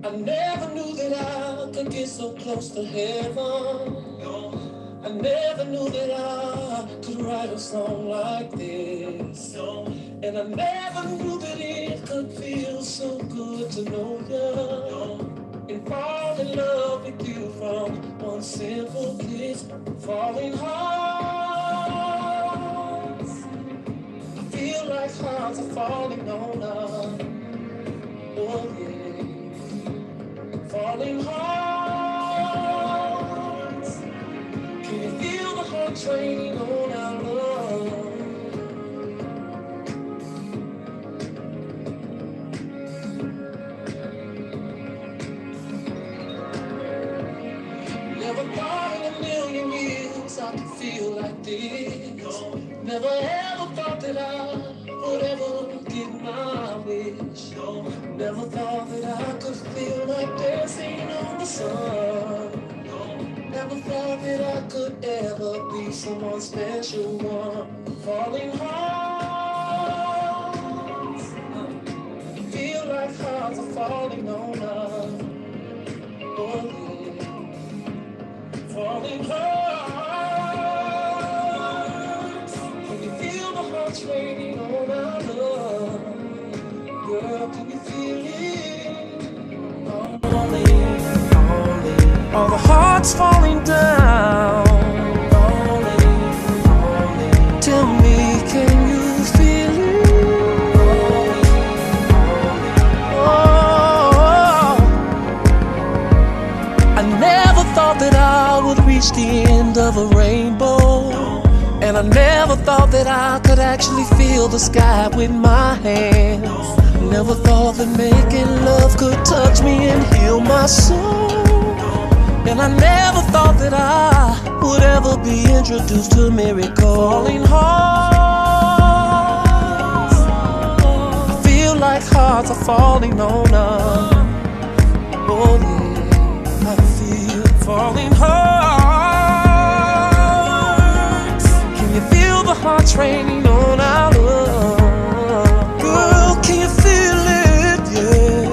I never knew that I could get so close to heaven. I never knew that I could write a song like this. And I never knew that it could feel so good to know you. And fall in love with you from one simple kiss. Falling hearts. I feel like hearts are falling on us. Oh yeah. Falling hearts. Can you feel the heart training on our love? Never thought in a million years I could feel like this. Never ever thought that I would ever get my wish. Never thought that I could feel like dancing on the sun. Never thought that I could ever be someone special one. Falling hearts. Feel like hearts are falling on us. Oh yeah. Falling hearts. Can you feel the hearts raining on our love? Girl, can you never thought that I could actually feel the sky with my hands. Never thought that making love could touch me and heal my soul. And I never thought that I would ever be introduced to a miracle. Falling hearts, I feel like hearts are falling on us. Oh yeah, I feel falling hearts. Can you feel the hearts raining on our love? Girl, can you feel it? Yeah.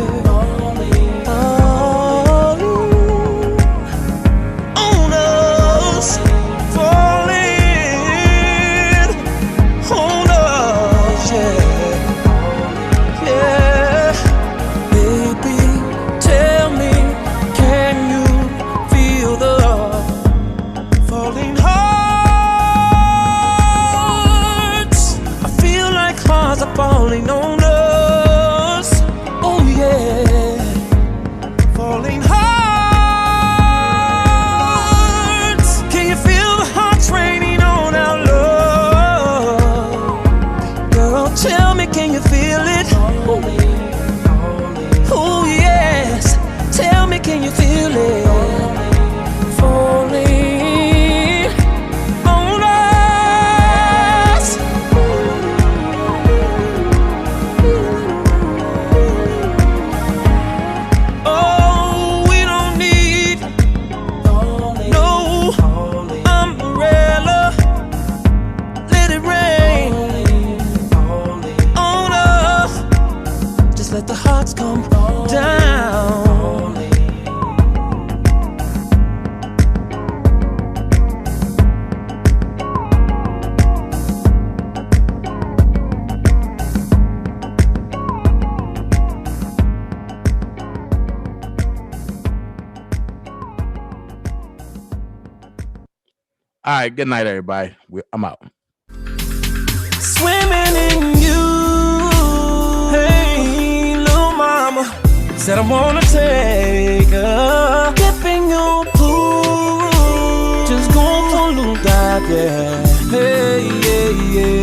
Falling on us, oh yeah, falling hearts. Can you feel the hearts raining on our love? Girl, tell me, can you feel it? Oh yes, tell me, can you feel it? Falling. Let the hearts come down. All right, good night, everybody. I'm out. Swimming in you. Hey, little mama said I wanna take her. Dip in your pool. Just go for a little dive, yeah. Hey, yeah, yeah.